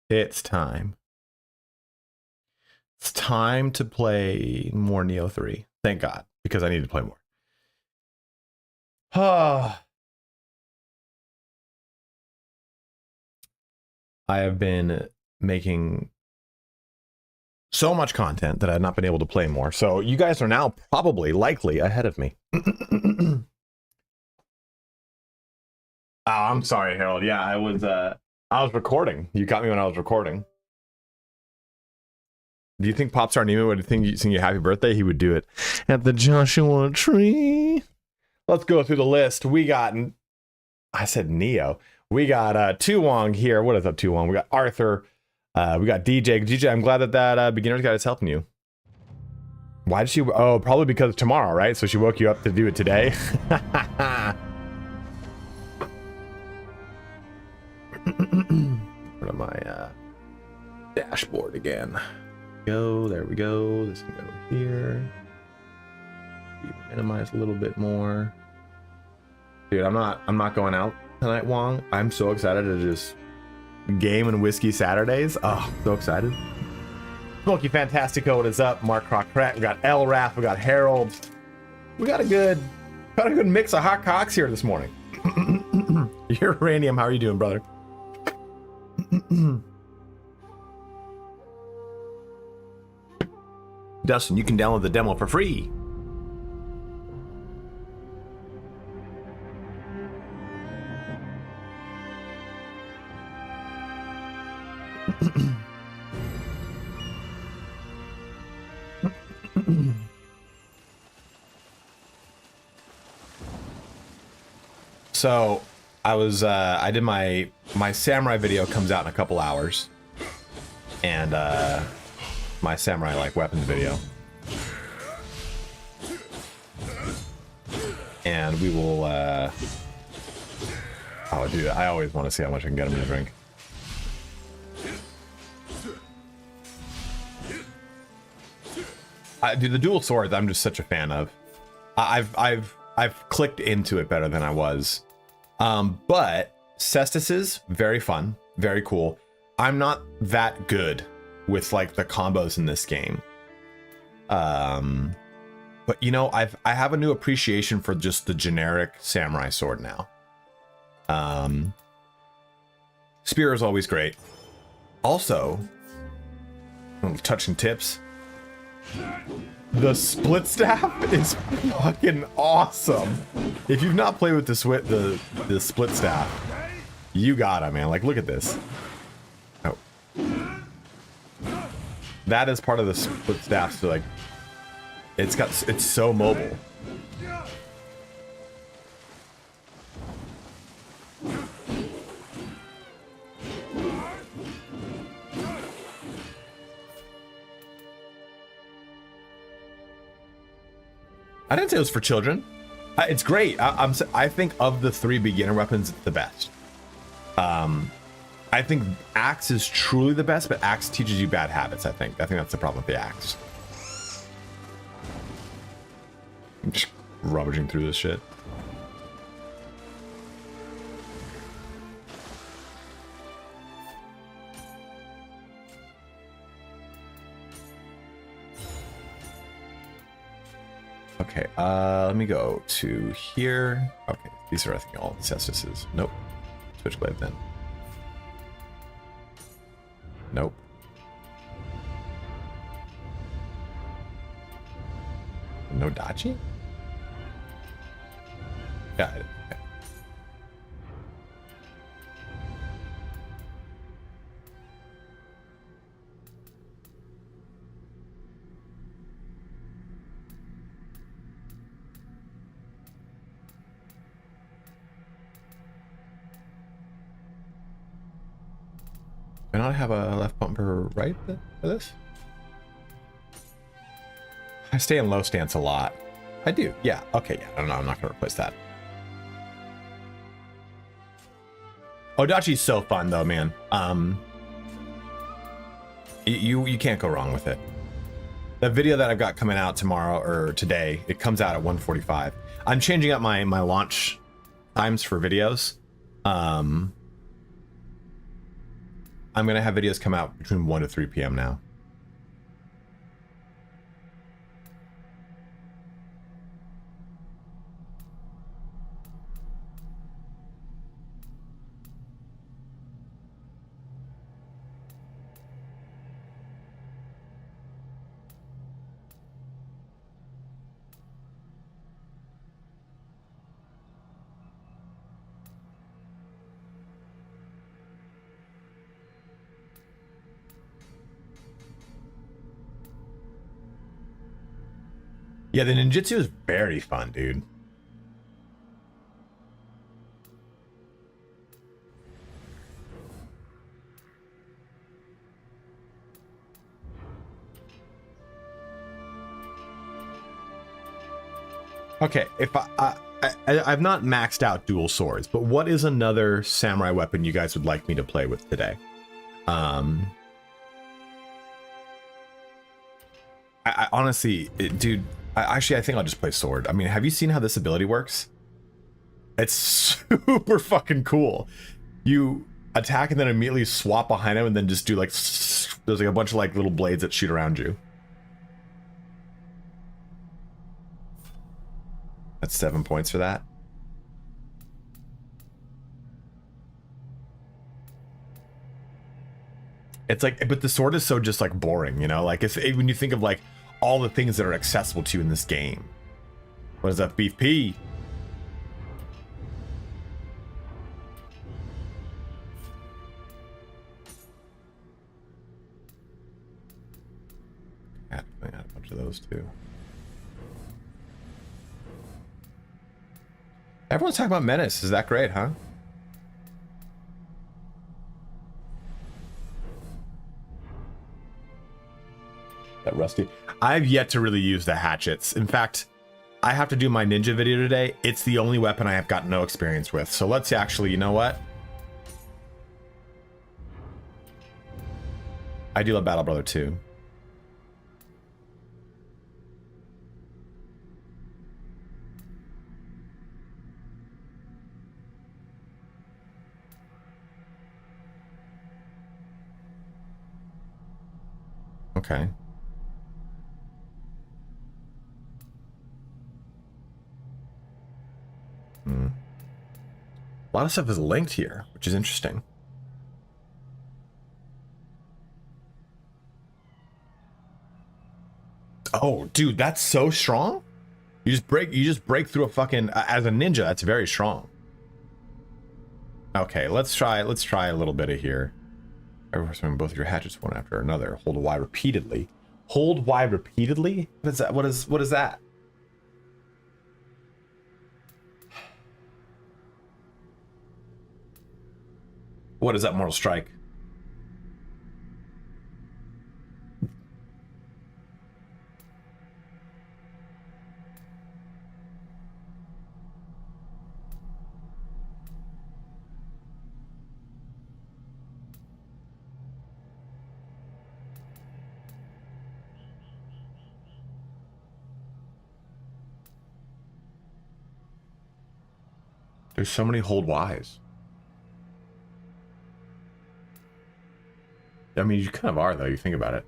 It's time. It's time to play more Nioh 3. Thank God, because I need to play more. I have been making so much content that I've not been able to play more. So you guys are now probably likely ahead of me. Oh, I'm sorry, Harold. Yeah, I was recording. You got me when I was recording. Do you think Popstar Nemo would sing you happy birthday? He would do it at the Joshua Tree. Let's go through the list. We got, I said Nioh. We got Tu Wong here. What is up, Tu Wong? We got Arthur. We got DJ. DJ, I'm glad that beginner's guide is helping you. Why did she? Oh, probably because tomorrow, right? So she woke you up to do it today. What am I? Dashboard again. Go. There we go. This can go here. Minimize a little bit more. Dude, I'm not going out tonight, Wong. I'm so excited to just game and whiskey Saturdays. Oh, so excited. Smokey Fantastico, what is up? Mark Crocrat, we got El Rath, we got Harold. We got a good mix of hot cocks here this morning. Uranium, how are you doing, brother? Dustin, you can download the demo for free. So I did my samurai video comes out in a couple hours, and my samurai like weapons video, and we will oh dude, I always want to see how much I can get him to drink. Dude, the dual swords I'm just such a fan of. I've clicked into it better than I was. But Cestus's very fun, very cool. I'm not that good with like the combos in this game. But you know, I have a new appreciation for just the generic samurai sword now. Spear is always great. Also, touching tips. The split staff is fucking awesome. If you've not played with the split staff, you gotta, man. Like, look at this. Oh, that is part of the split staff. So like, it's so mobile. I didn't say it was for children. It's great. I think of the 3 beginner weapons, it's the best. I think axe is truly the best, but axe teaches you bad habits. I think that's the problem with the axe. I'm just rummaging through this shit. Okay, let me go to here. Okay, these are, I think, all the Cestus's. Nope. Switchblade then. Nope. No Dachi? Got it. Okay. Do I not have a left bumper right for this? I stay in low stance a lot. I do, yeah. Okay, yeah. I don't know. I'm not gonna replace that. Odachi's so fun though, man. You can't go wrong with it. The video that I've got coming out tomorrow or today, it comes out at 1:45. I'm changing up my launch times for videos. I'm gonna have videos come out between 1 to 3 p.m. now. Yeah, the ninjutsu is very fun, dude. Okay, if I've not maxed out dual swords, but what is another samurai weapon you guys would like me to play with today? I honestly, dude, actually, I think I'll just play sword. I mean, have you seen how this ability works? It's super fucking cool. You attack and then immediately swap behind him and then just do like, there's like a bunch of like little blades that shoot around you. That's 7 points for that. It's like, but the sword is so just like boring, you know? Like if when you think of like all the things that are accessible to you in this game. What is that, Beef P? I had a bunch of those too. Everyone's talking about Menace. Is that great, huh? That rusty. I've yet to really use the hatchets. In fact, I have to do my ninja video today. It's the only weapon I have got no experience with. So let's actually, you know what? I do love Battle Brother 2. Okay. A lot of stuff is linked here, which is interesting. Oh, dude, that's so strong. You just break through a fucking as a ninja. That's very strong. Okay, let's try a little bit of here. Swing both of your hatchets one after another. Hold Y repeatedly. Hold Y repeatedly? What is that? What is that? What is that, Mortal Strike? There's so many hold Ys. I mean, you kind of are, though, you think about it.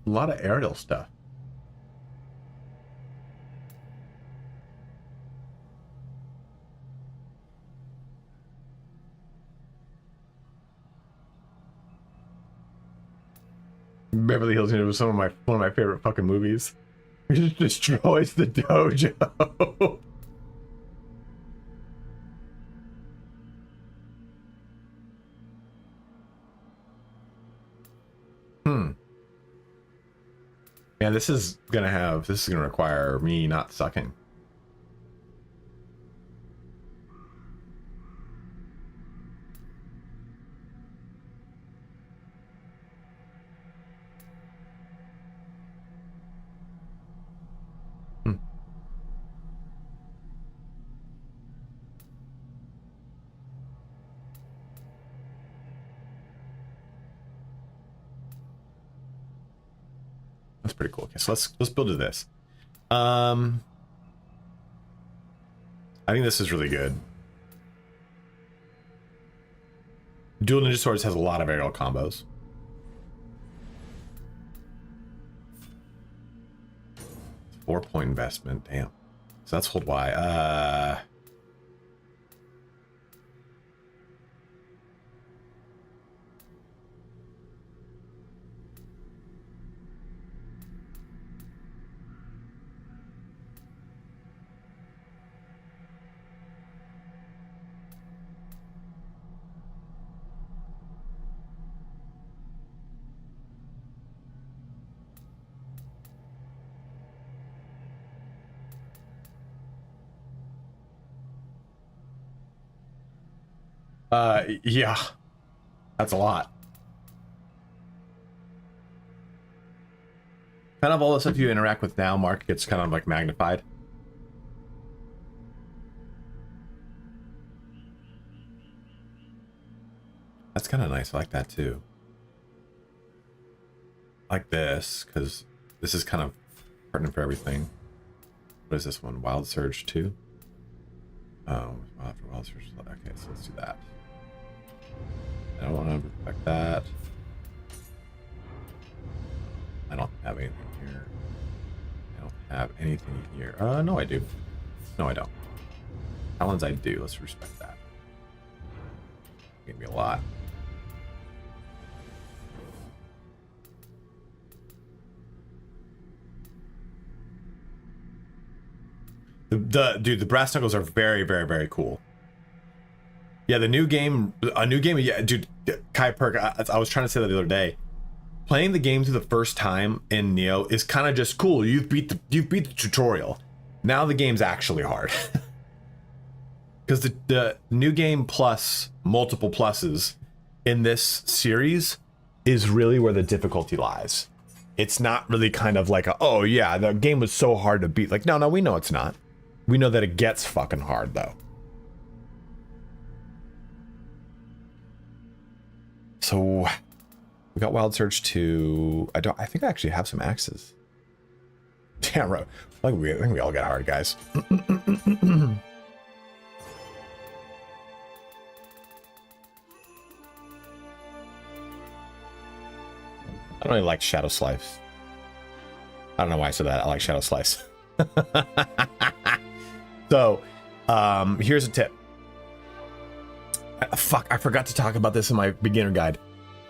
A lot of aerial stuff. Beverly Hills was one of my favorite fucking movies. He just destroys the dojo. Yeah, this is gonna require me not sucking. That's pretty cool. Okay, so let's build to this. I think this is really good. Dual Ninja Swords has a lot of aerial combos. Four-point investment. Damn. So that's hold Y. Yeah, that's a lot. Kind of all the stuff you interact with now, Mark, gets kind of like magnified. That's kind of nice. I like that too. I like this because this is kind of pertinent for everything. What is this one? Wild Surge 2? Oh, after Wild Surge. Okay, so let's do that. I don't want to affect that. I don't have anything here. I don't have anything here. No, I do. No, I don't. Talons, I do. Let's respect that. Give me a lot. Dude, the brass knuckles are very, very, very cool. Yeah, a new game. Yeah, dude, Kai Perk. I was trying to say that the other day. Playing the game through the first time in Nioh is kind of just cool. You've beat the tutorial. Now the game's actually hard. Because the new game plus multiple pluses in this series is really where the difficulty lies. It's not really kind of like oh yeah, the game was so hard to beat. Like, no, we know it's not. We know that it gets fucking hard though. So we got Wild Surge 2. I think I actually have some axes. Damn right. I think we all get hard, guys. I don't really like Shadow Slice. I don't know why I said that. I like Shadow Slice. So, here's a tip. Fuck, I forgot to talk about this in my beginner guide.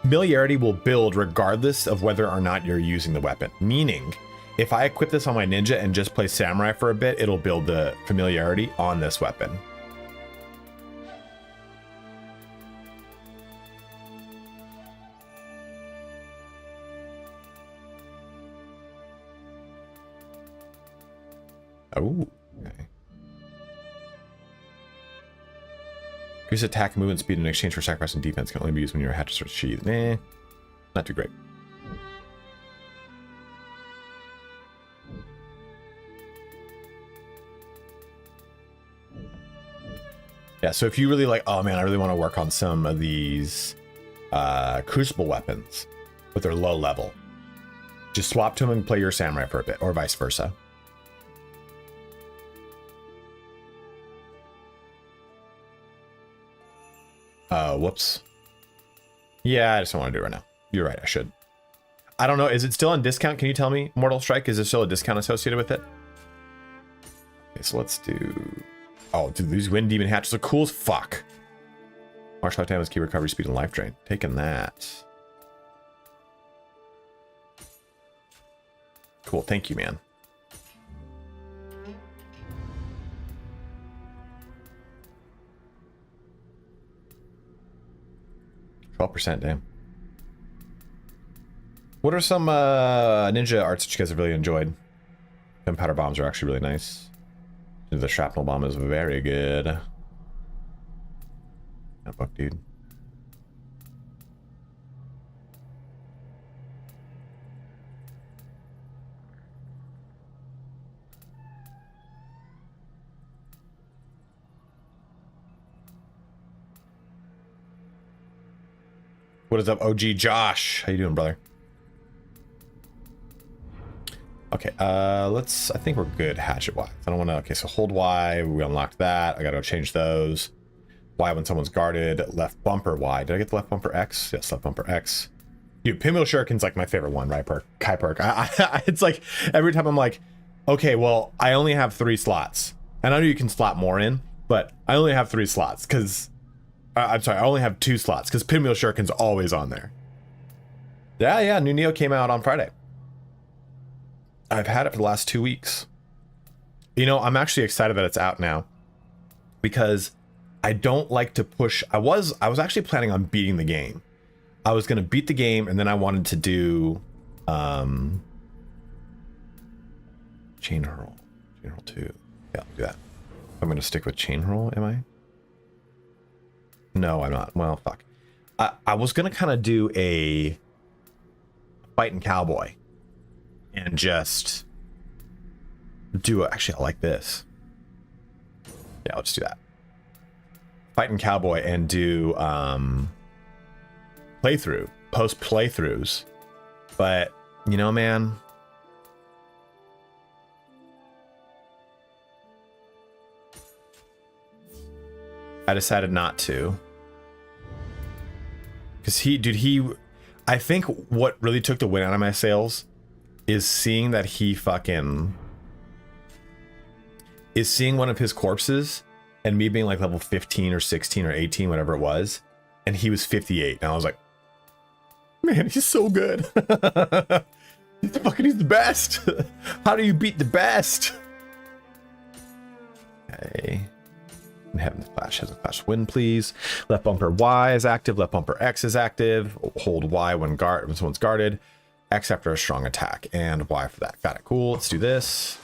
Familiarity will build regardless of whether or not you're using the weapon. Meaning, if I equip this on my ninja and just play samurai for a bit, it'll build the familiarity on this weapon. Oh, okay. Increase attack, movement speed in exchange for sacrifice and defense can only be used when your hatchet starts sheathed. Eh, not too great. Yeah, so if you really like, oh man, I really want to work on some of these crucible weapons, but they're low level, just swap to them and play your samurai for a bit, or vice versa. Whoops. Yeah, I just don't want to do it right now. You're right, I should. I don't know, is it still on discount? Can you tell me, Mortal Strike? Is there still a discount associated with it? Okay, so let's do... Oh, dude, these Wind Demon hatches are cool as fuck. Martial life damage, key recovery speed, and life drain. Taking that. Cool, thank you, man. %, damn. What are some ninja arts that you guys have really enjoyed? Gunpowder bombs are actually really nice. The shrapnel bomb is very good. That book, dude. What is up, OG Josh? How you doing, brother? Okay, let's, I think we're good hatchet-wise. I don't want to, okay, so hold Y, we unlocked that. I gotta go change those. Y when someone's guarded, left bumper Y. Did I get the left bumper X? Yes, left bumper X. Dude, Pinwheel Shuriken's like my favorite one, right, perk? Kai perk. It's like, every time I'm like, okay, well, I only have 3 slots. And I know you can slot more in, but I only have 3 slots, because, I'm sorry, I only have 2 slots, because Pinwheel Shuriken's always on there. Yeah, new Nioh came out on Friday. I've had it for the last 2 weeks. You know, I'm actually excited that it's out now because I don't like to push. I was actually planning on beating the game. I was going to beat the game and then I wanted to do Chain Hurl 2. Yeah, I'll do that. I'm going to stick with Chain Hurl, am I? No, I'm not. Well, fuck. I was going to kind of do a Fighting Cowboy. And just do it. Actually, I like this. Yeah, let's do that. Fighting Cowboy and do playthrough, post playthroughs. But you know, man, I decided not to. Because I think what really took the win out of my sails is seeing that he fucking is seeing one of his corpses and me being like level 15 or 16 or 18, whatever it was, and he was 58, and I was like, man, he's so good. He's the best. How do you beat the best? Okay, and having the flash has a flash win, please. Left bumper Y is active, left bumper X is active. Hold Y when someone's guarded. X after a strong attack, and Y for that. Got it. Cool. Let's do this.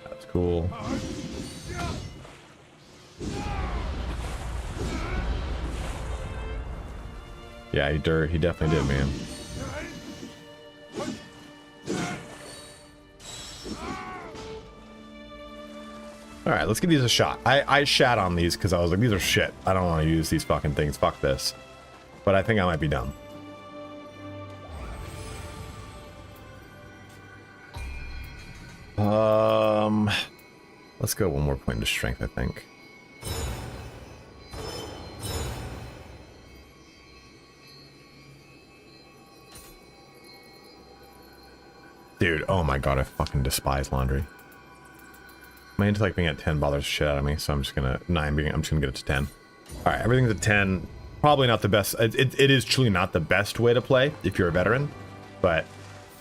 That's cool. Yeah, he definitely did, man. All right, let's give these a shot. I shat on these because I was like, these are shit. I don't want to use these fucking things. Fuck this. But I think I might be dumb. Let's go one more point to strength, I think. Dude, oh my god, I fucking despise laundry. My intellect being at 10 bothers the shit out of me, so I'm just gonna I'm just gonna get it to 10. All right, everything's at 10. Probably not the best. It is truly not the best way to play if you're a veteran, but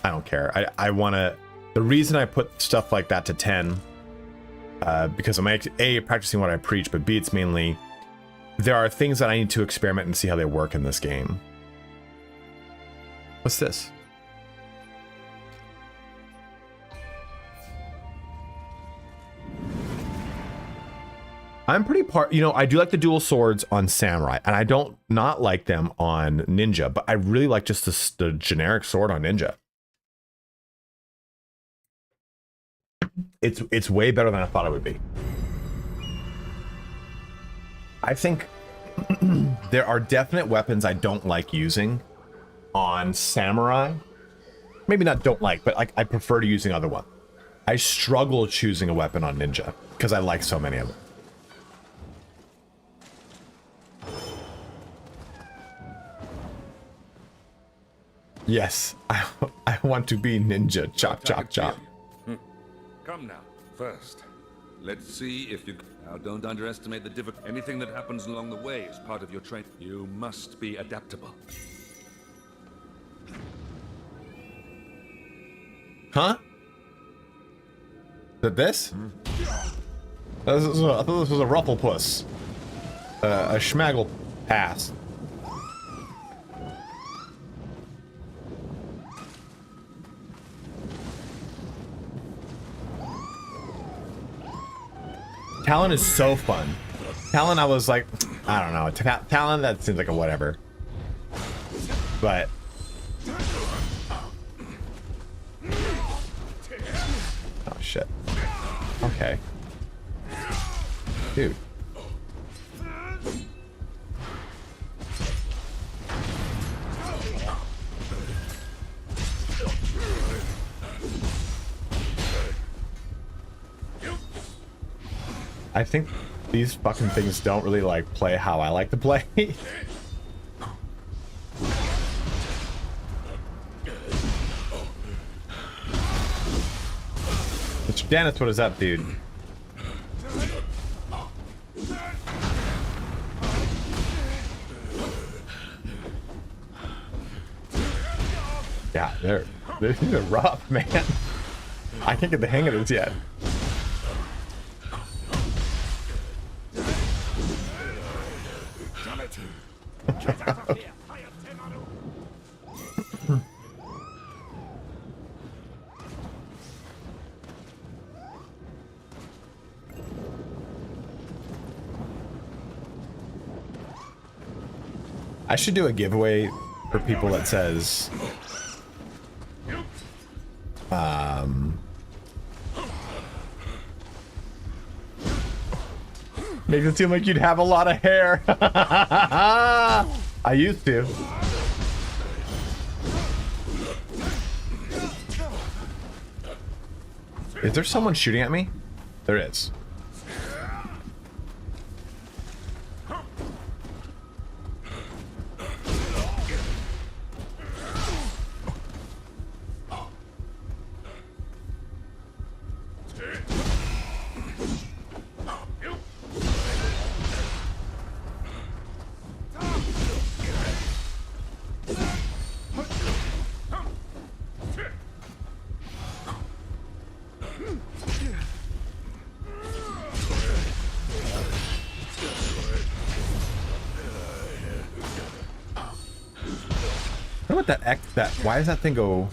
I don't care. I want to. The reason I put stuff like that to 10, because I'm A, practicing what I preach, but B, it's mainly there are things that I need to experiment and see how they work in this game. What's this? I'm pretty you know, I do like the dual swords on samurai, and I don't not like them on ninja, but I really like just the generic sword on ninja. It's way better than I thought it would be. I think there are definite weapons I don't like using on samurai. Maybe not don't like, but like I prefer to using other ones. I struggle choosing a weapon on ninja because I like so many of them. Yes, I want to be ninja. Chop, chop, chop. Come now. First, let's see if you... Now, don't underestimate the difficulty. Anything that happens along the way is part of your training. You must be adaptable. Huh? Did this? I thought this was a rufflepuss. A schmaggle pass. Talon is so fun. Talon, I was like, I don't know. Talon, that seems like a whatever. But oh shit. Okay. Dude. I think these fucking things don't really like play how I like to play. Mr. Dennis, what is up, dude? Yeah, these are rough, man. I can't get the hang of this yet. I should do a giveaway for people that says, makes it seem like you'd have a lot of hair. I used to. Is there someone shooting at me? There is. What that X that why does that thing go?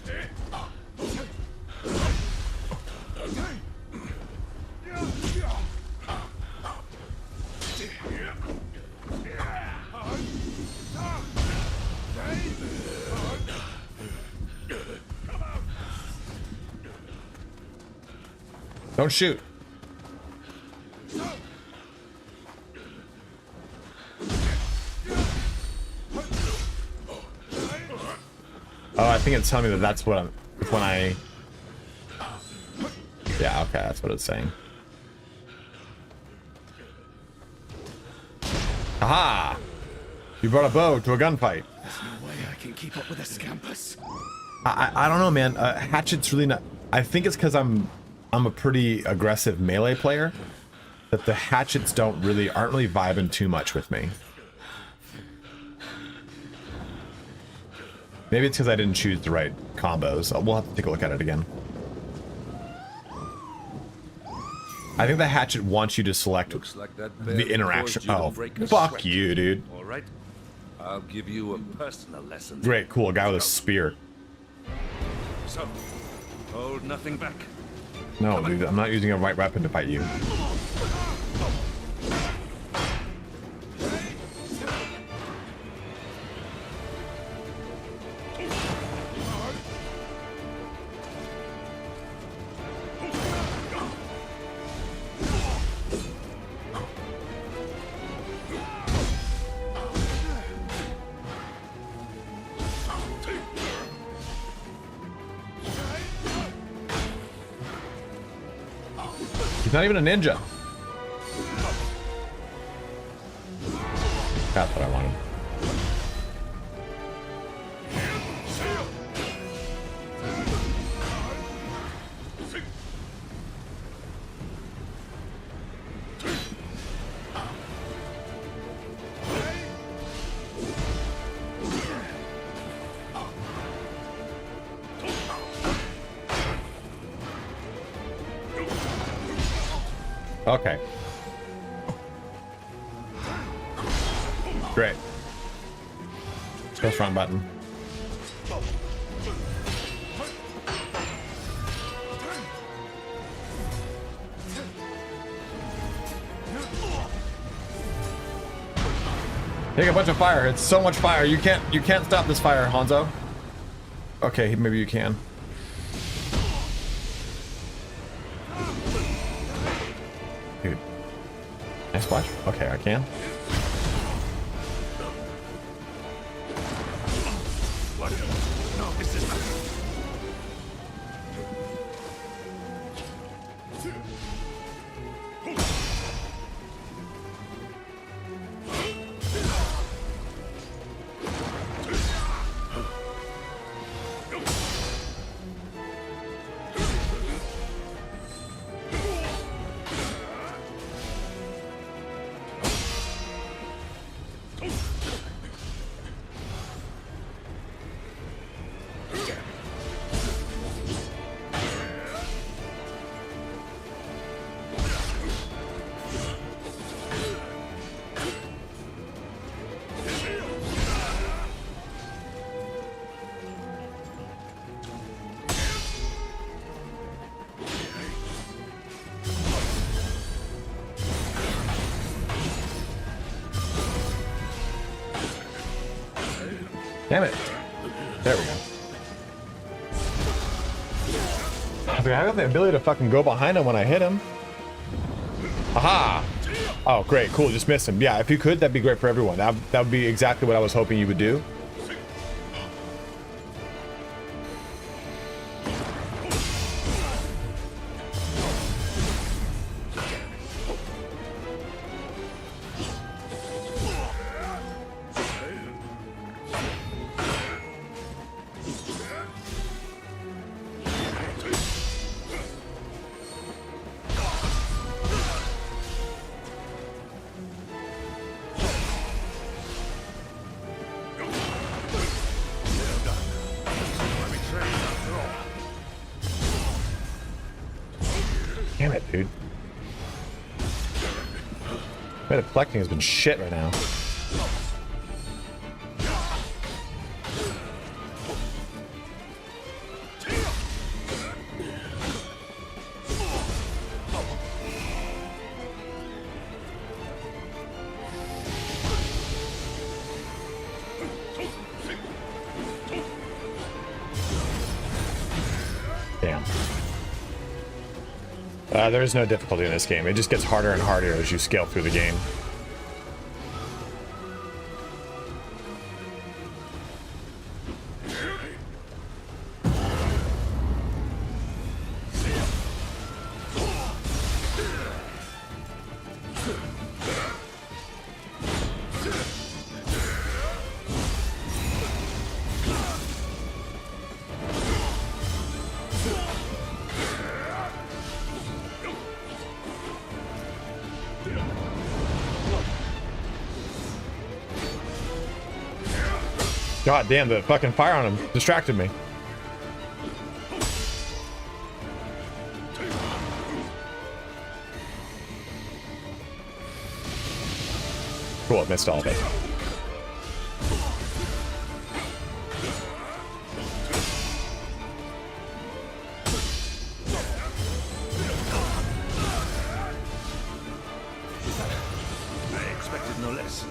Don't shoot. Oh, I think it's telling me that that's what I'm, when I... Yeah, okay, that's what it's saying. Aha! You brought a bow to a gunfight. There's no way I can keep up with the scampers. I don't know, man. Hatchet's really not... I think it's because I'm a pretty aggressive melee player, that the hatchets aren't really vibing too much with me. Maybe it's because I didn't choose the right combos. We'll have to take a look at it again. I think the hatchet wants you to select like the interaction. Oh, fuck you, dude. All right, I'll give you a personal lesson. Great, cool. A guy with a spear. So, hold nothing back. No, dude, I'm not using a right weapon to fight you. He's not even a ninja. That's what I wanted. Okay. Great. Press wrong button. Take a bunch of fire. It's so much fire. You can't stop this fire, Hanzo. Okay, maybe you can. Dude. Nice splash. Okay, I can. What? No, this is not. Damn it. There we go. I have the ability to fucking go behind him when I hit him. Aha! Oh, great. Cool. Just missed him. Yeah, if you could, that'd be great for everyone. That would be exactly what I was hoping you would do. Damn it, dude. Man, the collecting has been shit right now. Damn. There is no difficulty in this game. It just gets harder and harder as you scale through the game. God damn, the fucking fire on him distracted me. Cool, it missed all of it. I expected no less.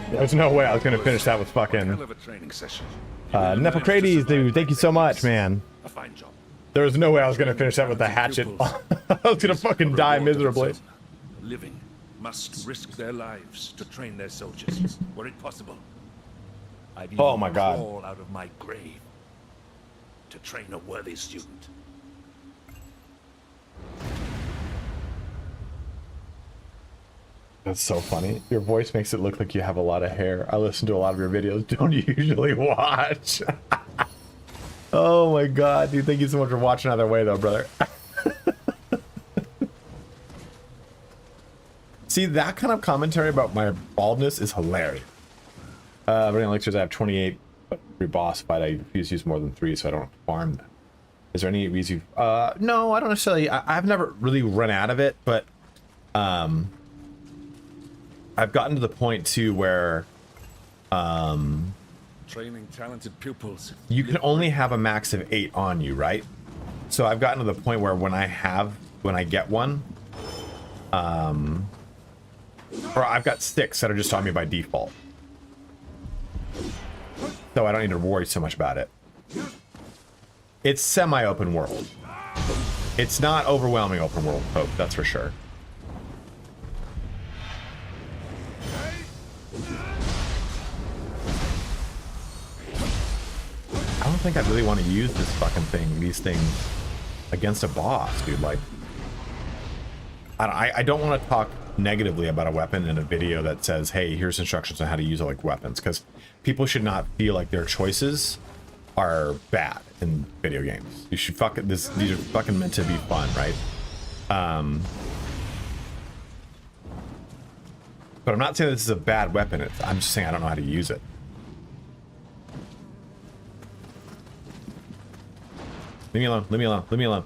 There's no way I was gonna finish that with fucking Hell of a training session. Nephocrates, dude. Thank you so much, man. A fine job. There was no way I was gonna finish that with the hatchet. I was gonna fucking die miserably. Living must risk their lives to train their soldiers. Were it possible, I'd even Oh my God. crawl out of my grave to train a worthy student. That's so funny. Your voice makes it look like you have a lot of hair. I listen to a lot of your videos. Don't usually watch. Oh my God, dude. Thank you so much for watching either way though, brother. See, that kind of commentary about my baldness is hilarious. Running lectures, I have 28, but every boss fight I refuse to use more than 3, so I don't farm them. Is there any easy? No, I don't necessarily. I've never really run out of it, but I've gotten to the point too where Training talented pupils. you can only have a max of 8 on you, right? So I've gotten to the point where when I get one, Or I've got 6 that are just on me by default. So I don't need to worry so much about it. It's semi-open world. It's not overwhelming open world hope, that's for sure. I don't think I really want to use this fucking thing, these things, against a boss, dude. Like, I don't want to talk negatively about a weapon in a video that says, hey, here's instructions on how to use like weapons, because people should not feel like their choices are bad in video games. You should fucking, these are fucking meant to be fun, right? But I'm not saying this is a bad weapon. I'm just saying I don't know how to use it. Leave me alone, leave me alone, leave me alone.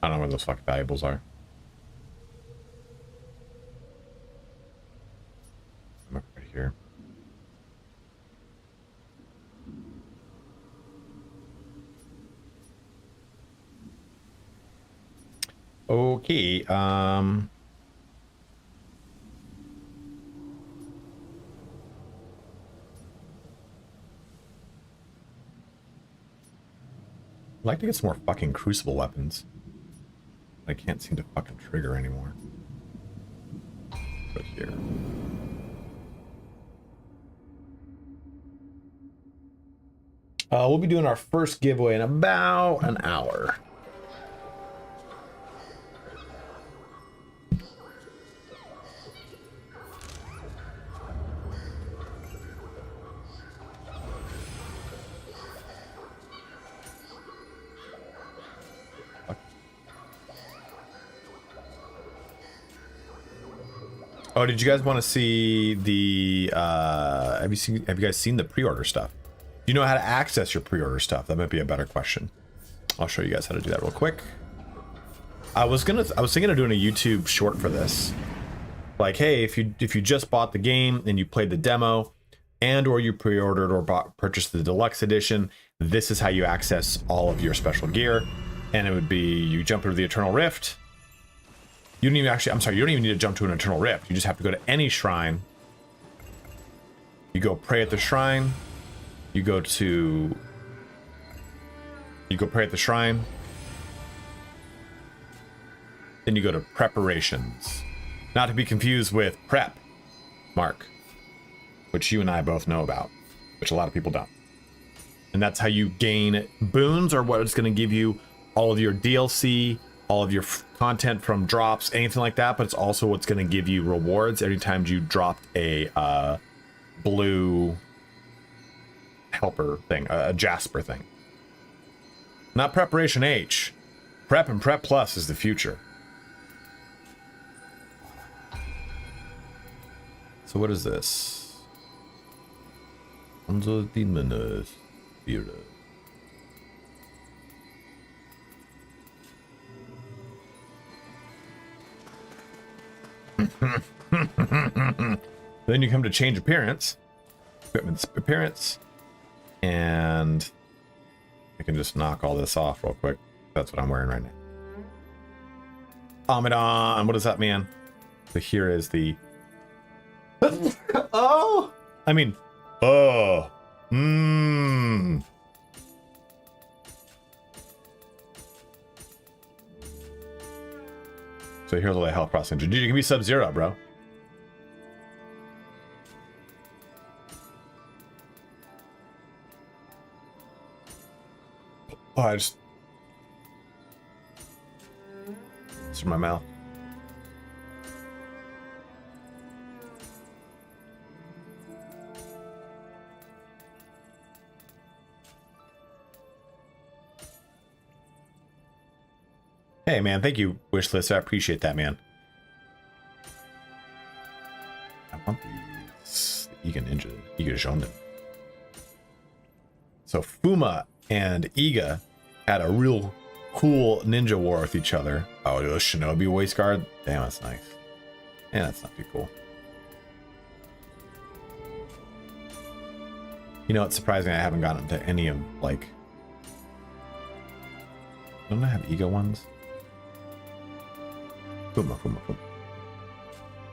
I don't know where those fucking valuables are. I'm up right here. Okay, I'd like to get some more fucking crucible weapons. I can't seem to fucking trigger anymore. Right here. We'll be doing our first giveaway in about an hour. Oh, did you guys want to see the have you guys seen the pre-order stuff? Do you know how to access your pre-order stuff? That might be a better question. I'll show you guys how to do that real quick. I was thinking of doing a YouTube short for this. Like, hey, if you just bought the game and you played the demo and or you pre-ordered or purchased the deluxe edition, this is how you access all of your special gear. And it would be, you jump into the Eternal Rift. You don't even actually, I'm sorry, you don't even need to jump to an Eternal Rift. You just have to go to any shrine. You go pray at the shrine. You go pray at the shrine. Then you go to preparations. Not to be confused with prep, Mark, which you and I both know about, which a lot of people don't. And that's how you gain boons, or what it's going to give you all of your DLC, all of your content from drops, anything like that, but it's also what's going to give you rewards every time you drop a blue helper thing, a Jasper thing. Not Preparation H. Prep and Prep Plus is the future. So what is this? Hanzo Demoners. Then you come to change appearance, equipment's appearance, and I can just knock all this off real quick. That's what I'm wearing right now. Amidon, what does that mean? So here is the oh, I mean, oh, So here's all the health processing. Dude, you can be Sub-Zero, bro. Oh, I just... It's in my mouth. Hey, man, thank you, Wishlist. I appreciate that, man. I want these. The Iga Ninja. Iga Jonden. So Fuma and Iga had a real cool ninja war with each other. Oh, it was Shinobi Waist Guard? Damn, that's nice. Yeah, that's not too cool. You know, it's surprising I haven't gotten to any of, like... Don't I have ego ones? Fuma.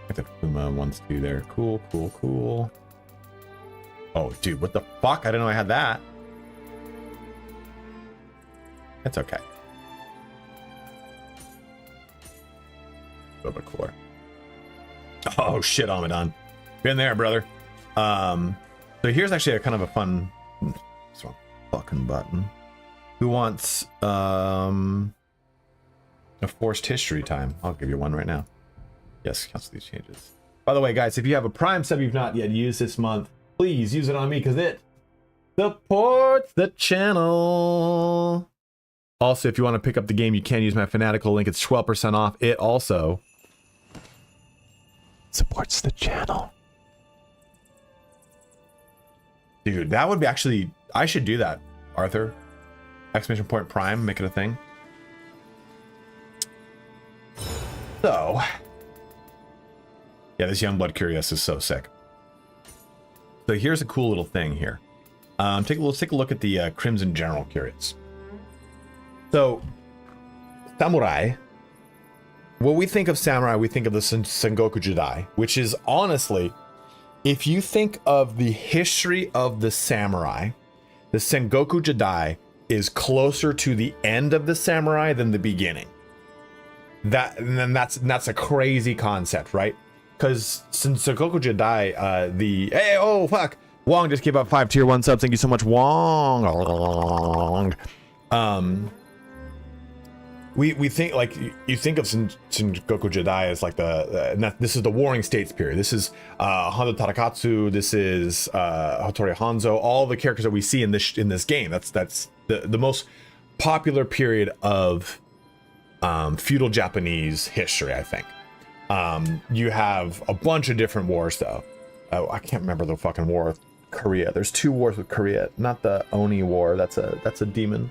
I got the Fuma ones too there. Cool. Oh, dude, what the fuck? I didn't know I had that. That's okay. A little bit cooler. Oh shit, Amadon. Been there, brother. So here's actually a kind of a fun fucking button. Who wants a forced history time? I'll give you one right now. Yes, cancel these changes. By the way, guys, if you have a Prime sub you've not yet used this month, please use it on me because it supports the channel. Also, if you want to pick up the game, you can use my Fanatical link. It's 12% off. It also supports the channel. Dude, that would be actually... I should do that, Arthur. Exclamation point Prime, make it a thing. So... yeah, this Youngblood Curious is so sick. So here's a cool little thing here. Let's take a look at the Crimson General Curious. So, Samurai. When we think of Samurai, we think of the Sengoku Jidai, which is honestly... if you think of the history of the samurai, the Sengoku Jidai is closer to the end of the samurai than the beginning. That's a crazy concept, right? Because Sengoku Jidai, hey, oh fuck, Wong just gave up 5 tier 1 subs. Thank you so much, Wong. We think, like, you think of Sengoku Jidai as like this is the Warring States period. This is Hanzo Tarakatsu. This is Hattori Hanzo. All the characters that we see in this game. That's the most popular period of feudal Japanese history, I think. You have a bunch of different wars though. Oh, I can't remember the fucking war with Korea. There's 2 wars with Korea, not the Oni War. That's a demon.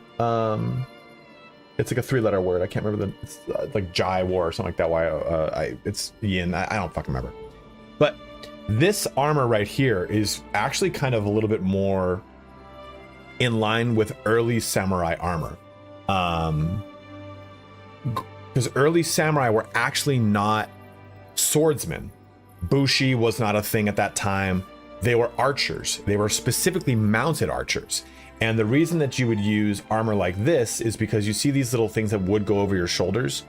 It's like a 3-letter word. I can't remember it's like Jai War or something like that. It's Yin. I don't fucking remember. But this armor right here is actually kind of a little bit more in line with early samurai armor. Because early samurai were actually not swordsmen. Bushi was not a thing at that time. They were archers. They were specifically mounted archers. And the reason that you would use armor like this is because you see these little things that would go over your shoulders.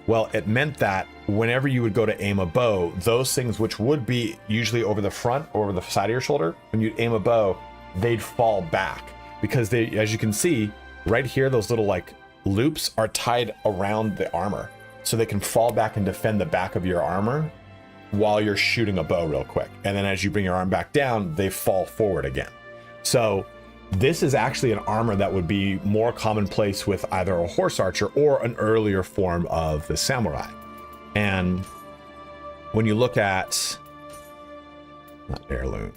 Well, it meant that whenever you would go to aim a bow, those things, which would be usually over the front or over the side of your shoulder, when you'd aim a bow, they'd fall back. Because they, as you can see, right here, those little like loops are tied around the armor. So they can fall back and defend the back of your armor while you're shooting a bow real quick. And then as you bring your arm back down, they fall forward again. So this is actually an armor that would be more commonplace with either a horse archer or an earlier form of the samurai. And when you look at, not heirloom,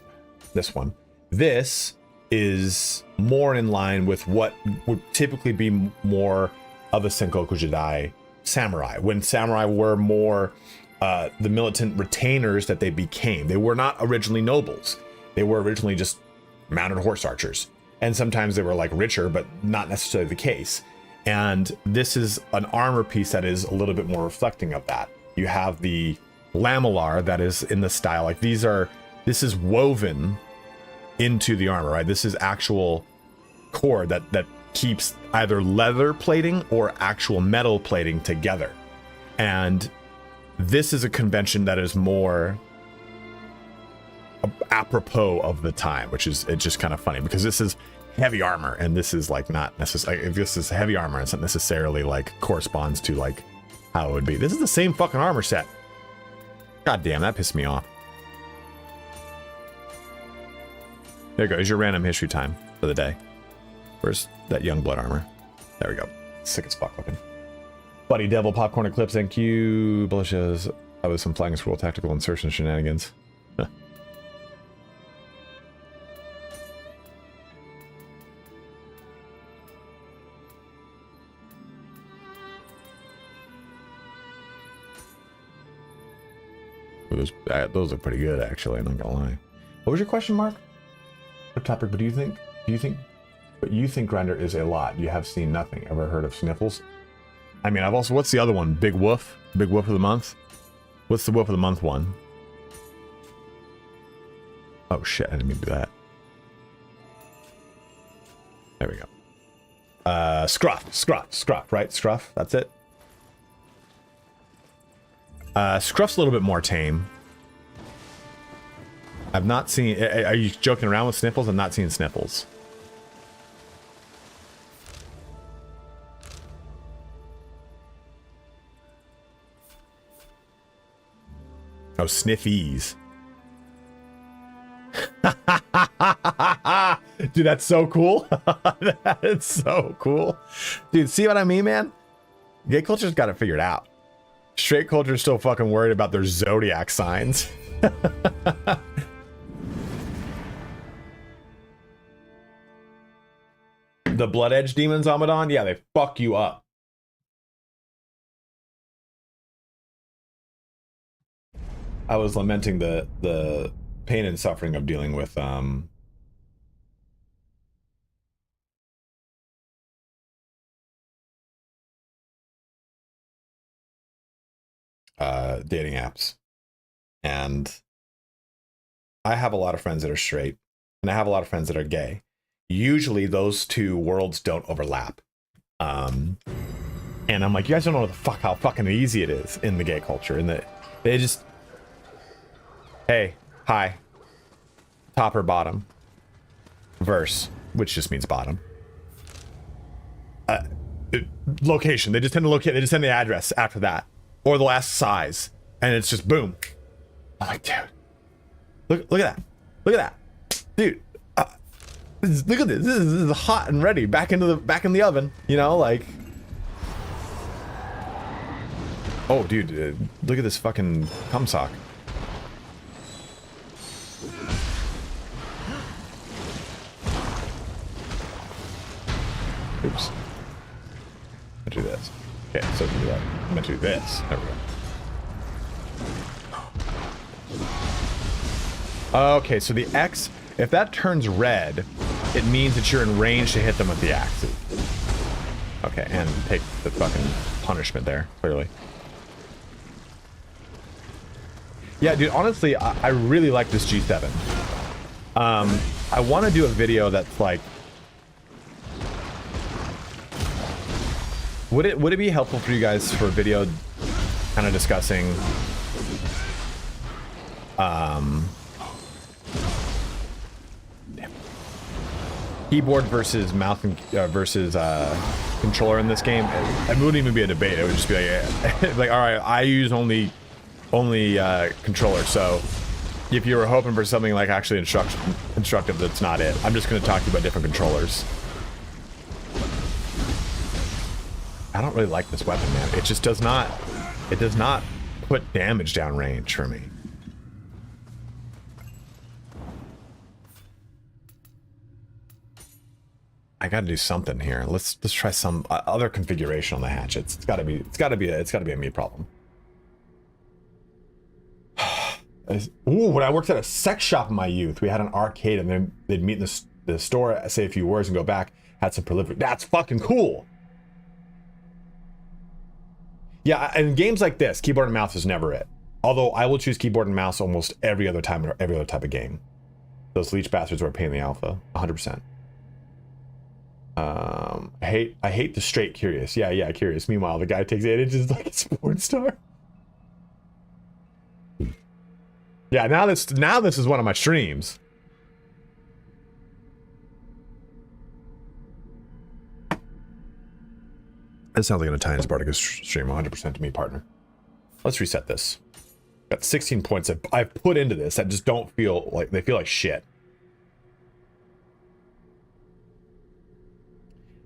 this one, this is more in line with what would typically be more of a Sengoku Jidai samurai. When samurai were more the militant retainers that they became. They were not originally nobles. They were originally just mounted horse archers. And sometimes they were like richer, but not necessarily the case. And this is an armor piece that is a little bit more reflecting of that. You have the lamellar that is in the style. Like this is woven into the armor, right? This is actual cord that keeps either leather plating or actual metal plating together. And this is a convention that is more apropos of the time, which is, it's just kind of funny because this is heavy armor and this is like not necessarily, if this is heavy armor, it's not necessarily like corresponds to like how it would be. This is the same fucking armor set. God damn, that pissed me off. There goes your random history time for the day. Where's that young blood armor? There we go. Sick as fuck looking. Buddy Devil Popcorn Eclipse, thank you. Bullishes. That was some flying squirrel tactical insertion shenanigans. Those are pretty good, actually. I'm not gonna lie. What was your question, Mark? What topic? But do you think? But you think Grinder is a lot? You have seen nothing. Ever heard of Sniffles? I mean, I've also. What's the other one? Big Woof. Big Woof of the month. What's the Woof of the month one? Oh shit! I didn't mean to do that. There we go. Scruff, right? Scruff. That's it. Scruff's a little bit more tame. I've not seen... Are you joking around with Sniffles? I've not seen Sniffles. Oh, Sniffies. Dude, that's so cool. That's so cool. Dude, see what I mean, man? Gay culture's got it figured out. Straight culture's still fucking worried about their zodiac signs. The Blood Edge demons, Amadon? Yeah, they fuck you up. I was lamenting the pain and suffering of dealing with dating apps. And I have a lot of friends that are straight, and I have a lot of friends that are gay. Usually those two worlds don't overlap. And I'm like, you guys don't know how fucking easy it is in the gay culture, and that they just, hey, hi, top or bottom, verse, which just means bottom. Location, they just tend to locate, they just send the address after that, or the last size, and it's just boom. I'm like, dude, look at that, look at that, dude. Look at this. This is hot and ready. Back in the oven. You know, like. Oh, dude, look at this fucking cum sock. Oops. Let's do this. Okay, so do that. I'm gonna do this. There we go. Okay, so the X, if that turns red, it means that you're in range to hit them with the axe. Okay, and take the fucking punishment there, clearly. Yeah, dude, honestly, I really like this G7. I want to do a video that's like... Would it be helpful for you guys for a video kind of discussing... keyboard versus mouse and versus controller in this game? It wouldn't even be a debate. It would just be like, like, all right, I use only controller. So if you were hoping for something like actually instructive, that's not it. I'm just going to talk to you about different controllers. I don't really like this weapon, man. It just does not. It does not put damage down range for me. I gotta do something here. Let's try some other configuration on the hatchets. It's gotta be a me problem. Ooh, when I worked at a sex shop in my youth, we had an arcade, and then they'd meet in the store, say a few words, and go back. Had some prolific. That's fucking cool. Yeah, and games like this, keyboard and mouse is never it. Although I will choose keyboard and mouse almost every other time, or every other type of game. Those leech bastards were a pain in the alpha, 100%. I hate the straight curious. Yeah, curious. Meanwhile, the guy takes 8 inches like a sports star. Yeah, now this is one of my streams. This sounds like an Italian Spartacus stream, 100% to me, partner. Let's reset this. Got 16 points that I've put into this that just don't feel like, they feel like shit.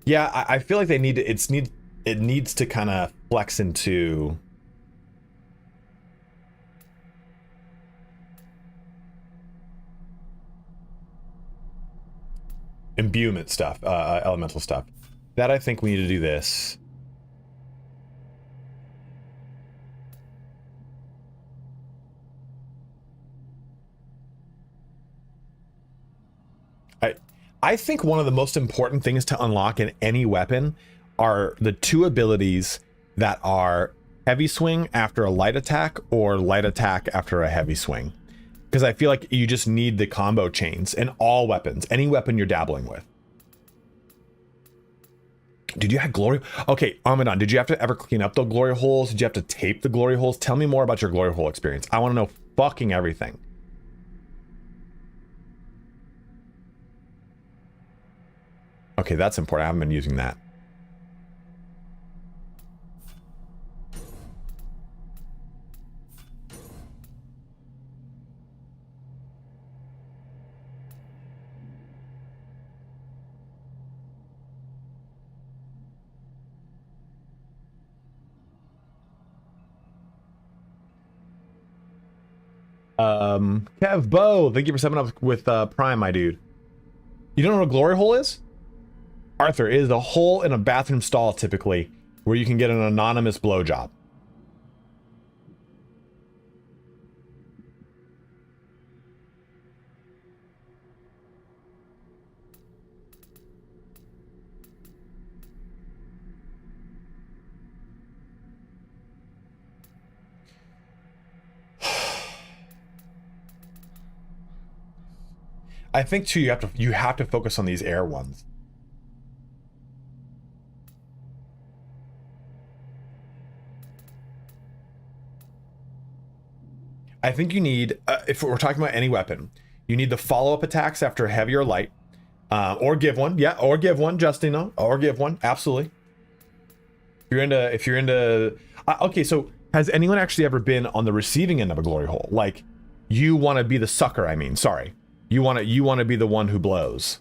Yeah, I feel like they need to, it needs to kind of flex into imbuement stuff, elemental stuff. That I think we need to do this. I think one of the most important things to unlock in any weapon are the two abilities that are heavy swing after a light attack or light attack after a heavy swing. Because I feel like you just need the combo chains in all weapons, any weapon you're dabbling with. Did you have glory? Okay, Amadan, did you have to ever clean up the glory holes? Did you have to tape the glory holes? Tell me more about your glory hole experience. I want to know fucking everything. Okay, that's important. I haven't been using that. Kev Bo, thank you for summing up with Prime, my dude. You don't know what a glory hole is? Arthur, it is a hole in a bathroom stall typically where you can get an anonymous blowjob. I think too you have to focus on these air ones. I think you need, if we're talking about any weapon, you need the follow-up attacks after heavy or light, or give one, yeah, or give one, Justino, or give one, absolutely. If you're into, okay, so has anyone actually ever been on the receiving end of a glory hole? Like, you want to be the sucker. I mean, sorry, you want to be the one who blows.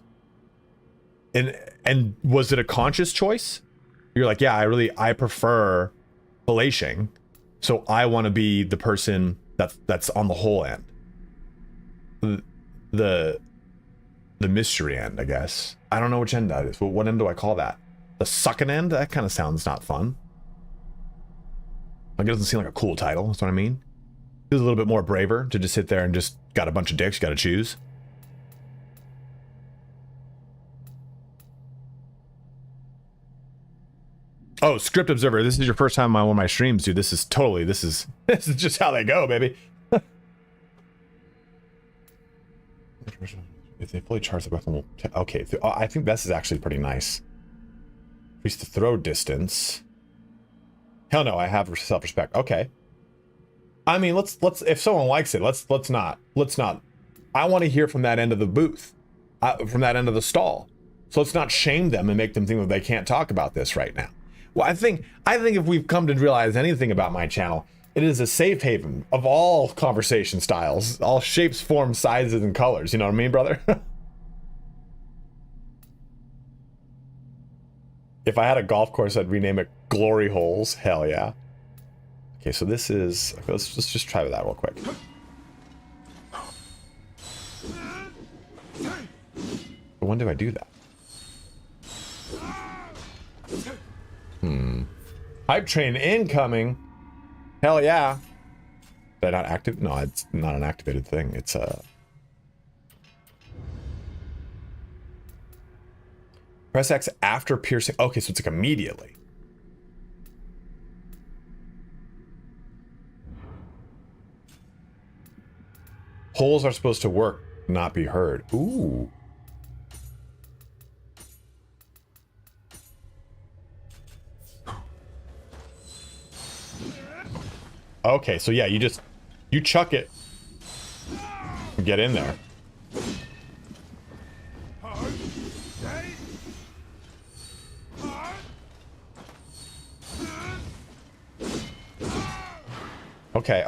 And was it a conscious choice? You're like, yeah, I prefer fellation, so I want to be the person that's on the whole end. The mystery end, I guess. I don't know which end that is. Well, what end do I call that? The sucking end? That kind of sounds not fun. Like, it doesn't seem like a cool title. That's what I mean. Feels a little bit more braver to just sit there and just got a bunch of dicks, got to choose. Oh, Script Observer, this is your first time on one of my streams, dude. This is just how they go, baby. If they fully charge the weapon, okay. I think this is actually pretty nice. Increase the throw distance. Hell no, I have self-respect. Okay. I mean, let's if someone likes it, let's not. I want to hear from that end of the booth, from that end of the stall. So let's not shame them and make them think that they can't talk about this right now. Well, I think if we've come to realize anything about my channel, it is a safe haven of all conversation styles, all shapes, forms, sizes, and colors. You know what I mean, brother? If I had a golf course, I'd rename it Glory Holes. Hell yeah. Okay, so this is... Okay, let's just try that real quick. But when do I do that? Hype train incoming. Hell yeah. They're not active? No, it's not an activated thing. It's a... Press X after piercing. Okay, so it's like immediately. Holes are supposed to work, not be heard. Ooh. Okay, so yeah, you chuck it and get in there. Okay.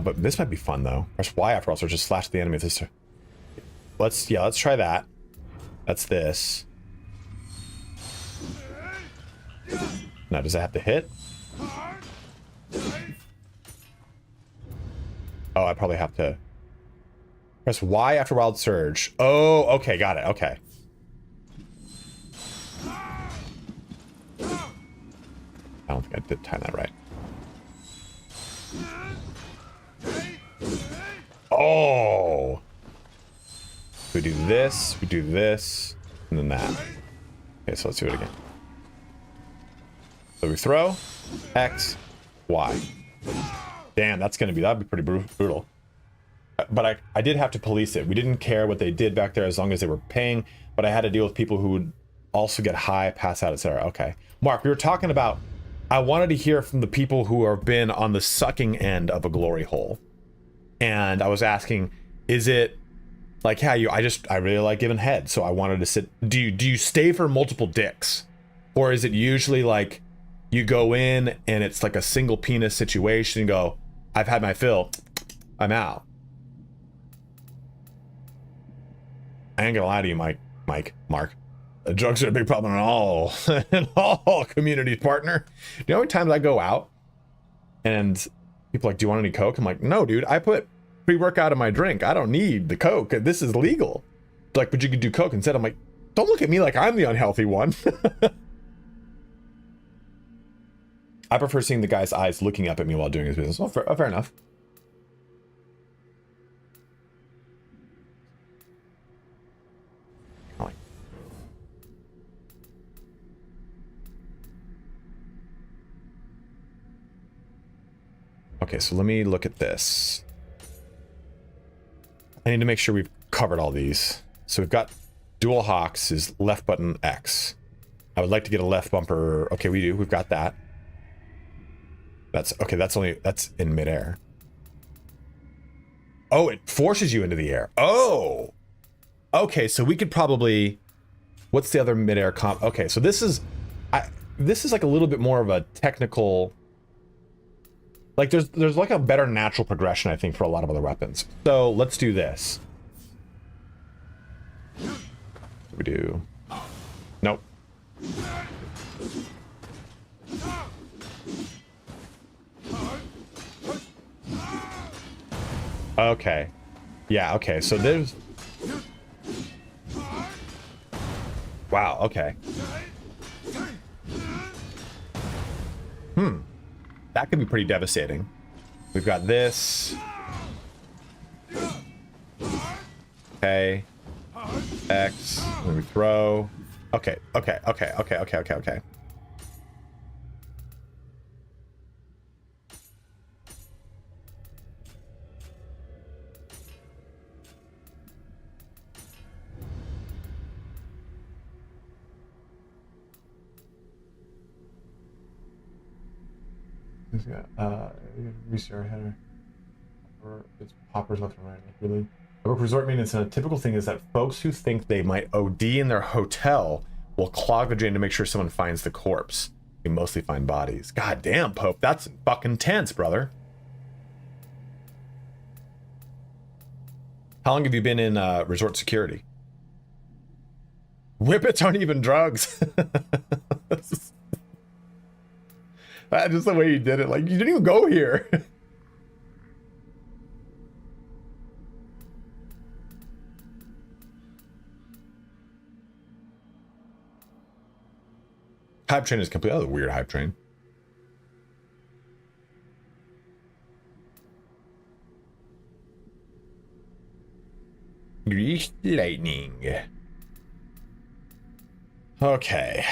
But this might be fun though. Press Y after all, so just slash the enemy with this. Let's try that. That's this. Now, does it have to hit? Oh, I probably have to press Y after Wild Surge. Oh, okay, got it. Okay. I don't think I did time that right. Oh, we do this, and then that. Okay, so let's do it again. So we throw, X, Y. Damn, that'd be pretty brutal. But I did have to police it. We didn't care what they did back there as long as they were paying, but I had to deal with people who would also get high, pass out, etc. Okay. Mark, we were talking about, I wanted to hear from the people who have been on the sucking end of a glory hole. And I was asking, is it like, yeah, I really like giving head, so I wanted to sit. Do you stay for multiple dicks? Or is it usually like you go in and it's like a single penis situation and go, I've had my fill, I'm out. I ain't gonna lie to you, Mark. Drugs are a big problem in all communities, partner. You know how many times I go out and people are like, do you want any Coke? I'm like, no, dude, I put pre-workout in my drink. I don't need the Coke. This is legal. Like, but you could do Coke instead. I'm like, don't look at me like I'm the unhealthy one. I prefer seeing the guy's eyes looking up at me while doing his business. Oh, fair enough. Okay, so let me look at this. I need to make sure we've covered all these. So we've got dual hawks is left button X. I would like to get a left bumper. Okay, we do. We've got that. That's okay. That's in midair. Oh, it forces you into the air. Oh, okay. So we could probably. What's the other midair comp? Okay, so this is like a little bit more of a technical. Like there's like a better natural progression, I think, for a lot of other weapons. So let's do this. We do. Nope. Okay. Yeah, okay. So there's... Wow, okay. That could be pretty devastating. We've got this. Okay. X. And we throw. Okay. Restart header. It's poppers left and right. Really. Resort maintenance, and a typical thing is that folks who think they might OD in their hotel will clog the drain to make sure someone finds the corpse. We mostly find bodies. God damn, Pope, that's fucking tense, brother. How long have you been in resort security? Whippets aren't even drugs. Just the way you did it. Like, you didn't even go here. Hype train is complete. That was a weird hype train. Greased lightning. Okay.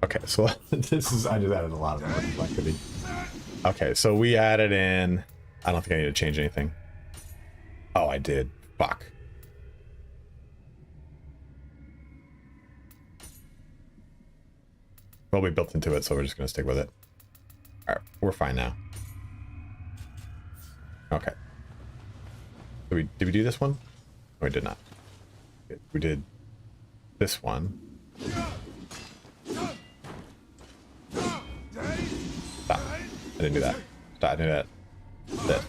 Okay, so this is, I just added a lot of complexity. Okay, so we added in, I don't think I need to change anything. Oh, I did. Fuck. Well, we built into it, so we're just gonna stick with it. All right, we're fine now. Okay. Did we do this one? No, we did not. We did this one. Stop. I didn't do that. I knew that. That.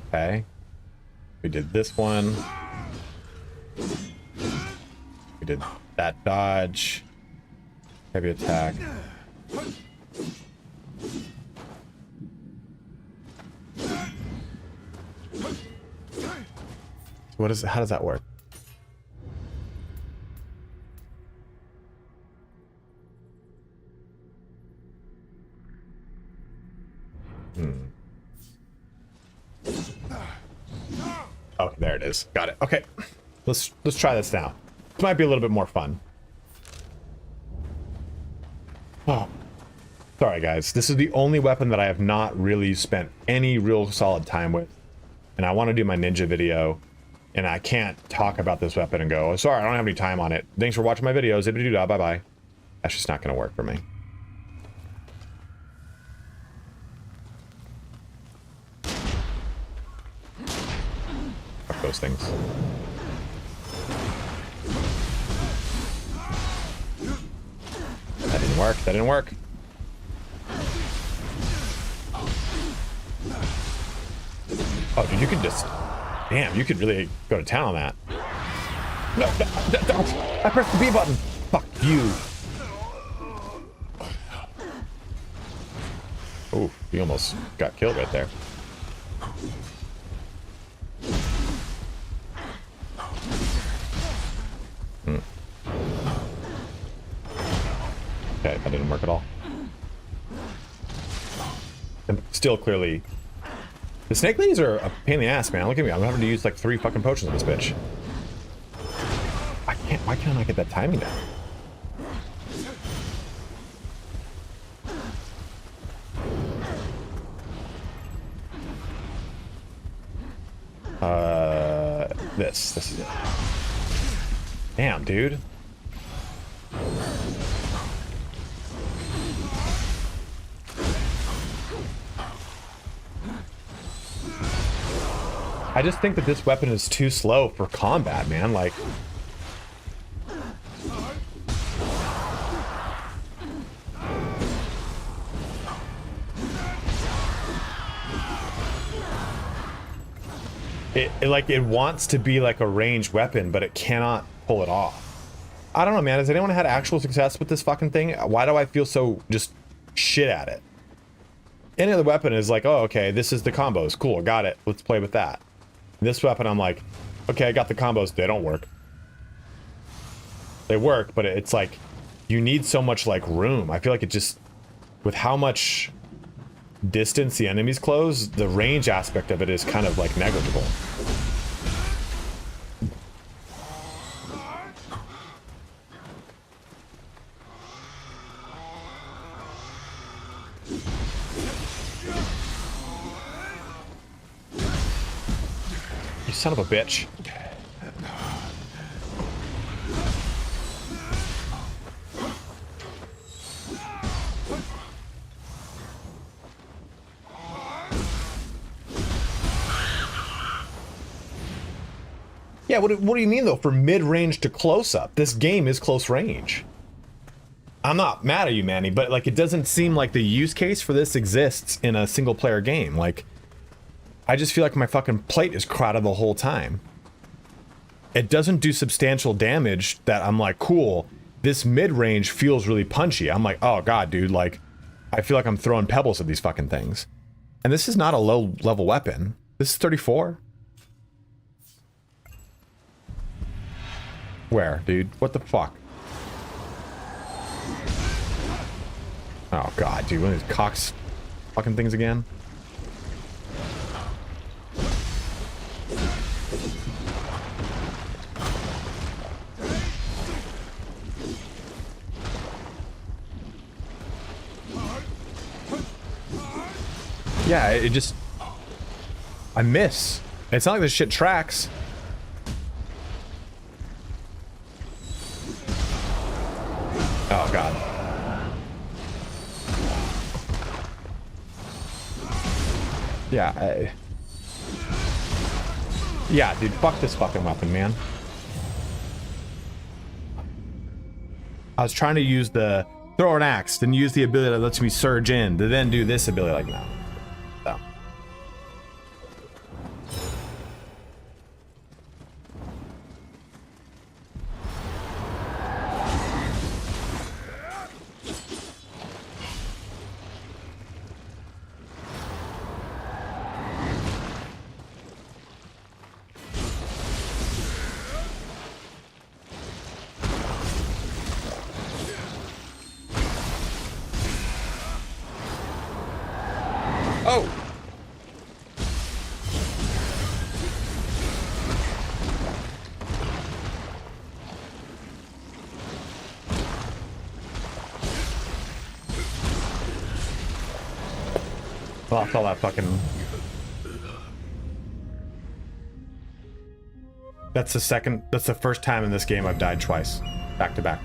Okay. We did this one. We did that dodge. Heavy attack. What is? How does that work? Okay, there it is. Got it. Okay, let's try this now. This might be a little bit more fun. Oh, sorry guys. This is the only weapon that I have not really spent any real solid time with, and I want to do my ninja video, and I can't talk about this weapon and go, oh, sorry, I don't have any time on it. Thanks for watching my videos. Bye bye. That's just not going to work for me. Fuck those things. That didn't work. That didn't work. Oh, dude, you could just... Damn, you could really go to town on that. No, I pressed the B button. Fuck you. Oh, you almost got killed right there. Okay, that didn't work at all. And still clearly... The snake ladies are a pain in the ass, man. Look at me. I'm having to use like 3 fucking potions on this bitch. I can't... Why can't I get that timing down? This is it. Damn, dude. I just think that this weapon is too slow for combat, man. Like... It wants to be like a ranged weapon, but it cannot pull it off. I don't know, man. Has anyone had actual success with this fucking thing? Why do I feel so just shit at it? Any other weapon is like, oh, okay, this is the combos. Cool, got it. Let's play with that. This weapon, I'm like, okay, I got the combos. They don't work. They work, but it's like, you need so much, like, room. I feel like it just, with how much distance the enemies close, the range aspect of it is kind of, like, negligible. You son of a bitch. Yeah, what do you mean though? For mid-range to close-up, this game is close range. I'm not mad at you, Manny, but like it doesn't seem like the use case for this exists in a single-player game. Like, I just feel like my fucking plate is crowded the whole time. It doesn't do substantial damage that I'm like, cool, this mid-range feels really punchy. I'm like, oh god, dude, like, I feel like I'm throwing pebbles at these fucking things. And this is not a low-level weapon. This is 34. Where, dude? What the fuck? Oh god, dude, one of these cocks fucking things again. Yeah, it just... I miss. It's not like this shit tracks. Oh, God. Yeah, yeah, dude, fuck this fucking weapon, man. I was trying to use the throw an axe, then use the ability that lets me surge in, to then do this ability. Like, no. No. Oh! Well, I saw that fucking... That's the first time in this game I've died twice. Back to back.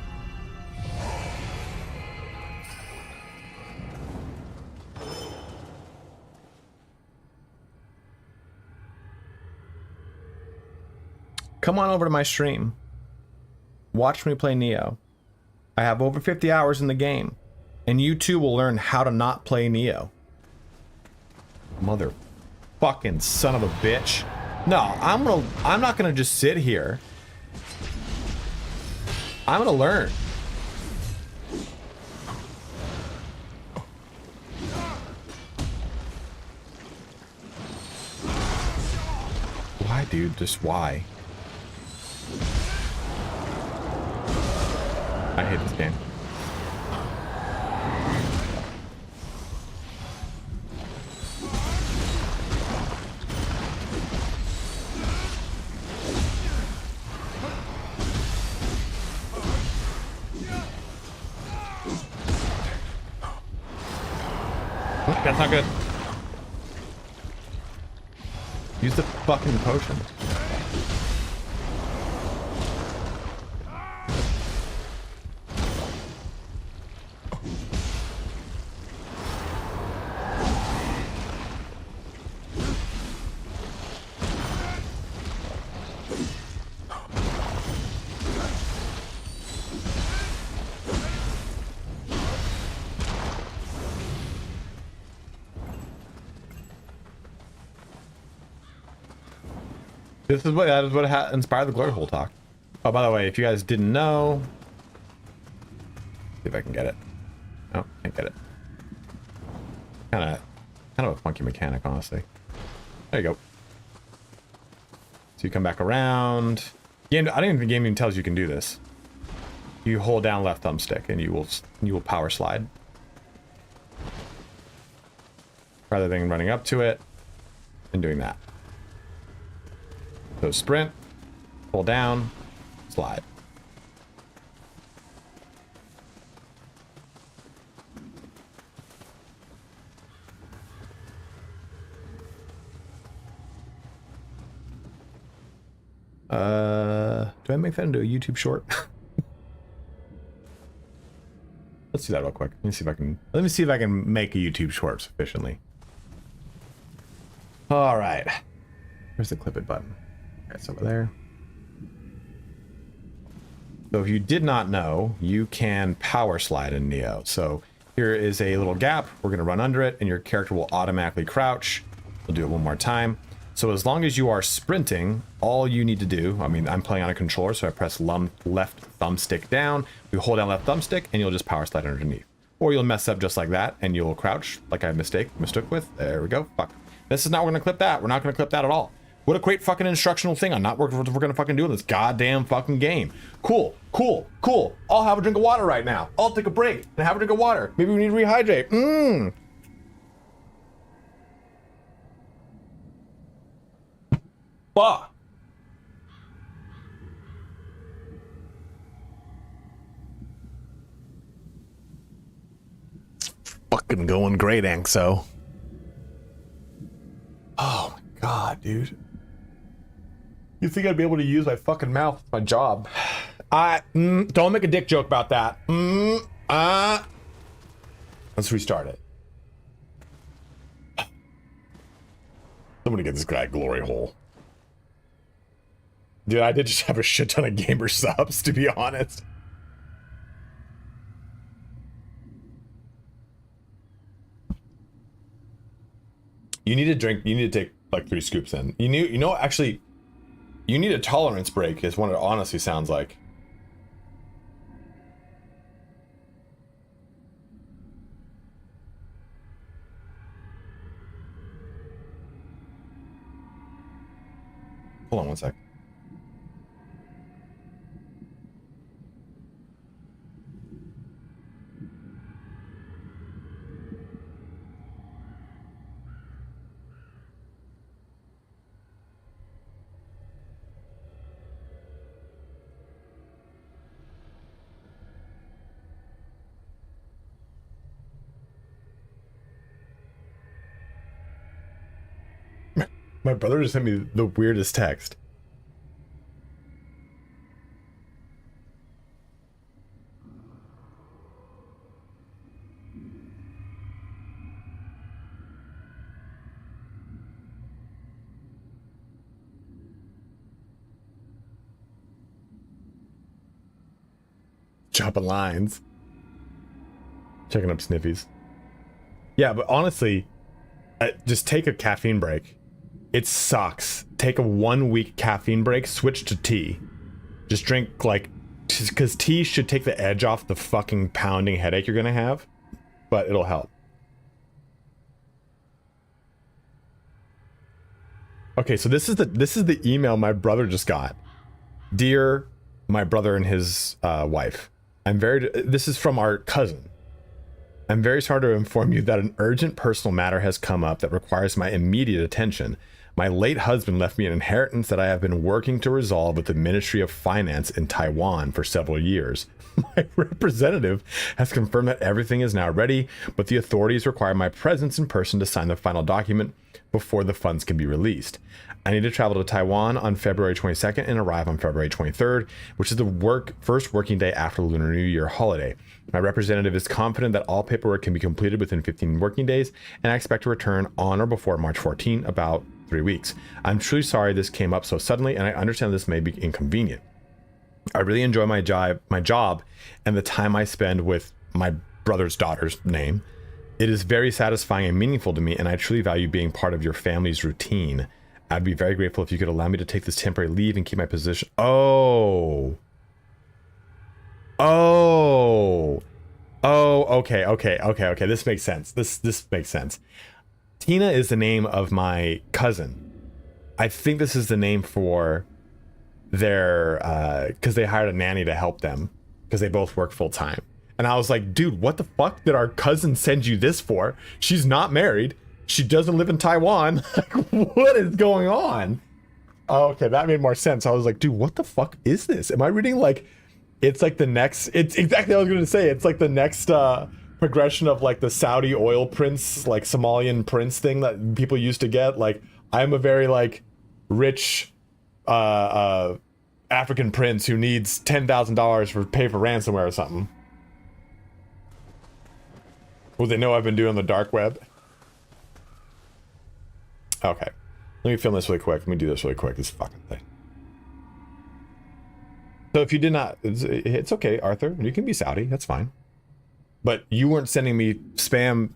Come on over to my stream. Watch me play Nioh. I have over 50 hours in the game. And you too will learn how to not play Nioh. Mother fucking son of a bitch. No, I'm not gonna just sit here. I'm gonna learn. Why, dude? Just why? I hate this game. That's not good. Use the fucking potion. That is what inspired the glory hole talk. Oh, by the way, if you guys didn't know, see if I can get it. No, can't get it. Kind of a funky mechanic, honestly. There you go. So you come back around. Game, I don't even think the game even tells you can do this. You hold down left thumbstick and you will power slide. Rather than running up to it and doing that. So sprint, hold down, slide. Do I make that into a YouTube short? Let's do that real quick. Let me see if I can make a YouTube short sufficiently. All right. Where's the clip it button? Okay, it's over there. So if you did not know, you can power slide in Nioh. So here is a little gap. We're going to run under it and your character will automatically crouch. We'll do it one more time. So as long as you are sprinting, all you need to do, I mean, I'm playing on a controller, so I press left thumbstick down. We hold down left thumbstick and you'll just power slide underneath. Or you'll mess up just like that and you'll crouch like I mistook with. There we go. Fuck. This is not, we're going to clip that. We're not going to clip that at all. What a great fucking instructional thing on not what we're going to fucking do in this goddamn fucking game. Cool, cool, cool. I'll have a drink of water right now. I'll take a break and have a drink of water. Maybe we need to rehydrate. Fuck. Fucking going great, Hanzo. Oh my god, dude. You think I'd be able to use my fucking mouth? It's my job. Don't make a dick joke about that. Let's restart it. Somebody get this guy a glory hole. Dude, I did just have a shit ton of gamer subs, to be honest. You need to drink. You need to take like 3 scoops in. Actually, you need a tolerance break. Is what it honestly sounds like. Hold on one sec. My brother just sent me the weirdest text. Chopping lines. Checking up sniffies. Yeah, but honestly, just take a caffeine break. It sucks. Take a 1-week caffeine break, switch to tea. Just drink like, because tea should take the edge off the fucking pounding headache you're gonna have, but it'll help. Okay, so this is the email my brother just got. Dear my brother and his wife, this is from our cousin. I'm very sorry to inform you that an urgent personal matter has come up that requires my immediate attention. My late husband left me an inheritance that I have been working to resolve with the Ministry of Finance in Taiwan for several years. My representative has confirmed that everything is now ready, but the authorities require my presence in person to sign the final document before the funds can be released. I need to travel to Taiwan on February 22nd and arrive on February 23rd, which is the first working day after the Lunar New Year holiday. My representative is confident that all paperwork can be completed within 15 working days, and I expect to return on or before March 14, about 3 weeks. I'm truly sorry this came up so suddenly, and I understand this may be inconvenient. I really enjoy my job and the time I spend with my brother's daughter's name. It is very satisfying and meaningful to me, and I truly value being part of your family's routine. I'd be very grateful if you could allow me to take this temporary leave and keep my position. Oh, okay. This makes sense. This makes sense. Tina is the name of my cousin. I think this is the name for their, because they hired a nanny to help them because they both work full time. And I was like, dude, what the fuck did our cousin send you this for? She's not married. She doesn't live in Taiwan. Like, what is going on? Oh, okay, that made more sense. I was like, dude, what the fuck is this? Am I reading like, it's like the next, it's exactly what I was going to say. It's like the next progression of like the Saudi oil prince, like Somalian prince thing that people used to get. Like, I'm a very like rich African prince who needs $10,000 for pay for ransomware or something. Well, they know I've been doing the dark web. Okay, let me film this really quick. Let me do this really quick. This fucking thing. So if you did not, it's okay, Arthur. You can be Saudi. That's fine. But you weren't sending me spam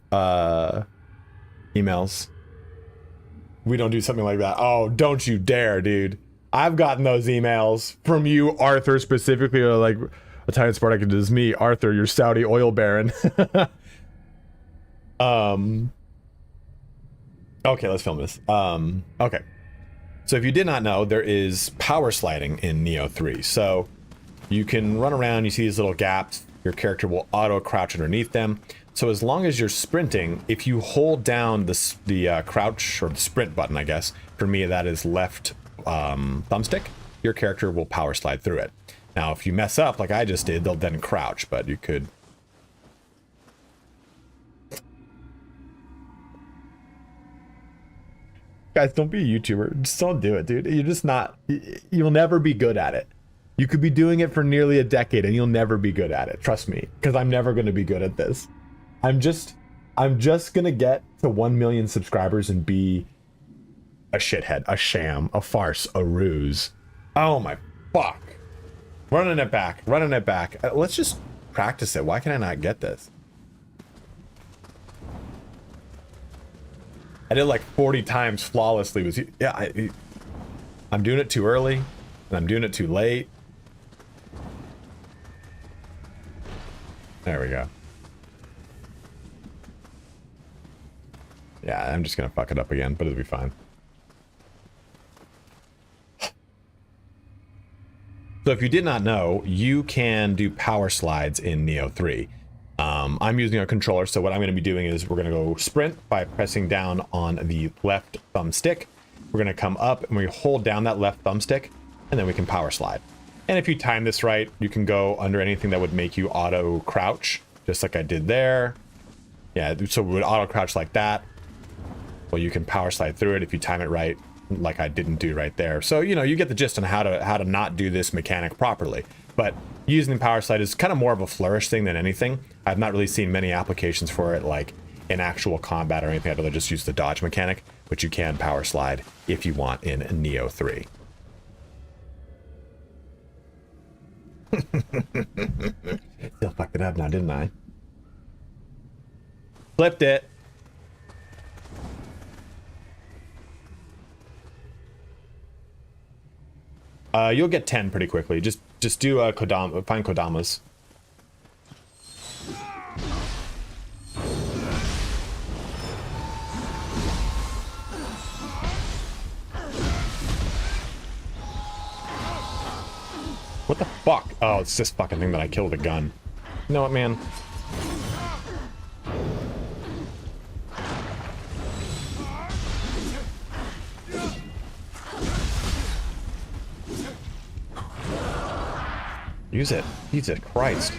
emails. We don't do something like that. Oh, don't you dare, dude. I've gotten those emails from you, Arthur, specifically. Like, Italian Spartacus is me, Arthur, your Saudi oil baron. Okay, let's film this. Okay. So if you did not know, there is power sliding in Nioh 3. So you can run around, you see these little gaps, your character will auto crouch underneath them. So as long as you're sprinting, if you hold down the crouch or the sprint button, I guess, for me that is left thumbstick, your character will power slide through it. Now if you mess up like I just did, they'll then crouch, but you could... Guys, don't be a YouTuber. Just don't do it, dude. You're just not... You'll never be good at it. You could be doing it for nearly a decade and you'll never be good at it. Trust me, because I'm never going to be good at this. I'm just going to get to 1 million subscribers and be a shithead, a sham, a farce, a ruse. Oh my fuck. Running it back. Let's just practice it. Why can I not get this? I did like 40 times flawlessly. Yeah, I'm doing it too early, and I'm doing it too late. There we go. Yeah, I'm just gonna fuck it up again, but it'll be fine. So if you did not know, you can do power slides in Nioh 3. I'm using a controller, so what I'm going to be doing is we're going to go sprint by pressing down on the left thumbstick. We're going to come up and we hold down that left thumbstick, and then we can power slide. And if you time this right, you can go under anything that would make you auto crouch, just like I did there. Yeah, so we would auto crouch like that. Well, you can power slide through it if you time it right, like I didn't do right there. So, you know, you get the gist on how to not do this mechanic properly. But using the power slide is kind of more of a flourish thing than anything. I've not really seen many applications for it, like in actual combat or anything. I'd rather just use the dodge mechanic, but you can power slide if you want in Nioh 3. Still fucked it up now, didn't I? Flipped it. You'll get 10 pretty quickly. Just do kodama, find kodamas. What the fuck? Oh, it's this fucking thing that I killed with a gun. You know what, man? Use it. Use it. Christ.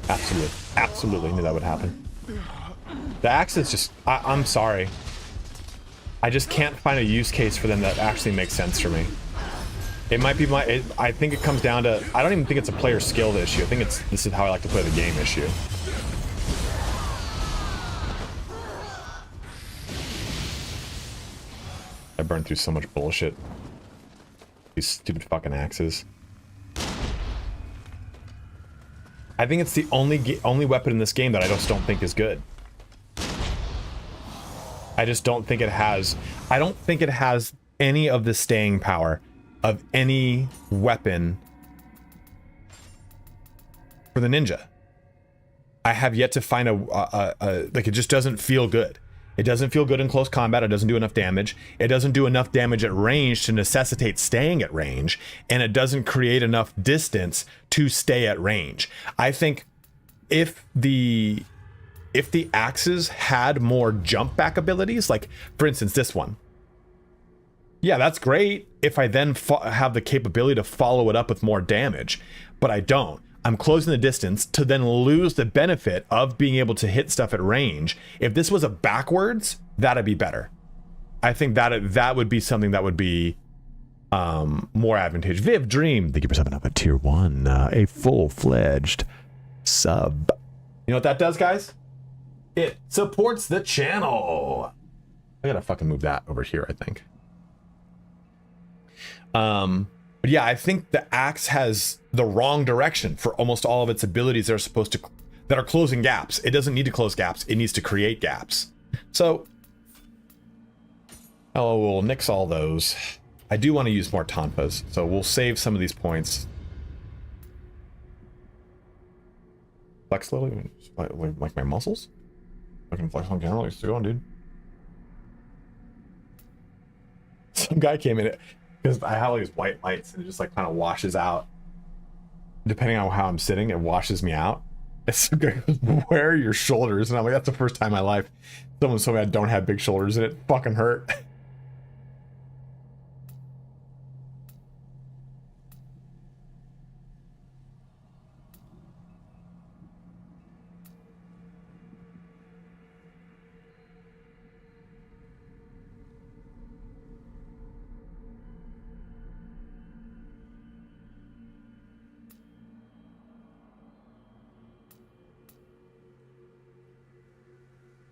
Absolutely. Absolutely knew that would happen. The axe is just... I'm sorry. I just can't find a use case for them that actually makes sense for me. It might be my... I think it comes down to... I don't even think it's a player skill issue. I think it's... This is how I like to play the game issue. I burned through so much bullshit. These stupid fucking axes. I think it's the only weapon in this game that I just don't think is good. I just don't think it has... I don't think it has any of the staying power of any weapon for the ninja. I have yet to find like, it just doesn't feel good. It doesn't feel good in close combat. It doesn't do enough damage. It doesn't do enough damage at range to necessitate staying at range. And it doesn't create enough distance to stay at range. I think if the axes had more jump back abilities, like for instance, this one. Yeah, that's great if I then have the capability to follow it up with more damage, but I don't. I'm closing the distance to then lose the benefit of being able to hit stuff at range. If this was a backwards, that'd be better. I think that would be something that would be more advantageous. Viv Dream, thank you for subbing up at tier 1, a full-fledged sub. You know what that does, guys? It supports the channel. I gotta fucking move that over here, I think. But yeah, I think the axe has the wrong direction for almost all of its abilities that are supposed to, that are closing gaps. It doesn't need to close gaps. It needs to create gaps. So, oh, we'll nix all those. I do want to use more tonfas, so we'll save some of these points. Flex slowly, like my muscles? I can flex on camera, still going, dude. Some guy came in, because I have all these white lights and it just like kind of washes out. Depending on how I'm sitting, it washes me out. It's okay. Where are your shoulders? And I'm like, that's the first time in my life someone told me I don't have big shoulders, and it fucking hurt.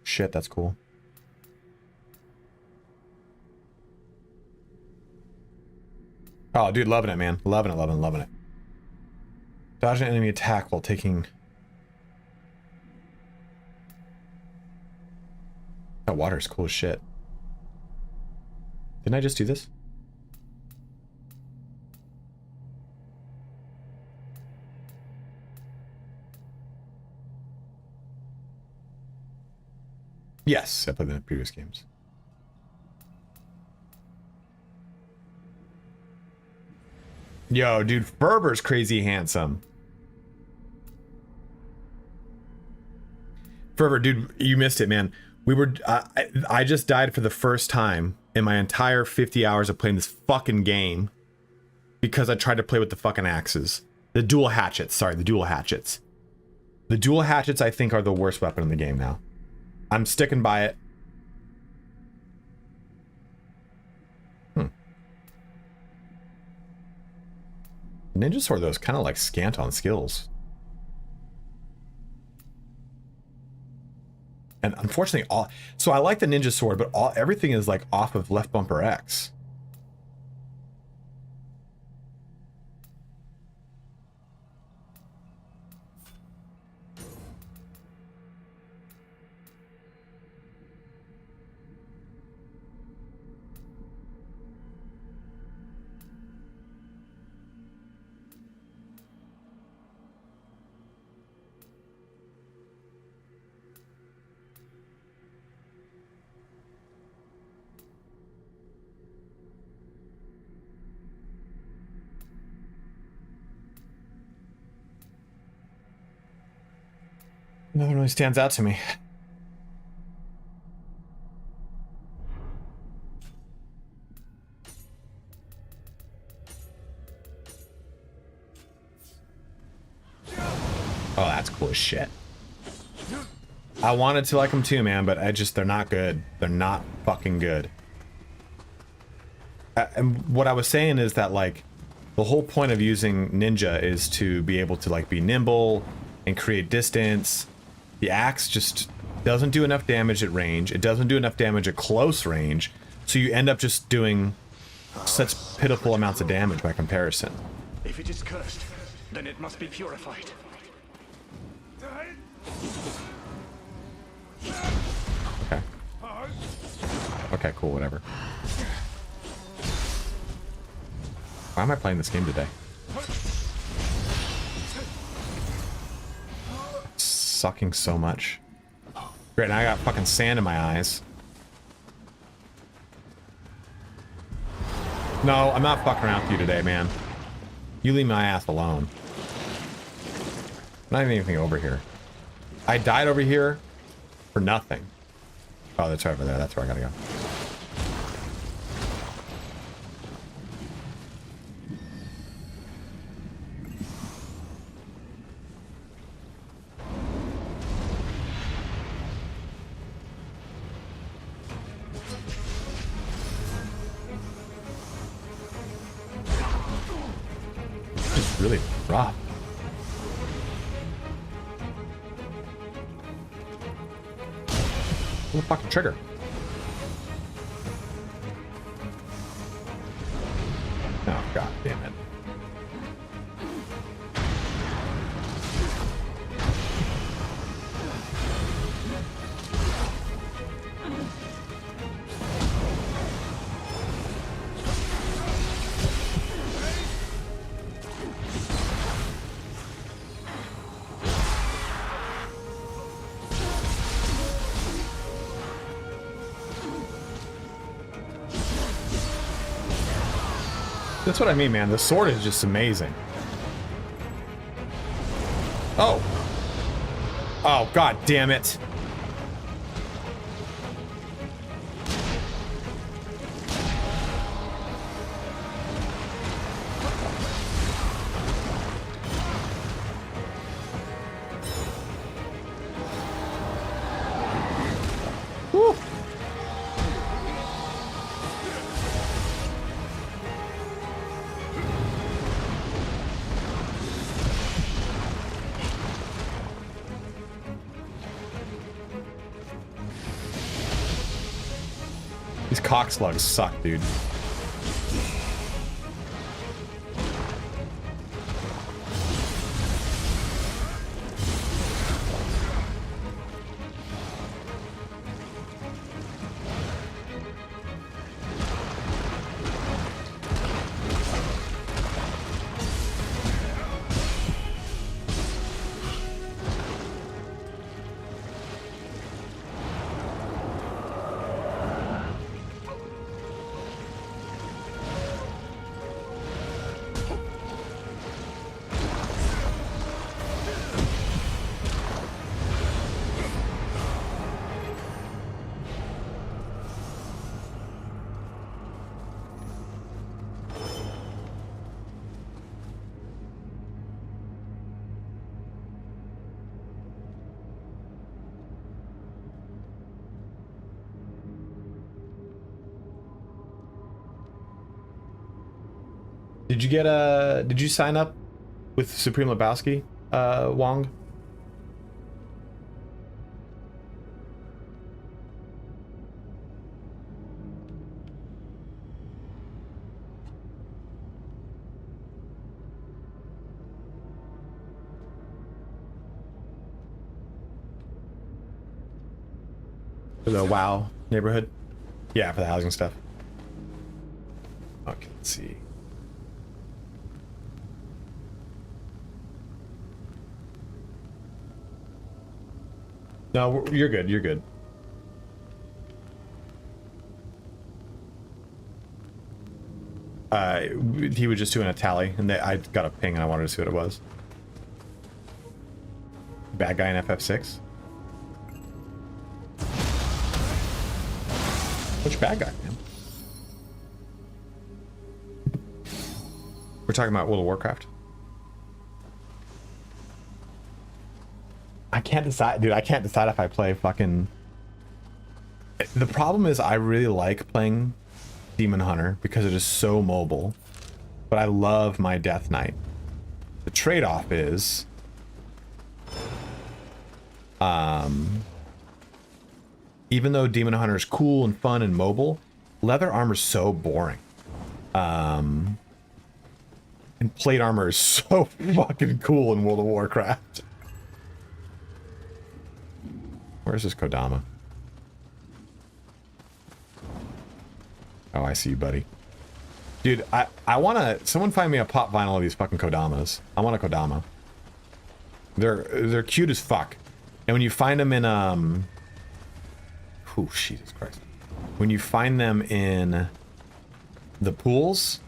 Shit, that's cool. Oh, dude, loving it, man. Loving it, loving it, loving it. Dodge an enemy attack while taking... That water's cool as shit. Didn't I just do this? Yes, I played in the previous games. Yo, dude, Ferber's crazy handsome. Ferber, dude, you missed it, man. I just died for the first time in my entire 50 hours of playing this fucking game because I tried to play with the fucking axes. The dual hatchets, sorry, the dual hatchets. The dual hatchets, I think, are the worst weapon in the game now. I'm sticking by it. Ninja sword, though, is kind of like scant on skills. And unfortunately, so I like the ninja sword, but everything is like off of left bumper X. Nothing really stands out to me. Oh, that's cool as shit. I wanted to like them too, man, but they're not good. They're not fucking good. And what I was saying is that, like, the whole point of using ninja is to be able to, like, be nimble and create distance. The axe just doesn't do enough damage at range. It doesn't do enough damage at close range. So you end up just doing such pitiful amounts of damage by comparison. If it is cursed, then it must be purified. Okay. Okay, cool, whatever. Why am I playing this game today? Sucking so much. Great, now I got fucking sand in my eyes. No, I'm not fucking around with you today, man. You leave my ass alone. Not even anything over here. I died over here for nothing. Oh, that's right over there. That's where I gotta go. It's really rough. Pull the fucking trigger. Oh, god damn it. That's what I mean, man. The sword is just amazing. Oh. Oh, god damn it. Woo. These cock slugs suck, dude. Did you get did you sign up with Supreme Lebowski, Wong? For the WoW neighborhood? Yeah, for the housing stuff. Okay, let's see. No, you're good. You're good. He was just doing a tally, and I got a ping, and I wanted to see what it was. Bad guy in FF6? Which bad guy, man? We're talking about World of Warcraft. I can't decide, dude. I can't decide if I play fucking... The problem is I really like playing Demon Hunter because it is so mobile, but I love my Death Knight. The trade-off is... even though Demon Hunter is cool and fun and mobile, leather armor is so boring. And plate armor is so fucking cool in World of Warcraft. Where's this kodama? Oh, I see you, buddy. Dude, I wanna... Someone find me a pop vinyl of these fucking kodamas. I want a kodama. They're cute as fuck. And when you find them in, oh, Jesus Christ. When you find them in the pools,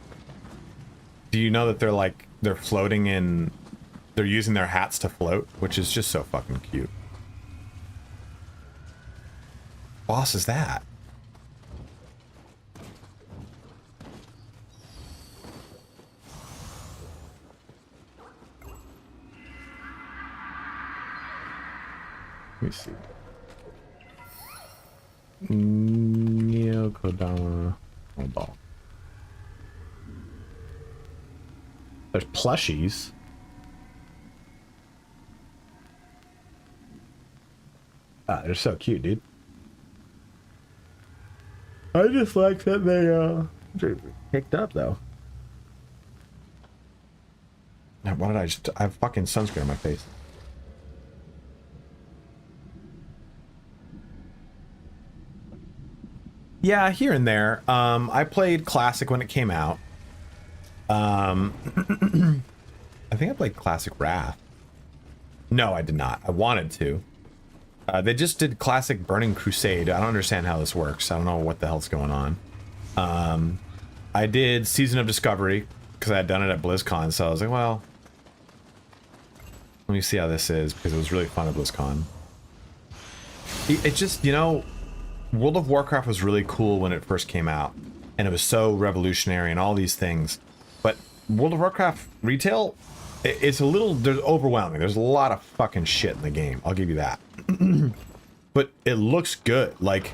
do you know that they're like... They're floating in... They're using their hats to float, which is just so fucking cute. Boss is that? Let me see. Nioh kodama. Hold on. There's plushies. Ah, they're so cute, dude. I just like that they picked up though. Now, why did I have fucking sunscreen on my face? Yeah, here and there. I played Classic when it came out. I think I played Classic Wrath. No, I did not. I wanted to. They just did Classic Burning Crusade. I don't understand how this works. I don't know what the hell's going on. I did Season of Discovery because I had done it at BlizzCon, so I was like, well, let me see how this is, because it was really fun at BlizzCon. It just, you know, World of Warcraft was really cool when it first came out, and it was so revolutionary and all these things. But World of Warcraft retail, it's a little, there's overwhelming. There's a lot of fucking shit in the game. I'll give you that. But it looks good. Like,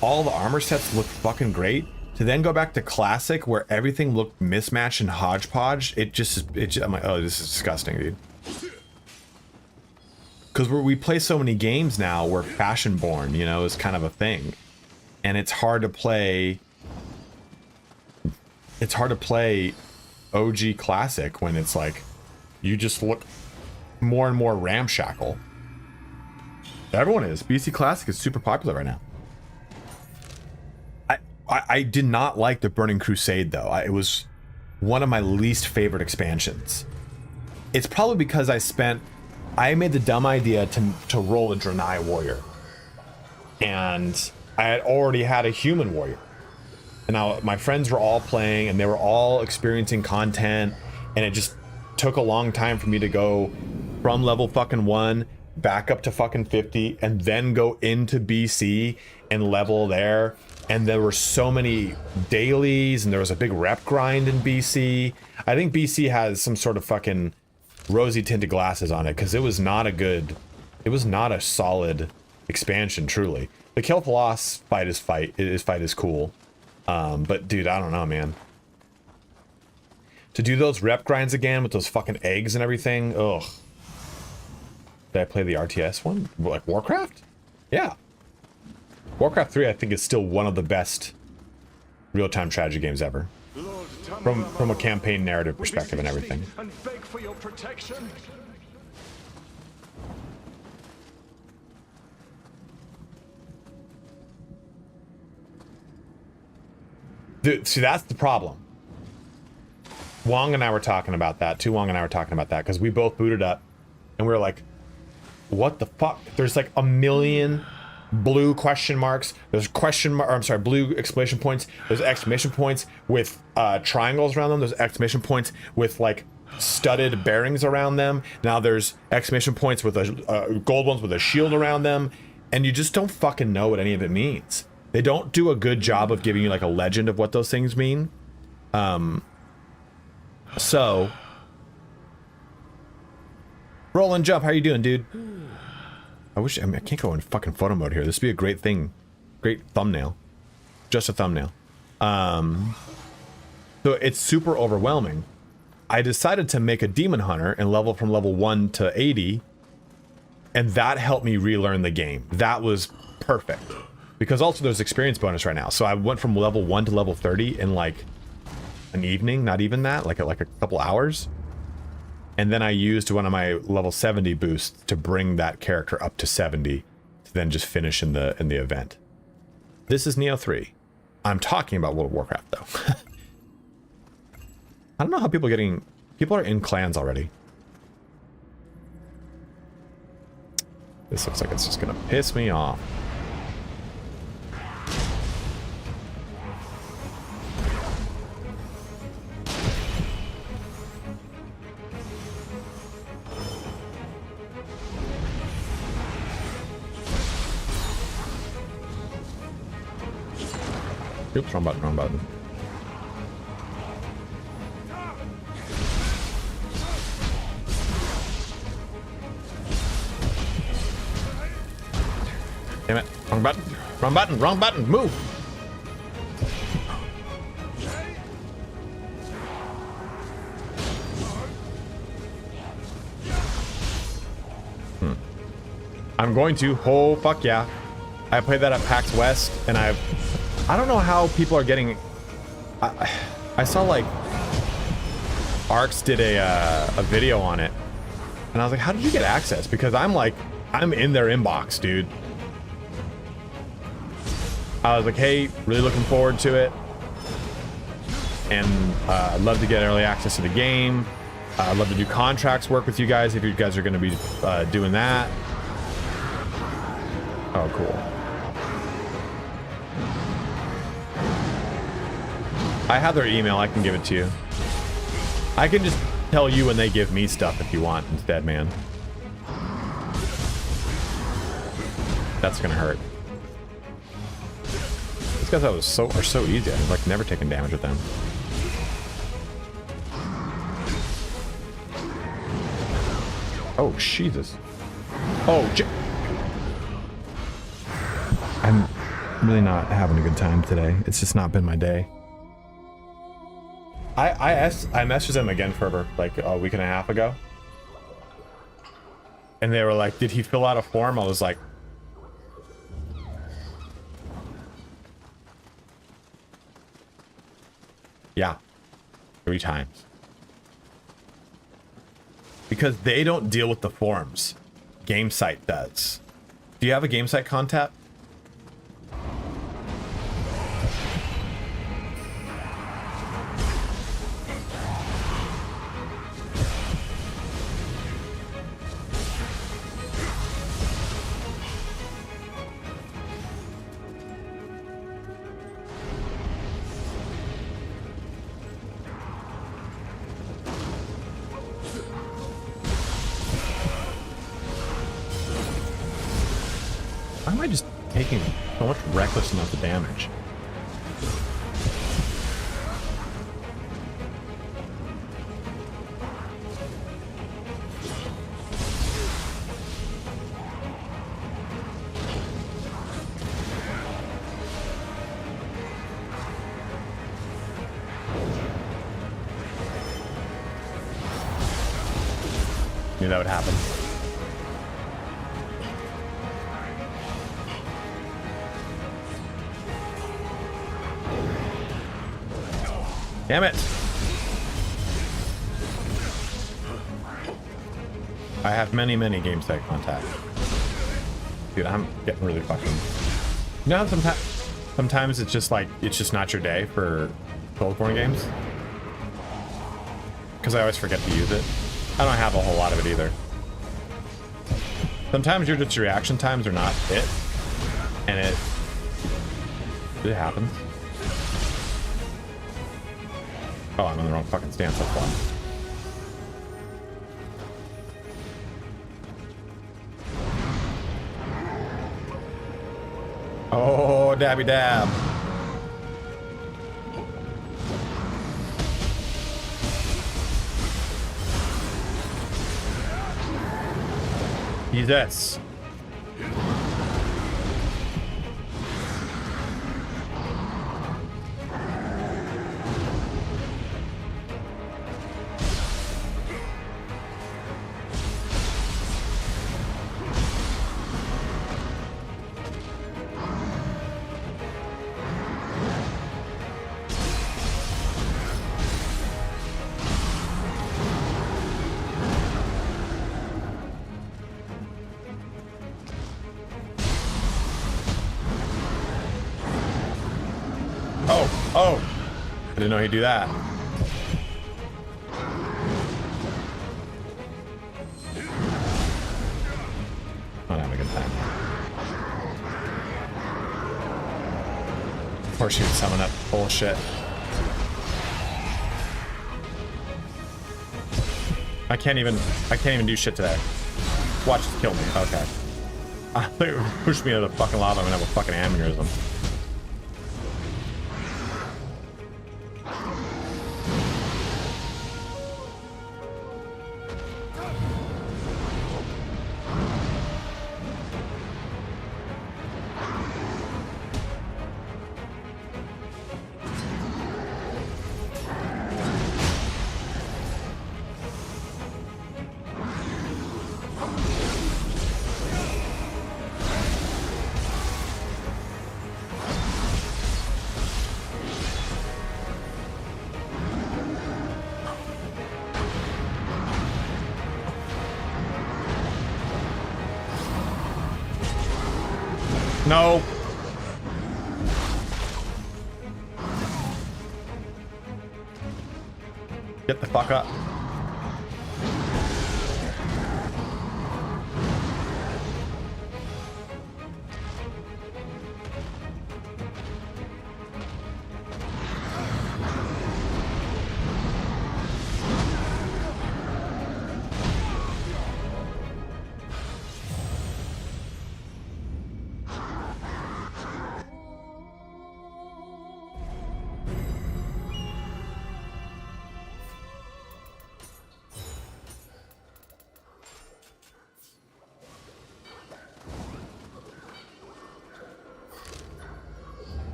all the armor sets look fucking great. To then go back to Classic, where everything looked mismatched and hodgepodge, I'm like, oh, this is disgusting, dude. Because we play so many games now where fashion born, you know, is kind of a thing. And it's hard to play... It's hard to play OG Classic when it's like, you just look more and more ramshackle. Everyone is. BC Classic is super popular right now. I did not like the Burning Crusade, though. It was one of my least favorite expansions. It's probably because I made the dumb idea to roll a Draenei warrior. And I had already had a human warrior. And now my friends were all playing, and they were all experiencing content, and it just took a long time for me to go from level fucking 1 back up to fucking 50 and then go into BC and level there. And there were so many dailies, and there was a big rep grind in BC. I think BC has some sort of fucking rosy tinted glasses on it, because it was not a solid expansion, truly. The Kel'Thas fight is cool. But dude, I don't know, man. To do those rep grinds again with those fucking eggs and everything, ugh. Did I play the RTS one? Like Warcraft? Yeah. Warcraft 3, I think, is still one of the best real-time strategy games ever. From a campaign narrative perspective and everything. And beg for your protection. Dude, see, that's the problem. Wong and I were talking about that. Wong and I were talking about that because we both booted up and we were like, what the fuck? There's like a million blue question marks. There's blue exclamation points. There's exclamation points with triangles around them. There's exclamation points with like studded bearings around them. Now there's exclamation points with a gold ones with a shield around them. And you just don't fucking know what any of it means. They don't do a good job of giving you like a legend of what those things mean. So, roll and jump. How you doing, dude? I can't go in fucking photo mode here. This would be a great thing. Great thumbnail. Just a thumbnail. So it's super overwhelming. I decided to make a demon hunter and level from level 1 to 80. And that helped me relearn the game. That was perfect. Because also there's experience bonus right now. So I went from level 1 to level 30 in like an evening, not even that, like a couple hours. And then I used one of my level 70 boosts to bring that character up to 70 to then just finish in the event. This is Nioh 3. I'm talking about World of Warcraft though. I don't know how people are in clans already. This looks like it's just gonna piss me off. Oops, wrong button, wrong button. Damn it, wrong button, wrong button, wrong button, move! I'm going to, oh fuck yeah. I played that at PAX West and I don't know how people are getting. I saw like Arcs did a video on it, and I was like, "How did you get access?" Because I'm in their inbox, dude. I was like, "Hey, really looking forward to it, and I'd love to get early access to the game. I'd love to do contracts work with you guys if you guys are going to be doing that." Oh, cool. I have their email, I can give it to you. I can just tell you when they give me stuff if you want instead, man. That's gonna hurt. These guys are so easy. I've like never taken damage with them. Oh, Jesus. Oh, I'm really not having a good time today. It's just not been my day. I messaged them again for like a week and a half ago. And they were like, did he fill out a form? I was like, yeah, 3 times. Because they don't deal with the forms. GameSite does. Do you have a GameSite contact? Why am I just taking so much reckless amounts of damage? Knew that would happen. Damn it! I have many, many game site contact. Dude, I'm getting really fucking... You know how sometimes it's just like, it's just not your day for Soulsborne games? Because I always forget to use it. I don't have a whole lot of it either. Sometimes your just reaction times are not it. And it happens. Oh, I'm in the wrong fucking stance, that's why. Oh, dabby dab. Jesus. Oh, I didn't know he'd do that. I'm having a good time. Of course you would summon up bullshit. I can't even do shit today. Watch this kill me. Okay. I think it pushed me into the fucking lava. I'm gonna have a fucking aneurysm. No. Get the fuck up.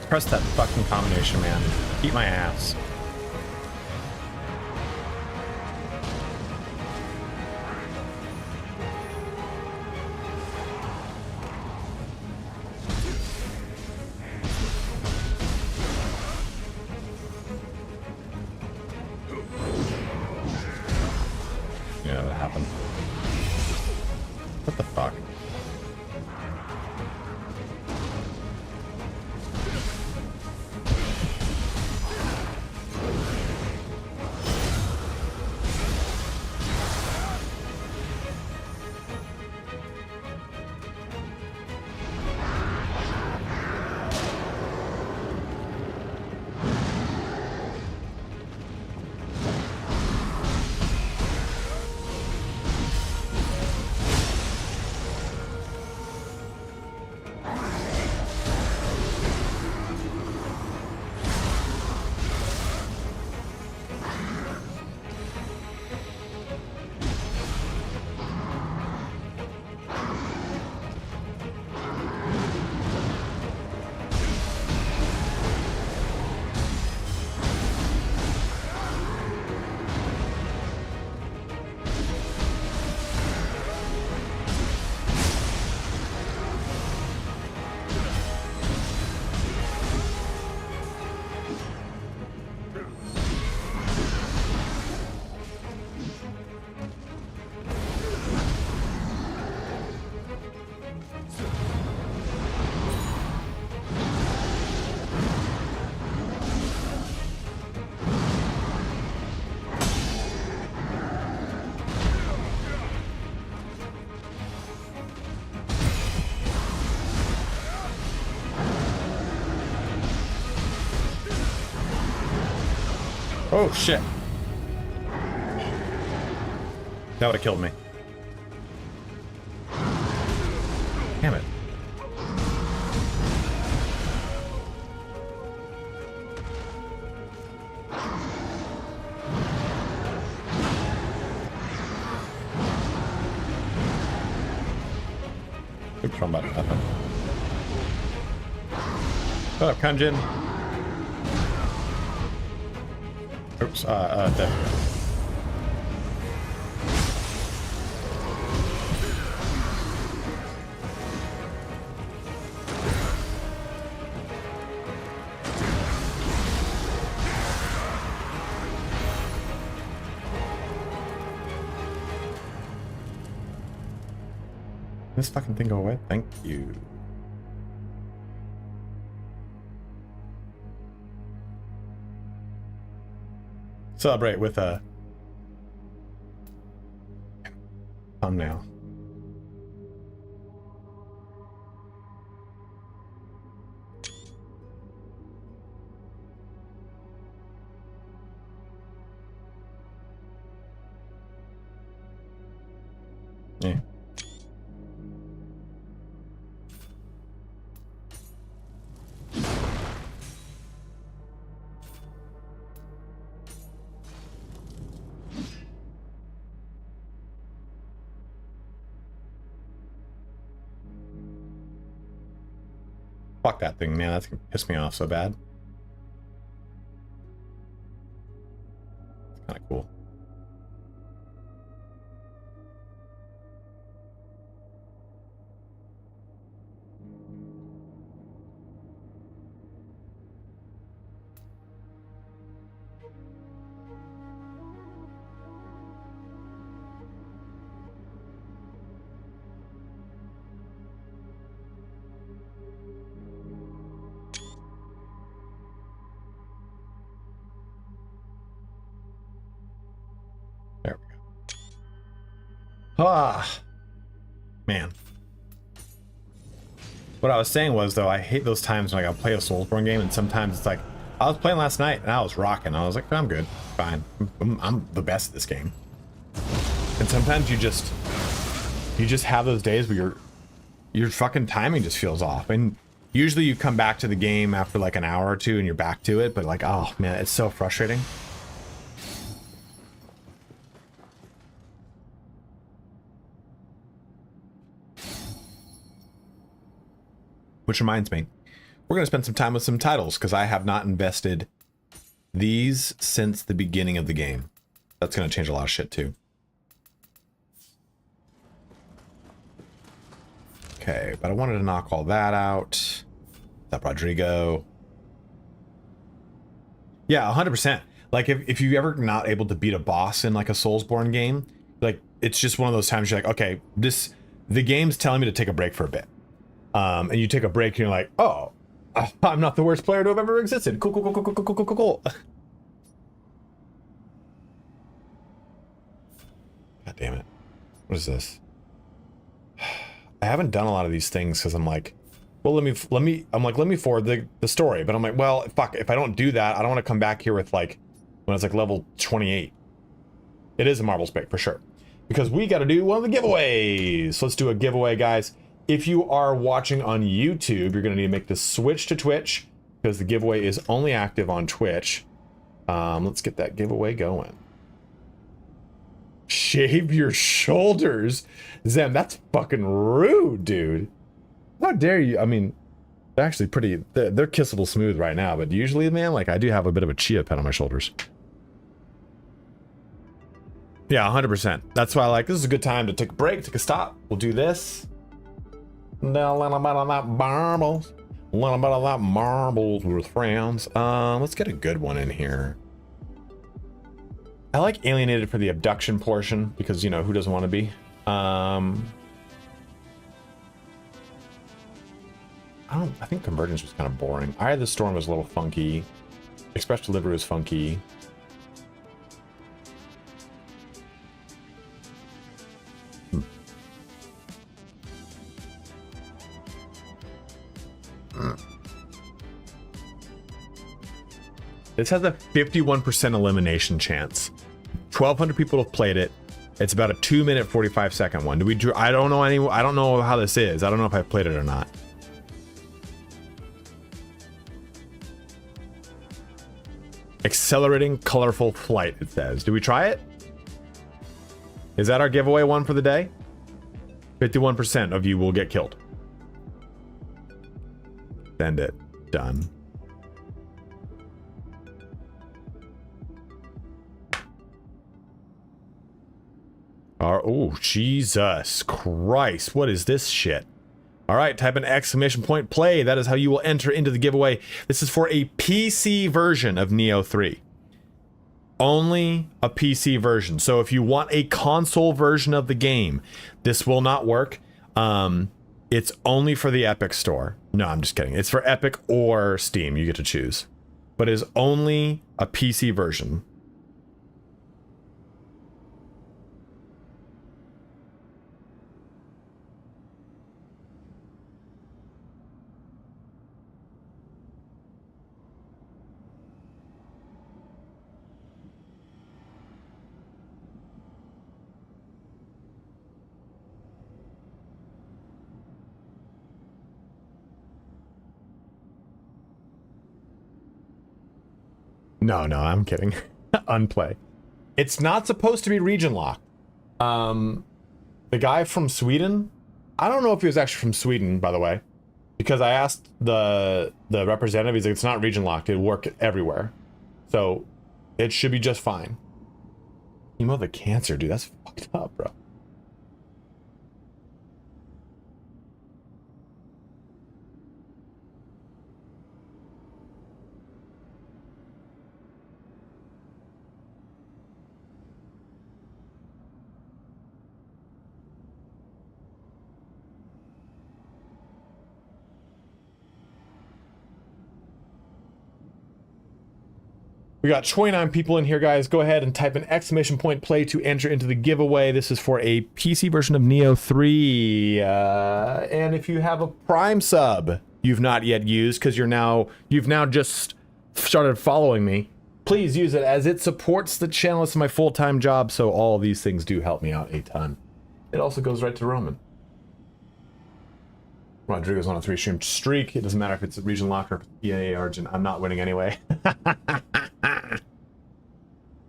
Press that fucking combination, man. Eat my ass. What the fuck? Oh shit. That would have killed me. Damn it. Oops, wrong button. Shut up, Kanjin. Oops, there we go. This fucking thing go away? Thank you. Celebrate with a thumbnail. Yeah. Fuck that thing, man. That's gonna piss me off so bad. It's kind of cool. There we go. Ah, man. What I was saying was, though, I hate those times when I gotta play a Soulsborne game, and sometimes it's like, I was playing last night and I was rocking. I was like, I'm good, fine. I'm the best at this game. And sometimes you just have those days where your fucking timing just feels off. And usually you come back to the game after like an hour or two and you're back to it, but like, oh man, it's so frustrating. Which reminds me, we're going to spend some time with some titles because I have not invested these since the beginning of the game. That's going to change a lot of shit too. Okay, but I wanted to knock all that out. What's up, Rodrigo? Yeah, 100%. Like if you're ever not able to beat a boss in like a Soulsborne game, like it's just one of those times you're like, okay, this the game's telling me to take a break for a bit. And you take a break and you're like, oh, I'm not the worst player to have ever existed. Cool, cool, cool, cool, cool, cool, cool, cool, cool. God damn it. What is this? I haven't done a lot of these things because I'm like, well, let me forward the story. But I'm like, well, fuck, if I don't do that, I don't want to come back here with like, when it's like level 28. It is a marbles break for sure. Because we got to do one of the giveaways. So let's do a giveaway, guys. If you are watching on YouTube, you're going to need to make the switch to Twitch because the giveaway is only active on Twitch. Let's get that giveaway going. Shave your shoulders. Zem, that's fucking rude, dude. How dare you? I mean, they're actually pretty, they're kissable smooth right now, but usually, man, like I do have a bit of a chia pet on my shoulders. Yeah, 100%. That's why I like, this is a good time to take a break, take a stop. We'll do this. A little bit of that marbles. A little bit of that marbles with friends. Let's get a good one in here. I like alienated for the abduction portion because, you know, who doesn't want to be? I think Convergence was kind of boring. Eye of the Storm was a little funky. Express Delivery was funky. This has a 51% elimination chance. 1,200 people have played it. It's about a 2-minute 45-second one. I don't know how this is. I don't know if I've played it or not. Accelerating colorful flight, it says. Do we try it? Is that our giveaway one for the day? 51% of you will get killed. Send it. Done. Oh, Jesus Christ. What is this shit? All right, type an exclamation point play. That is how you will enter into the giveaway. This is for a PC version of Nioh 3. Only a PC version. So if you want a console version of the game, this will not work. It's only for the Epic Store. No, I'm just kidding. It's for Epic or Steam. You get to choose. But it is only a PC version. No, I'm kidding. Unplay. It's not supposed to be region locked. The guy from Sweden, I don't know if he was actually from Sweden, by the way, because I asked the representative, he's like, it's not region locked, it'll work everywhere. So it should be just fine. Emo the cancer, dude, that's fucked up, bro. We got 29 people in here, guys. Go ahead and type an exclamation point play to enter into the giveaway. This is for a PC version of Nioh 3. And if you have a Prime sub you've not yet used, because you've now just started following me, please use it as it supports the channel. It's my full-time job, so all of these things do help me out a ton. It also goes right to Roman. Rodrigo's on a 3-stream streak. It doesn't matter if it's a region lock or EA Origin. I'm not winning anyway.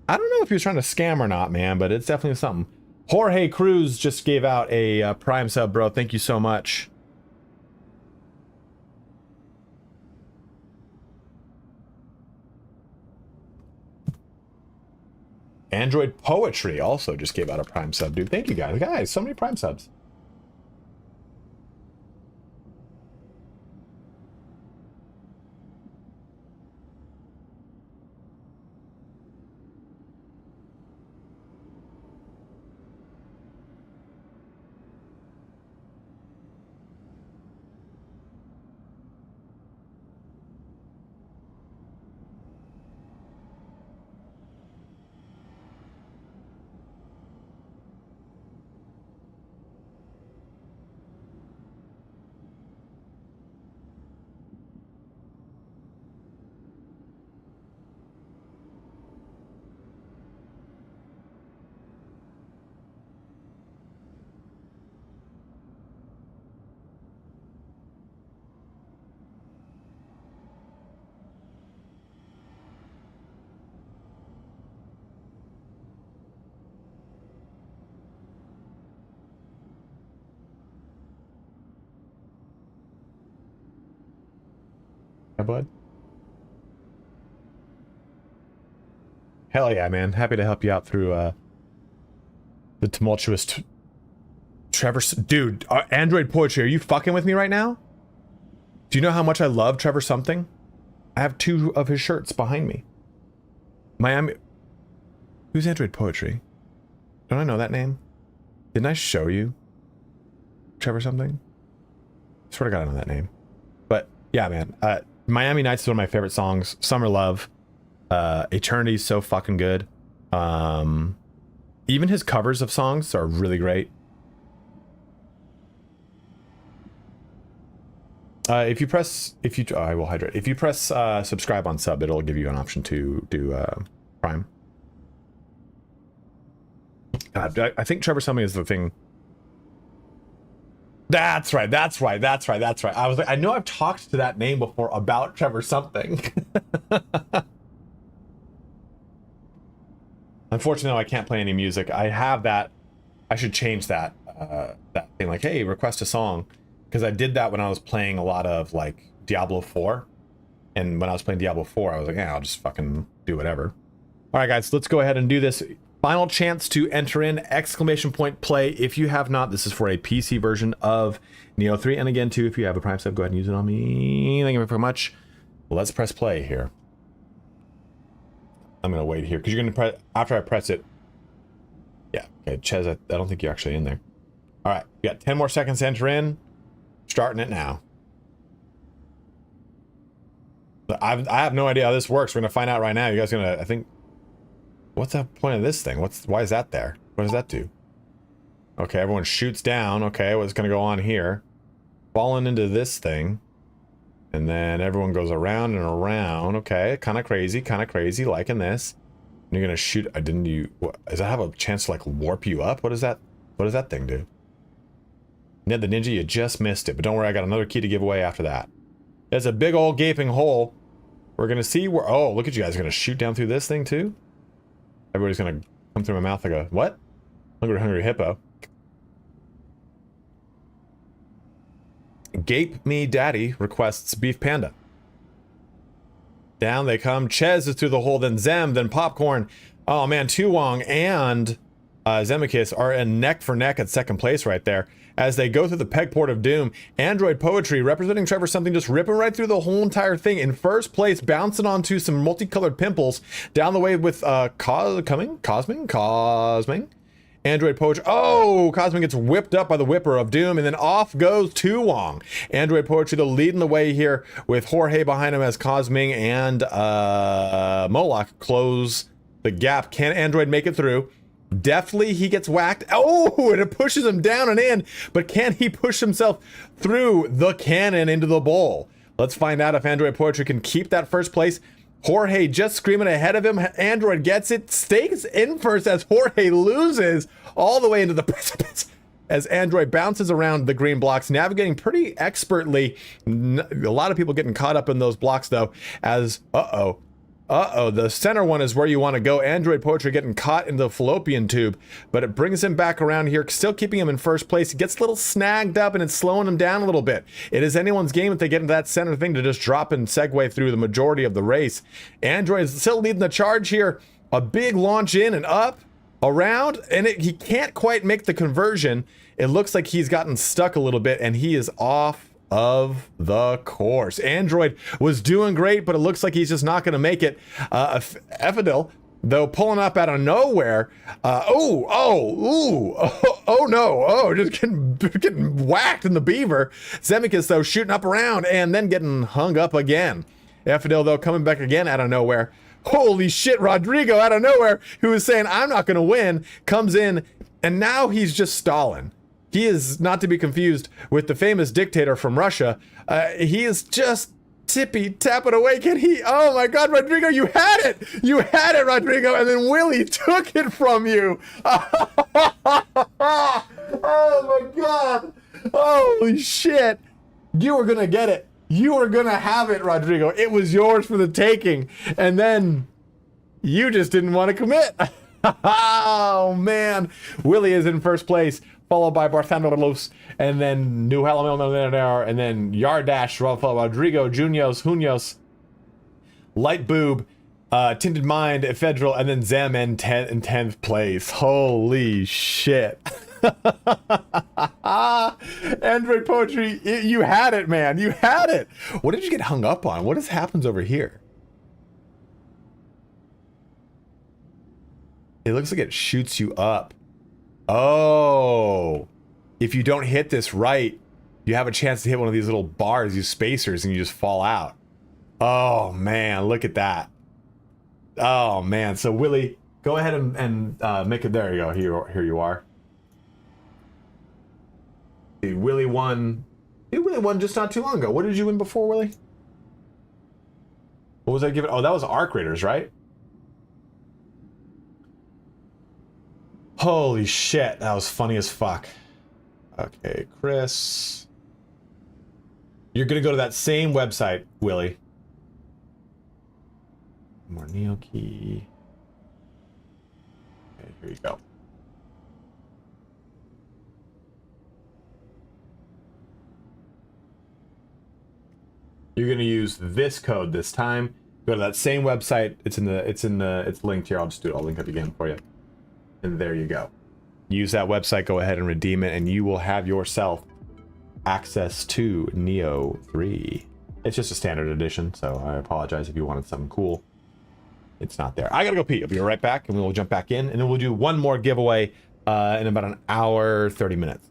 I don't know if he was trying to scam or not, man, but it's definitely something. Jorge Cruz just gave out a Prime sub, bro. Thank you so much. Android Poetry also just gave out a Prime sub, dude. Thank you, guys. Guys, so many Prime subs. Hi, bud. Hell yeah, man. Happy to help you out through the tumultuous Trevor. Dude, Android Poetry, are you fucking with me right now? Do you know how much I love Trevor something? I have 2 of his shirts behind me. Miami. Who's Android Poetry? Don't I know that name? Didn't I show you Trevor something? I swear to God I know that name. But yeah, man. Miami Nights is one of my favorite songs. Summer Love. Eternity's so fucking good. Even his covers of songs are really great. If you press subscribe on sub, it'll give you an option to do Prime. God, I think Trevor Something is the thing. That's right. I was like, I know I've talked to that name before about Trevor Something. Unfortunately, I can't play any music. I have that. I should change that. That thing, like, hey, request a song. Because I did that when I was playing a lot of, like, Diablo 4. And when I was playing Diablo 4, I was like, yeah, I'll just fucking do whatever. All right, guys, let's go ahead and do this. Final chance to enter in ! Play. If you have not, this is for a PC version of Nioh 3. And again, too, if you have a Prime sub, go ahead and use it on me. Thank you very much. Let's press play here. I'm going to wait here, because you're going to press, after I press it. Yeah, okay, Ches, I don't think you're actually in there. All right, you got 10 more seconds to enter in. Starting it now. I have no idea how this works. We're going to find out right now. You guys going to, I think, what's the point of this thing? Why is that there? What does that do? Okay, everyone shoots down. Okay, what's going to go on here? Falling into this thing. And then everyone goes around and around. Okay, kind of crazy, liking this. And you're gonna shoot. Does that have a chance to like warp you up? What does that thing do? Ned the Ninja, you just missed it. But don't worry, I got another key to give away after that. There's a big old gaping hole. We're gonna see where. Oh, look at you guys! Gonna shoot down through this thing too. Everybody's gonna come through my mouth like a what? Hungry hippo. Gape Me Daddy requests Beef Panda. Down they come. Ches is through the hole, then Zem, then Popcorn. Oh man, Tuwong and Zemikis are in neck for neck at second place right there. As they go through the pegport of doom, Android Poetry, representing Trevor Something, just ripping right through the whole entire thing. In first place, bouncing onto some multicolored pimples. Down the way with Cosming? Android Poetry. Oh, Cosmic gets whipped up by the whipper of doom, and then off goes Tuwong. Android Poetry, though, leading the way here with Jorge behind him as Cosming and Moloch close the gap. Can Android make it through? Deftly, he gets whacked. Oh, and it pushes him down and in, but can he push himself through the cannon into the bowl? Let's find out if Android Poetry can keep that first place. Jorge just screaming ahead of him. Android gets it, stays in first as Jorge loses all the way into the precipice as Android bounces around the green blocks, navigating pretty expertly. A lot of people getting caught up in those blocks though, as the center one is where you want to go. Android Poetry getting caught in the fallopian tube, but it brings him back around here, still keeping him in first place. He gets a little snagged up and it's slowing him down a little bit. It is anyone's game if they get into that center thing to just drop and segue through the majority of the race. Android is still leading the charge here. A big launch in and up, around, and he can't quite make the conversion. It looks like he's gotten stuck a little bit and he is off of the course. Android was doing great, but it looks like he's just not going to make it. Ephidil, though, pulling up out of nowhere. Just getting whacked in the beaver. Zemikis, though, shooting up around and then getting hung up again. Ephidil, though, coming back again out of nowhere. Holy shit, Rodrigo out of nowhere, who was saying, I'm not going to win, comes in, and now he's just stalling. He is not to be confused with the famous dictator from Russia. He is just tapping away. Can he? Oh my God, Rodrigo, you had it! You had it, Rodrigo, and then Willie took it from you. Oh my God. Holy shit. You were gonna get it. You were gonna have it, Rodrigo. It was yours for the taking. And then you just didn't want to commit. Oh man. Willie is in first place. followed by Barthandos, and then New Hello, and then Yardash, Rodrigo, Junios, Junios, Light Boob, Tinted Mind, Ephedral, and then Zem in 10th place. Holy shit. Android Poetry, you had it, man. You had it. What did you get hung up on? What happens over here? It looks like it shoots you up. Oh. If you don't hit this right, you have a chance to hit one of these little bars, these spacers, and you just fall out. Oh, man. Look at that. Oh, man. So, Willie, go ahead and make it. There you go. Here you are. Willie won. You really won just not too long ago. What did you win before, Willie? What was I giving? Oh, that was Arc Raiders, right? Holy shit, that was funny as fuck. Okay, Chris. You're gonna go to that same website, Willie. More Nioh key. Okay, here you go. You're gonna use this code this time. Go to that same website. It's linked here. I'll just do it. I'll link it again for you. And there you go. Use that website, go ahead and redeem it, and you will have yourself access to Nioh 3. It's just a standard edition, so I apologize if you wanted something cool. It's not there. I gotta go pee. I'll be right back, and we'll jump back in, and then we'll do one more giveaway in about an hour, 30 minutes.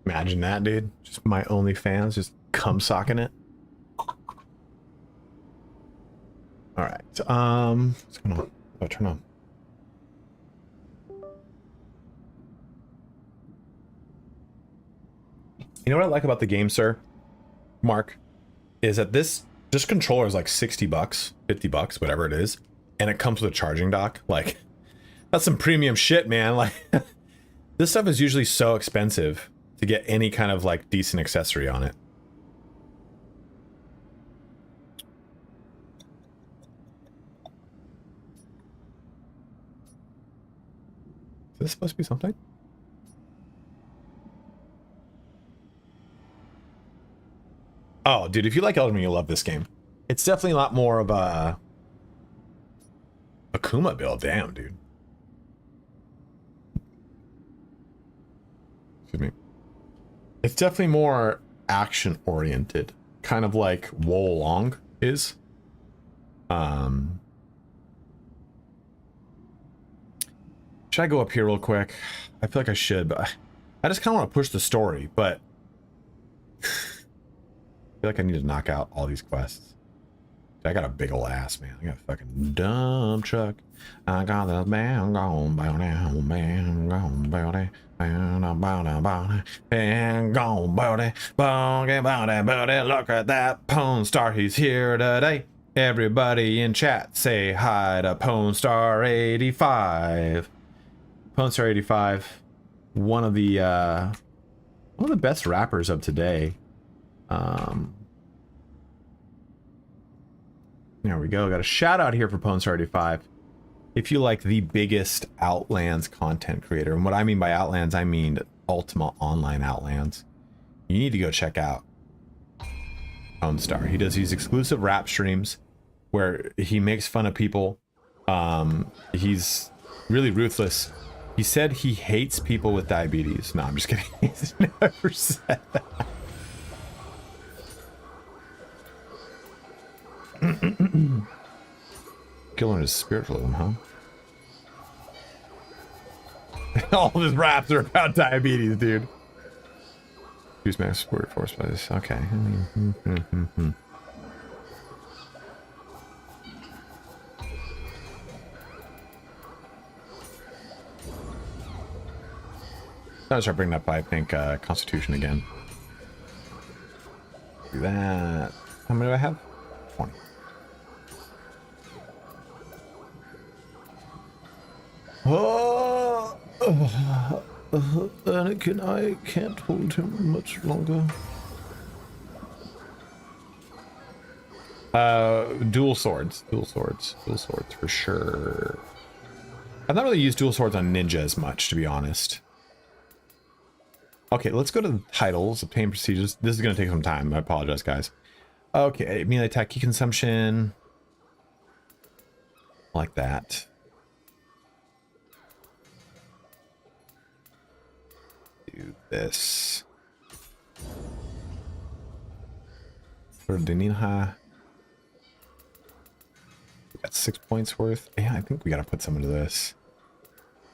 Imagine that, dude. Just my OnlyFans, just cum socking it. All right. What's going on? Oh, turn on. You know what I like about the game, sir? Mark, is that this controller is like 60 bucks, 50 bucks, whatever it is, and it comes with a charging dock. Like, that's some premium shit, man. Like, this stuff is usually so expensive to get any kind of like decent accessory on it. Is this supposed to be something? Oh, dude, if you like Elden Ring, you'll love this game. It's definitely a lot more of a Akuma build. Damn, dude. Excuse me. It's definitely more action oriented, kind of like Wo Long is. Should I go up here real quick? I feel like I should, but I just kind of want to push the story, but I feel like I need to knock out all these quests. I got a big ol' ass, man. I got a fucking dump truck. I got the man gone bow down, man gone bow down, man gone bow down, look at that Pwn Star, he's here today. Everybody in chat say hi to Pwn Star 85. Pwn Star 85, one of the best rappers of today. There we go. Got a shout out here for Pwn Star 85. If you like the biggest Outlands content creator, and what I mean by Outlands, I mean Ultima Online Outlands, you need to go check out Pwn Star. He does these exclusive rap streams where he makes fun of people. He's really ruthless. He said he hates people with diabetes. No, I'm just kidding. He's never said that. Killing his spiritualism, huh? All of his raps are about diabetes, dude. Use max support force by this. Okay. I'll start bringing up, I think, Constitution again. Do that. How many do I have? 20. Anakin, I can't hold him much longer. Dual swords for sure. I've not really used dual swords on ninja as much, to be honest. Okay, let's go to the titles, obtain procedures. This is going to take some time. I apologize, guys. Okay, melee attack key consumption. Like that. Do this. For Deninha. We got 6 points worth. Yeah, I think we gotta put some into this.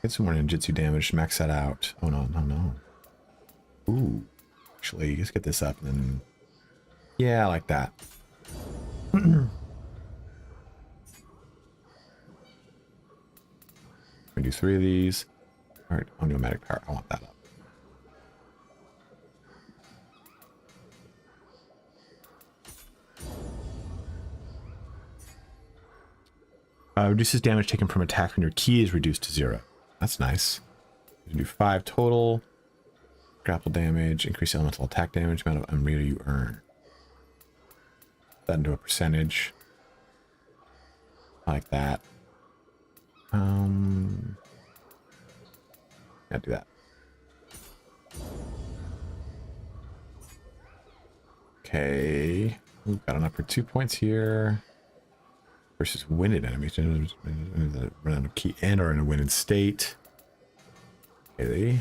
Get some more ninjutsu damage, max that out. Oh no, no, no. Ooh. Actually, let's get this up and then. Yeah, I like that. We do 3 of these. All right, on pneumatic power. I want that up. Reduces damage taken from attack when your key is reduced to 0. That's nice. You do 5 total. Grapple damage, increase elemental attack damage, amount of unreal you earn. That into a percentage. I like that. Yeah, do that. Okay. We've got enough for 2 points here. Versus winded enemies. Run out of key and are in a winded state. Okay.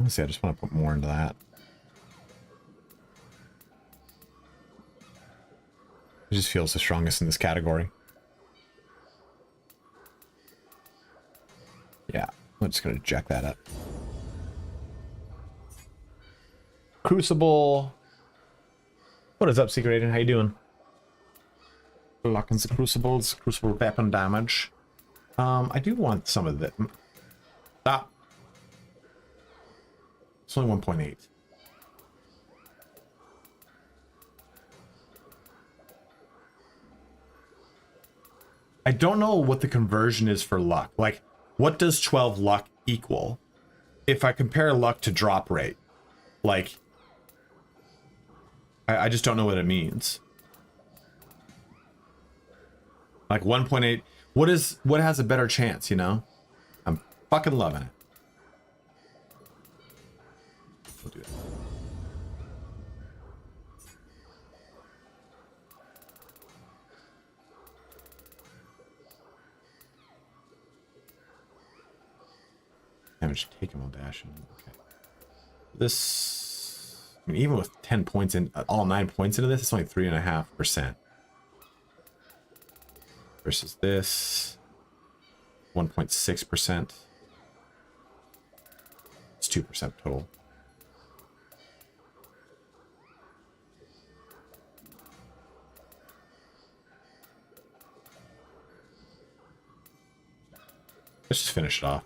Let's see, I just want to put more into that. It just feels the strongest in this category. Yeah, I'm just gonna jack that up. Crucible. What is up, Secret Agent? How you doing? Locking the crucibles, crucible weapon damage. I do want some of that. Stop. It's only 1.8. I don't know what the conversion is for luck. Like, what does 12 luck equal? If I compare luck to drop rate, like, I just don't know what it means. Like 1.8, what has a better chance, you know? I'm fucking loving it. We'll do that. damage taken while dashing. Okay. This, I mean, even with 10 points in, all 9 points into this, it's only 3.5%. Versus this, 1.6%. It's 2% total. Let's just finish it off.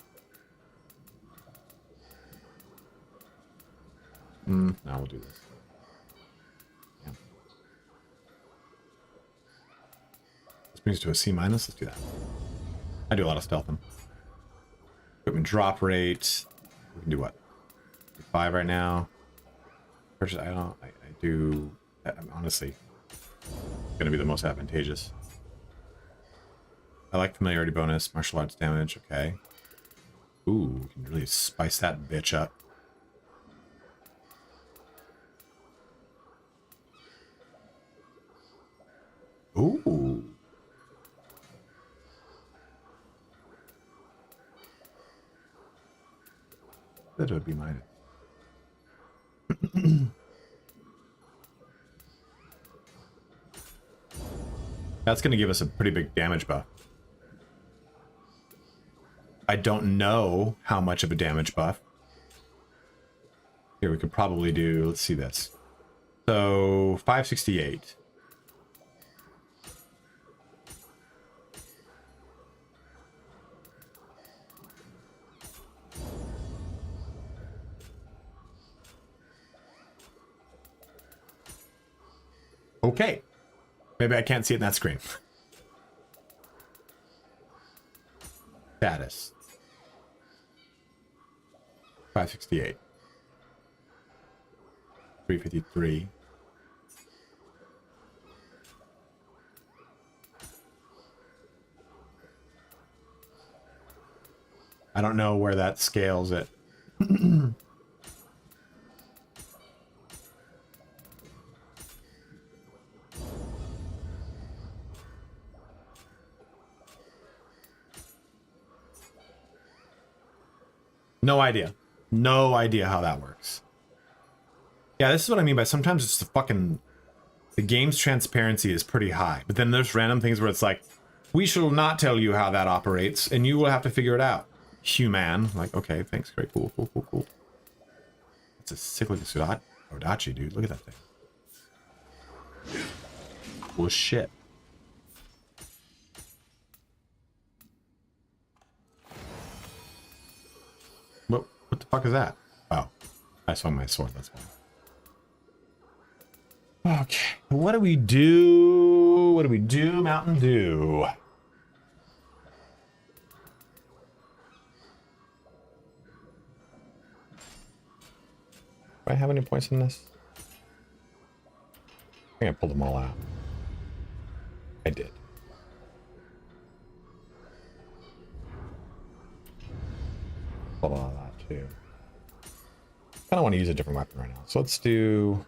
Now we'll do this. Yeah. This brings us to a C-. Let's do that. I do a lot of stealthing. Equipment drop rate. We can do what? 5 right now. Purchase. I do. I'm honestly going to be the most advantageous. I like familiarity bonus, martial arts damage. Okay. Ooh, we can really spice that bitch up. Ooh. That would be mine. That's going to give us a pretty big damage buff. I don't know how much of a damage buff. Here we could probably do, let's see this. So 568. Okay. Maybe I can't see it in that screen. Status. 568. 353. I don't know where that scales it. No idea. No idea how that works. Yeah, this is what I mean by sometimes it's the game's transparency is pretty high, but then there's random things where it's like, we shall not tell you how that operates, and you will have to figure it out. Human. Like, okay, thanks, great, cool. It's a cyclic Odachi, dude. Look at that thing. Cool as shit. What the fuck is that? Oh, I swung my sword, that's why. Okay, what do we do? What do we do, Mountain Dew? Do I have any points in this? I think I pulled them all out. I did. Pulled all that too. I don't want to use a different weapon right now. So let's do...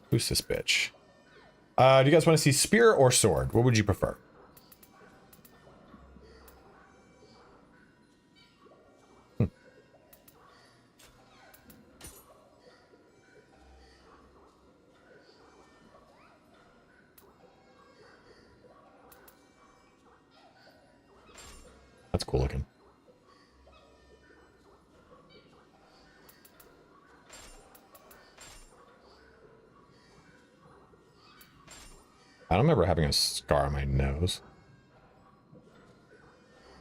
Who's this bitch? Do you guys want to see spear or sword? What would you prefer? That's cool looking. I don't remember having a scar on my nose.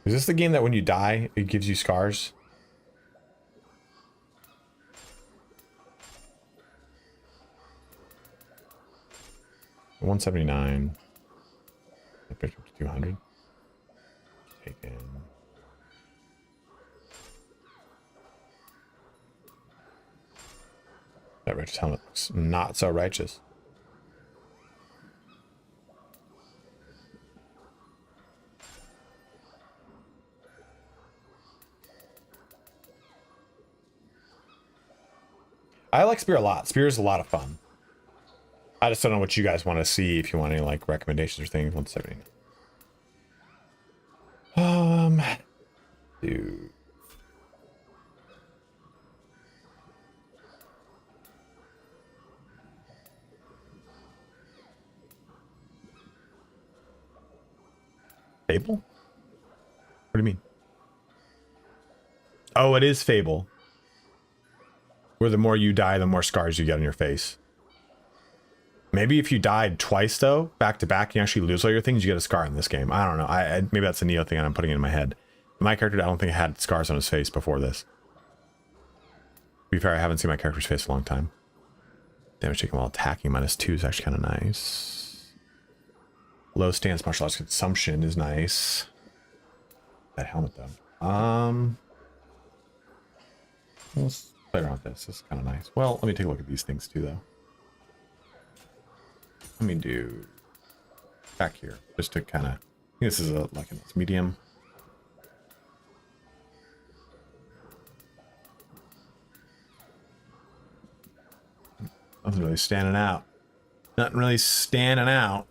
Is this the game that when you die, it gives you scars? $179. 200. Taken. That righteous helmet looks not so righteous. I like Spear a lot. Spear is a lot of fun. I just don't know what you guys want to see. If you want any like recommendations or things, 170. Dude. Fable? What do you mean? Oh, it is Fable. Where the more you die, the more scars you get on your face. Maybe if you died twice, though, back to back, you actually lose all your things, you get a scar in this game. I don't know. Maybe that's a Nioh thing and I'm putting it in my head. My character, I don't think had scars on his face before this. To be fair, I haven't seen my character's face in a long time. Damage taken while attacking -2 is actually kind of nice. Low stance martial arts consumption is nice. That helmet, though. Let's play around with this. This is kind of nice. Well, let me take a look at these things, too, though. Let me do back here, just to kind of, this is like a medium. Nothing really standing out. Nothing really standing out.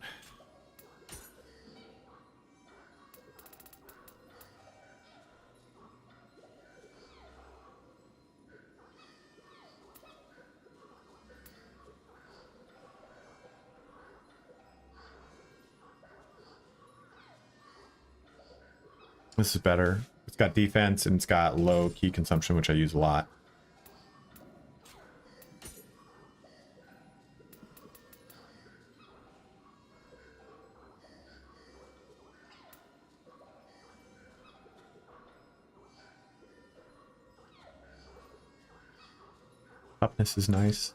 This is better. It's got defense and it's got low key consumption, which I use a lot. Toughness is nice.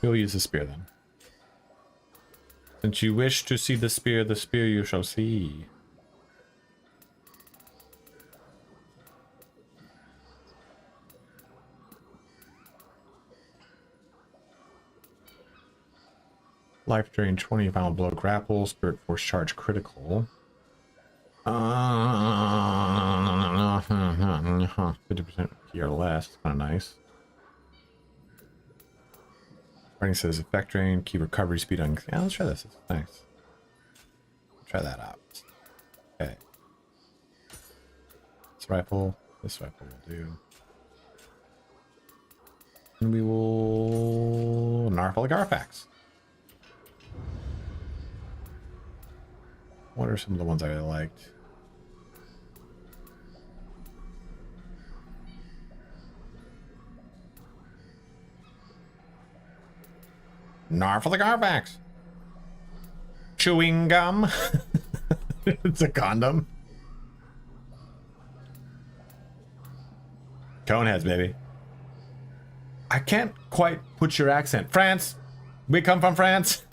We'll use the spear then. Since you wish to see the spear you shall see. Life drain 20, final blow grapple, spirit force charge critical. 50% key or less. Kind of nice. Writing says effect drain, key recovery speed on. Yeah, let's try this. It's nice. Try that out. Okay. This rifle will do. And we will Narfolic Artifacts. What are some of the ones I really liked? Narfolic Artifacts. Chewing gum. It's a condom. Coneheads, baby. I can't quite put your accent. France. We come from France.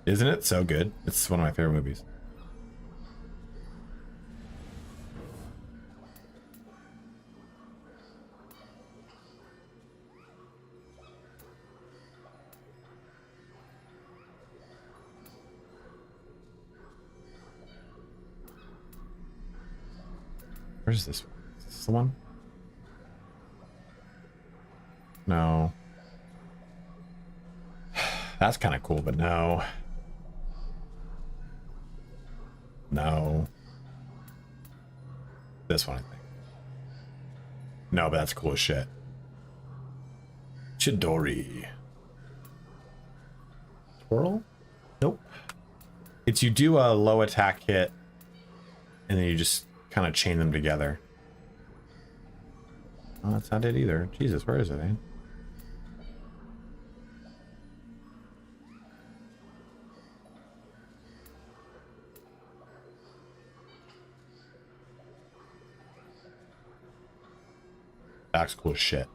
Isn't it so good? It's one of my favorite movies. Where's this one? Is this the one? No. That's kind of cool, but no. No. This one, I think. No, but that's cool as shit. Chidori. Twirl? Nope. It's you do a low attack hit, and then you just kind of chain them together. Oh, that's not it either. Jesus, where is it, eh? That's cool as shit.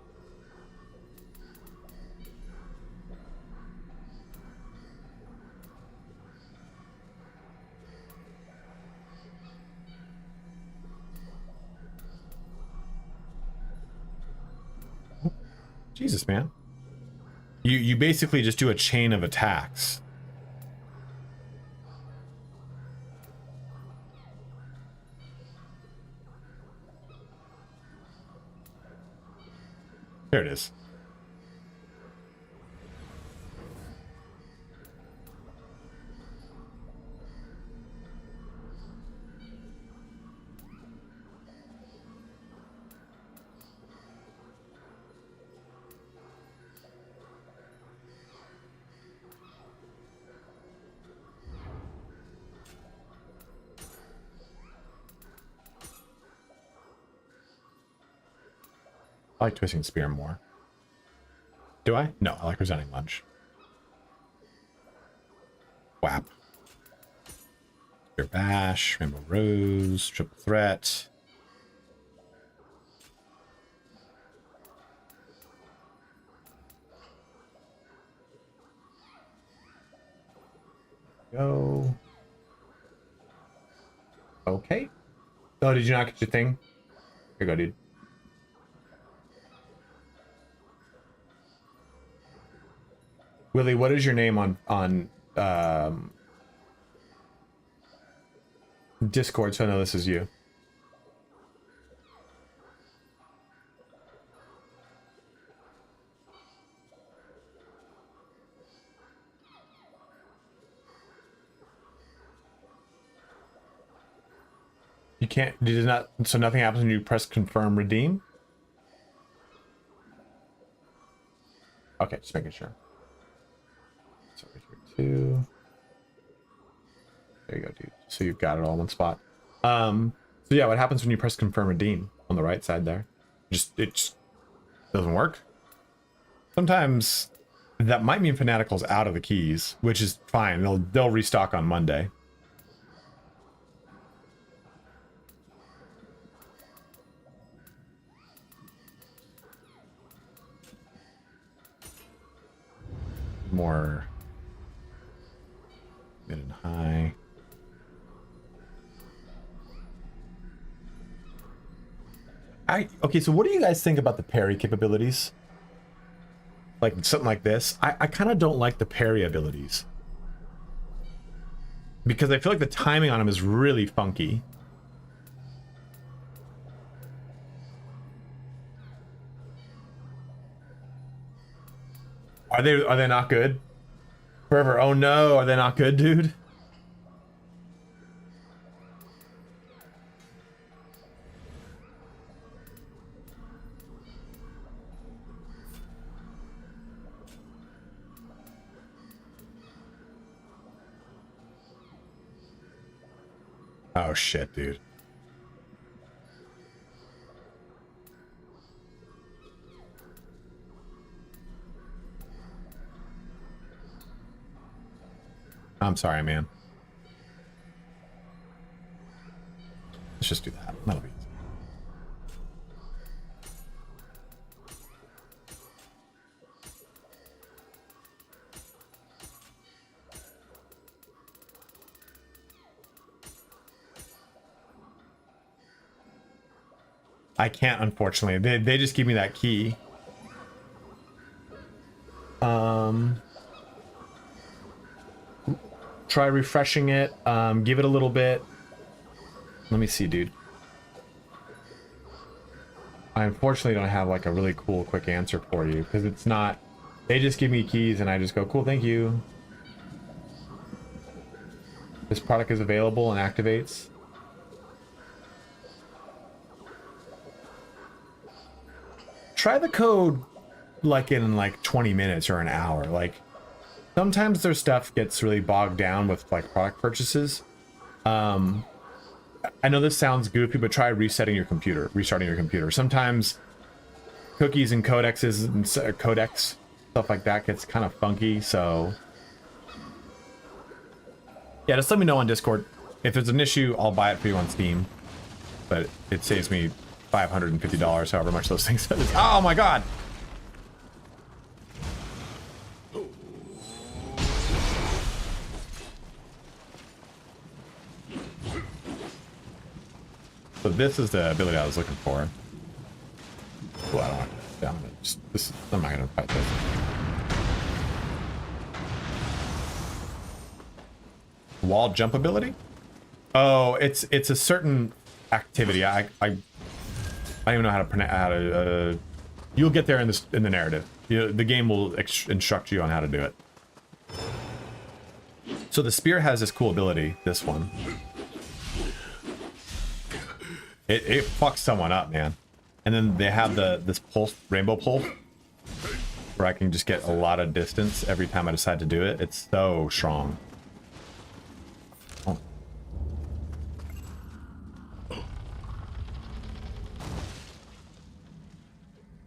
Jesus, man. You basically just do a chain of attacks. There it is. I like Twisting Spear more. Do I? No, I like Resenting Lunge. Whap. Spear Bash, Rainbow Rose, Triple Threat. Go. Okay. Oh, did you not get your thing? Here you go, dude. Willie, what is your name on Discord, so I know this is you? You can't, did not, so nothing happens when you press confirm redeem? Okay, just making sure. So right here too. There you go, dude. So you've got it all in one spot. So yeah, what happens when you press confirm redeem on the right side there? It just doesn't work. Sometimes that might mean Fanatical's out of the keys, which is fine. They'll restock on Monday. More mid and high. Okay, so what do you guys think about the parry capabilities? Like something like this. I kind of don't like the parry abilities, because I feel like the timing on them is really funky. Are they not good? Forever, oh no, are they not good, dude? Oh shit, dude. I'm sorry, man. Let's just do that. That'll be easy. I can't, unfortunately. They just give me that key. Try refreshing it. Give it a little bit. Let me see, dude. I unfortunately don't have like a really cool quick answer for you, because it's not, they just give me keys and I just go, cool, thank you. This product is available and activates. Try the code like in like 20 minutes or an hour. Like sometimes their stuff gets really bogged down with like product purchases. I know this sounds goofy, but try restarting your computer. Sometimes cookies and codexes and codecs, stuff like that gets kind of funky. So yeah, just let me know on Discord. If there's an issue, I'll buy it for you on Steam, but it saves me $550, however much those things is. Oh my god! So this is the ability I was looking for. Oh, I don't want Actually, I'm gonna just I'm not gonna fight this. Wall jump ability? Oh, it's a certain activity. I don't even know how to pronounce how to. You'll get there in the narrative. The game will instruct you on how to do it. So the spear has this cool ability. This one. It fucks someone up, man. And then they have this pulse, rainbow pulse, where I can just get a lot of distance every time I decide to do it. It's so strong. Oh.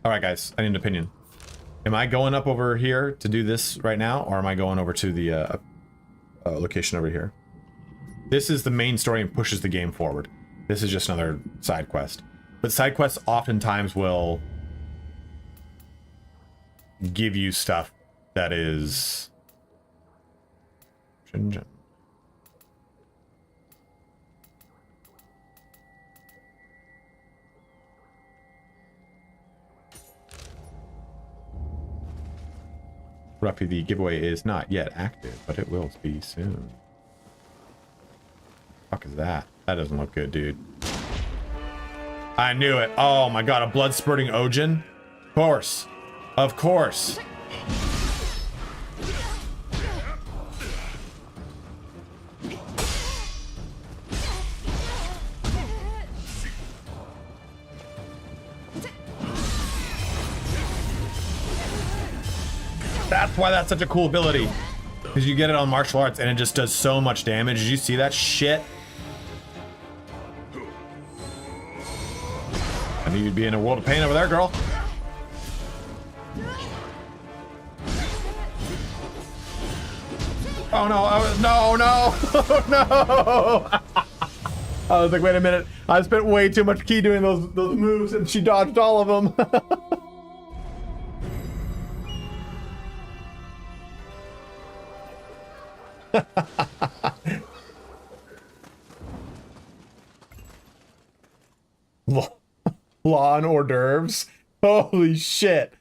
All right, guys, I need an opinion. Am I going up over here to do this right now, or am I going over to the location over here? This is the main story and pushes the game forward. This is just another side quest. But side quests oftentimes will give you stuff that is... Roughly, the giveaway is not yet active, but it will be soon. Fuck is that? That doesn't look good, dude. I knew it. Oh my god, a blood spurting Ojin? Of course. Of course. That's why that's such a cool ability. Because you get it on martial arts and it just does so much damage. Did you see that shit? I knew you'd be in a world of pain over there, girl. Oh no, no, no, no. I was like, wait a minute. I spent way too much ki doing those moves and she dodged all of them. Law and hors d'oeuvres. Holy shit.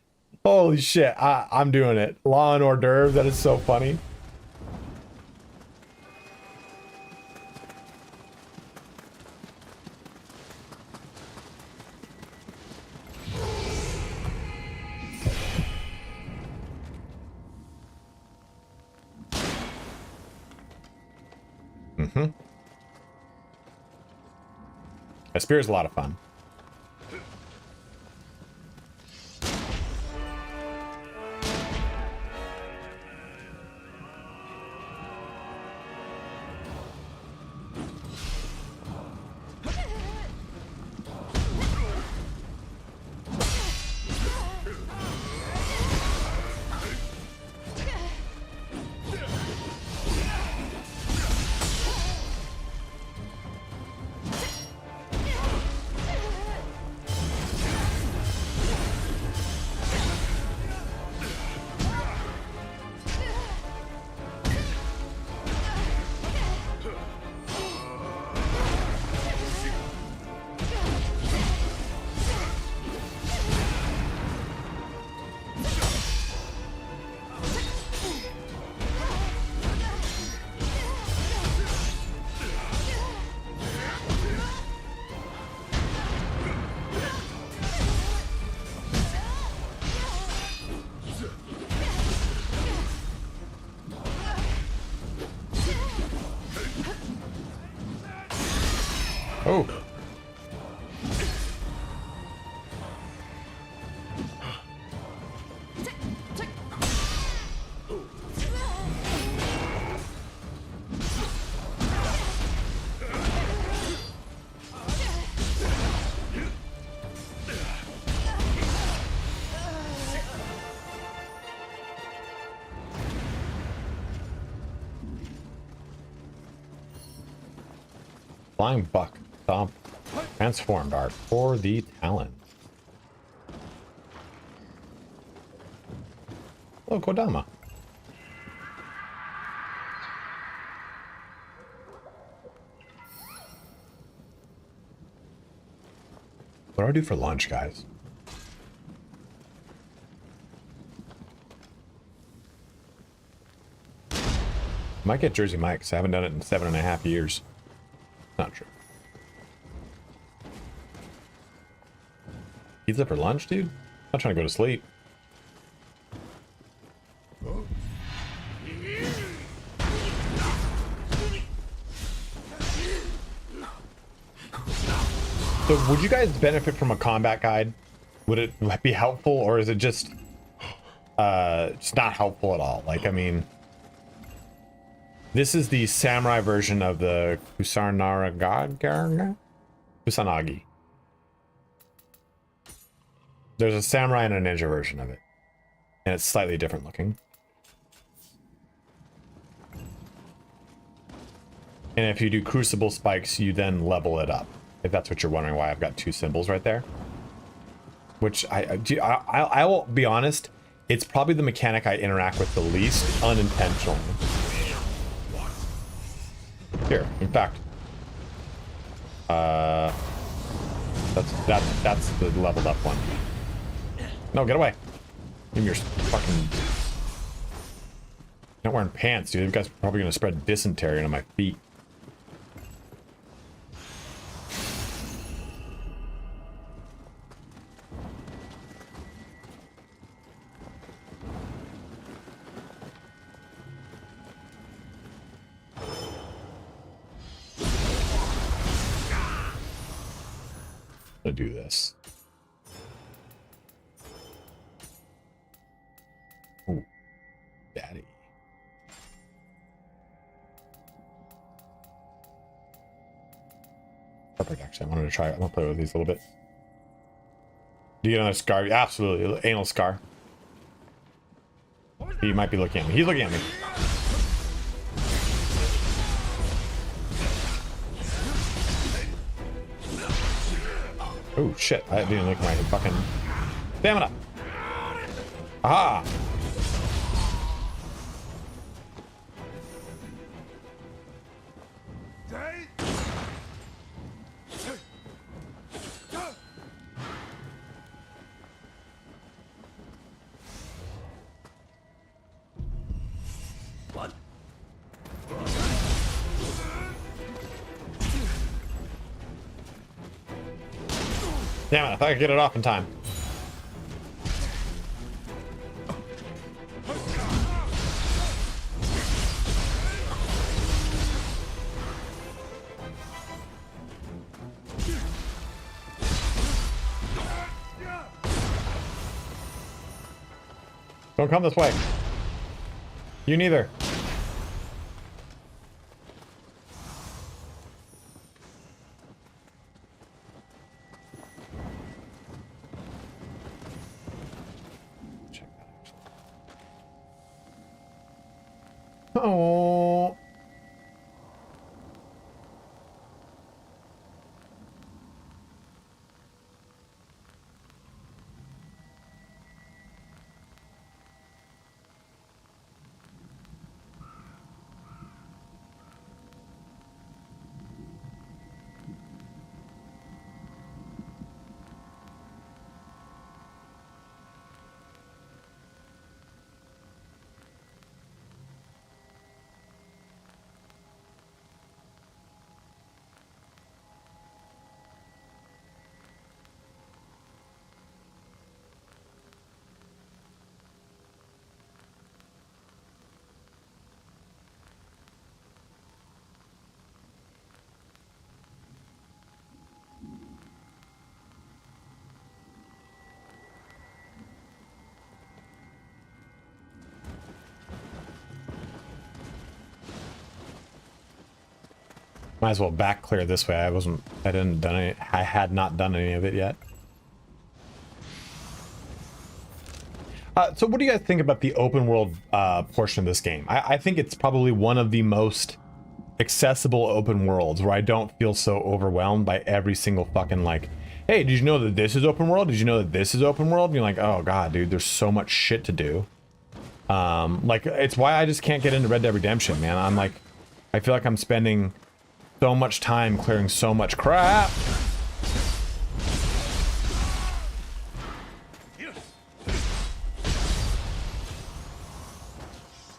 Holy shit. I'm doing it. Law and hors d'oeuvres. That is so funny. Mm-hmm. A spear is a lot of fun. Oh. Flying buck. Stomp. Transformed art for the talent. Oh, Kodama. What do I do for lunch, guys? Might get Jersey Mike, because I haven't done it in 7.5 years. Not true. Pizza for lunch, dude? I'm not trying to go to sleep. So would you guys benefit from a combat guide? Would it be helpful, or is it just not helpful at all? Like, I mean, this is the samurai version of the Kusanagi. There's a samurai and a ninja version of it, and it's slightly different looking. And if you do crucible spikes, you then level it up. If that's what you're wondering, why I've got 2 symbols right there. Which I will be honest, it's probably the mechanic I interact with the least unintentionally. Here, in fact, that's the leveled up one. No, get away! Give me your fucking. Not wearing pants, dude. You guys are probably gonna spread dysentery on my feet. To do this. Ooh, daddy. Perfect, actually. I wanted to try it. I'm gonna play with these a little bit. Do you get another scar? Absolutely. Anal scar. He might be looking at me. He's looking at me. Oh shit, I didn't look at my fucking stamina. Aha! What? Damn it, I thought I could get it off in time. Don't come this way. You neither. Oh. Might as well back clear this way. I had not done any of it yet. So what do you guys think about the open world portion of this game? I think it's probably one of the most accessible open worlds where I don't feel so overwhelmed by every single fucking like, hey, did you know that this is open world? Did you know that this is open world? And you're like, oh god, dude, there's so much shit to do. Like, it's why I just can't get into Red Dead Redemption, man. I'm like, I feel like I'm spending so much time clearing so much crap.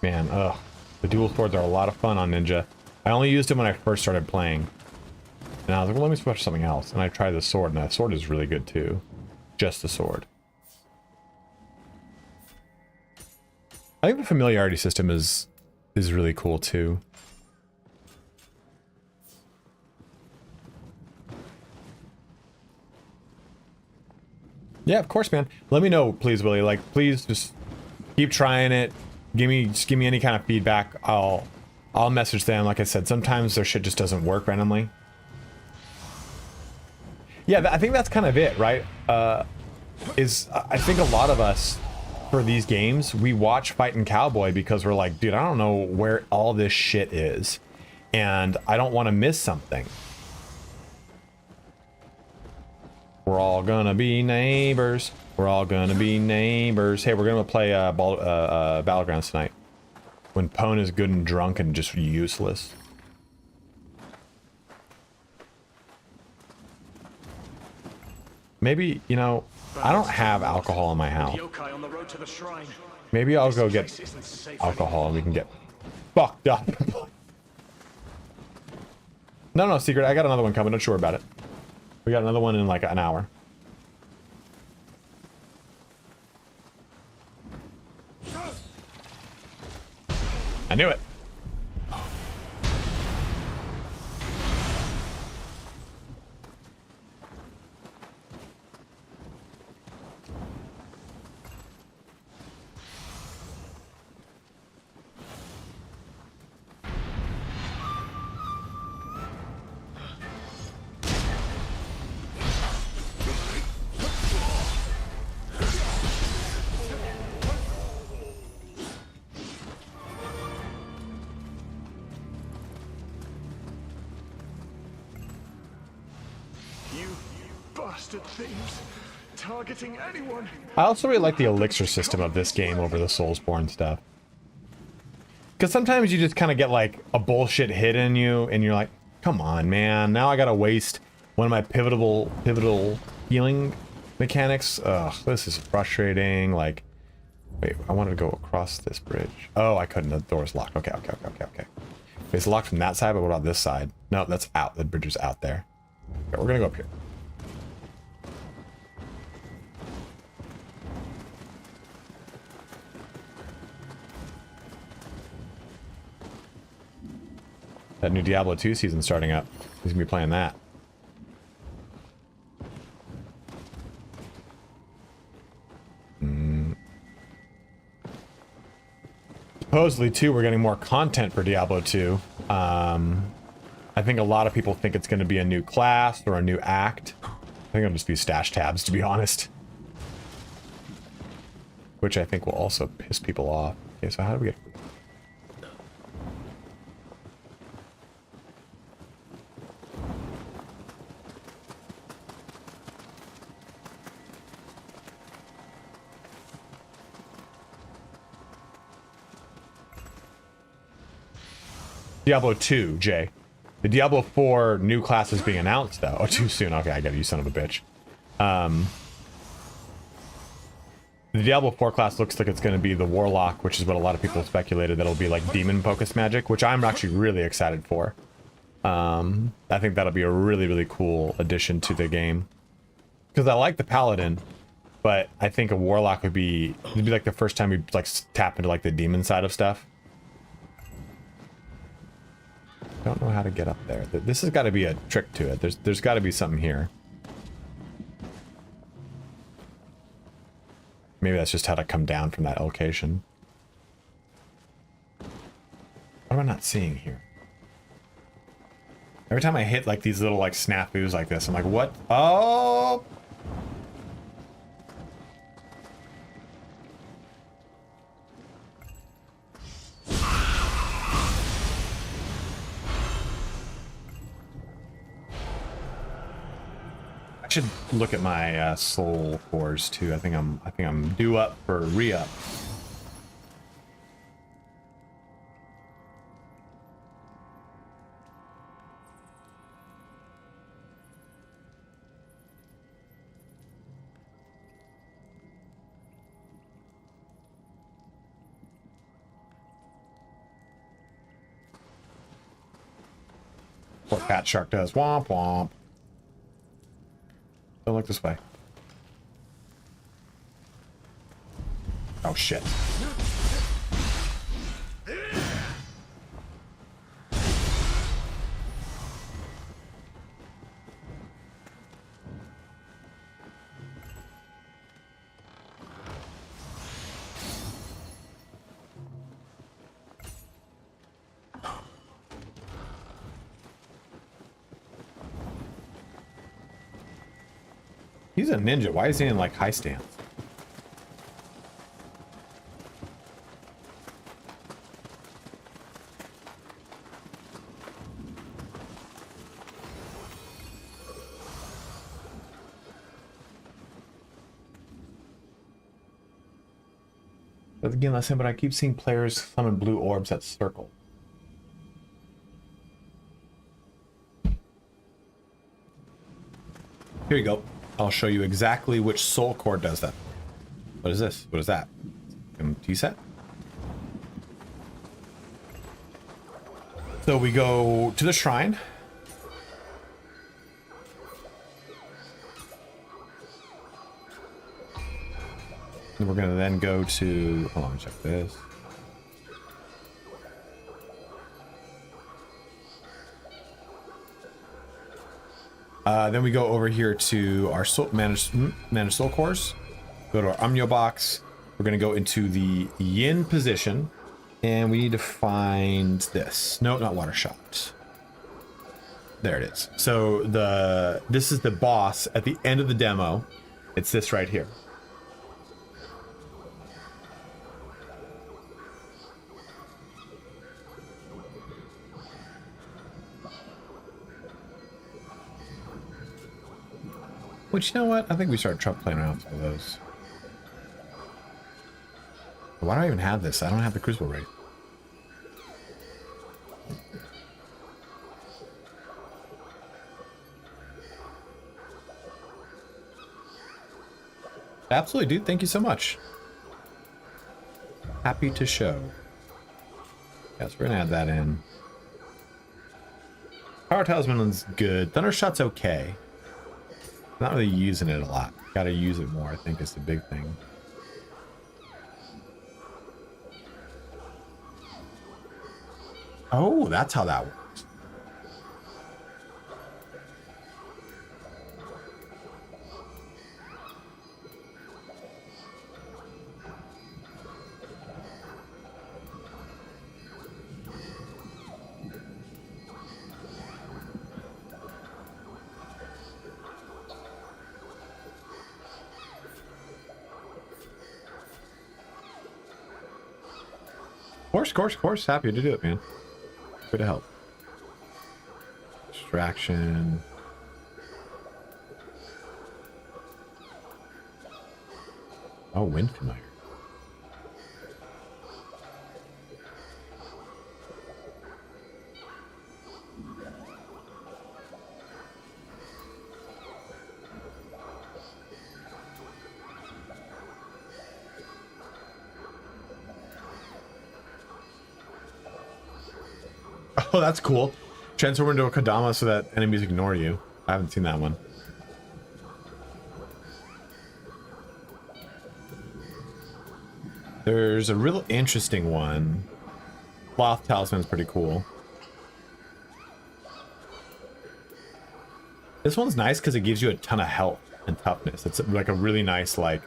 Man, ugh. The dual swords are a lot of fun on Ninja. I only used them when I first started playing. And I was like, well, let me switch to something else. And I tried the sword, and the sword is really good too. Just the sword. I think the familiarity system is really cool too. Yeah, of course, man. Let me know, please, Willie. Like, please just keep trying it. Just give me any kind of feedback. I'll message them. Like I said, sometimes their shit just doesn't work randomly. Yeah, I think that's kind of it, right? I think a lot of us, for these games, we watch Fightin' Cowboy because we're like, dude, I don't know where all this shit is, and I don't want to miss something. We're all gonna be neighbors. We're all gonna be neighbors. Hey, we're gonna play Battlegrounds tonight. When Pwn is good and drunk and just useless. Maybe, you know, I don't have alcohol in my house. Maybe I'll go get alcohol and we can get fucked up. No, Secret, I got another one coming. Don't you worry about it. We got another one in like an hour. I knew it. Things targeting anyone. I also really like the elixir system of this game over the Soulsborne stuff. Because sometimes you just kind of get like a bullshit hit in you and you're like, come on, man, now I gotta waste one of my pivotal healing mechanics. Ugh, this is frustrating. Like, wait, I wanted to go across this bridge. Oh, I couldn't, the door's locked. Okay. It's locked from that side, but what about this side? No, that's out, the bridge is out there. Okay, we're gonna go up here. That new Diablo 2 season starting up. He's gonna be playing that. Supposedly, too, we're getting more content for Diablo 2. I think a lot of people think it's going to be a new class or a new act. I think it'll just be stash tabs, to be honest. Which I think will also piss people off. Okay, so how do we get... Diablo 2, Jay. The Diablo 4 new class is being announced, though. Oh, too soon. Okay, I got you, son of a bitch. The Diablo 4 class looks like it's going to be the Warlock, which is what a lot of people speculated. That'll be like demon-focused magic, which I'm actually really excited for. I think that'll be a really cool addition to the game. Because I like the Paladin, but I think a Warlock would be... It'd be like the first time we like tap into like the demon side of stuff. Don't know how to get up there. This has got to be a trick to it. There's got to be something here. Maybe that's just how to come down from that location. What am I not seeing here? Every time I hit like these little like snafus like this, I'm like, what? Oh! I should look at my soul cores too. I think I'm due up for re-up. Poor fat shark does. Womp womp. Don't look this way. Oh shit. He's a ninja. Why is he in like high stance? But again, last time, but I keep seeing players summon blue orbs that circle. Here you go. I'll show you exactly which soul core does that. What is this? What is that? Tea set? So we go to the shrine. And we're gonna then go to, hold on, check this. Then we go over here to our soul, managed soul cores. Go to our Umnio box. We're gonna go into the yin position, and we need to find this. No, not water shot. There it is. So this is the boss at the end of the demo. It's this right here. Which, you know what? I think we started playing around with some of those. Why do I even have this? I don't have the Crucible rate. Absolutely, dude. Thank you so much. Happy to show. Yes, we're gonna add that in. Power Talisman's good. Thunder Shot's okay. Not really using it a lot. Gotta use it more, I think, is the big thing. Oh, that's how that works. Of course. Happy to do it, man. Good to help. Distraction. Oh, wind familiar. Oh, that's cool. Transform into a kodama so that enemies ignore you. I haven't seen that one. There's a real interesting one. Cloth Talisman is pretty cool. This one's nice because it gives you a ton of health and toughness. It's like a really nice, like,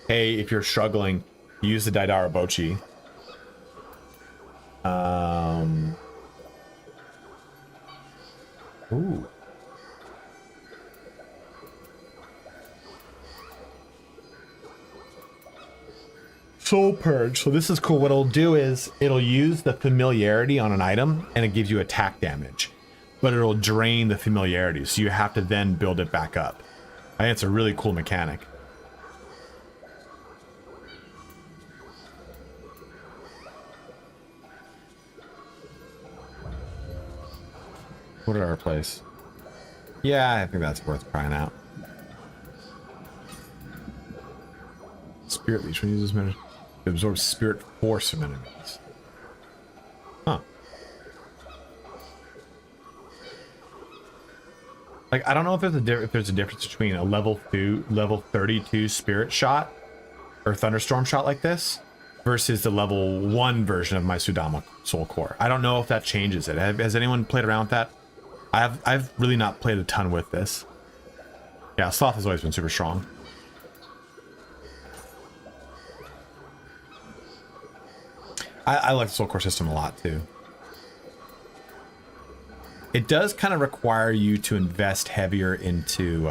hey, if you're struggling, use the Daidara Bochi. Ooh. Soul Purge. So this is cool. What it'll do is it'll use the familiarity on an item and it gives you attack damage, but it'll drain the familiarity. So you have to then build it back up. I think it's a really cool mechanic. What did our place? Yeah, I think that's worth trying out. Spirit Leech. When you use this minute, it absorbs spirit force from enemies. Huh. Like, I don't know if there's a difference between a level 32 spirit shot or thunderstorm shot like this versus the level 1 version of my Sudama Soul Core. I don't know if that changes it. Has anyone played around with that? I've really not played a ton with this. Yeah, Sloth has always been super strong. I like the Soul Core system a lot too. It does kind of require you to invest heavier into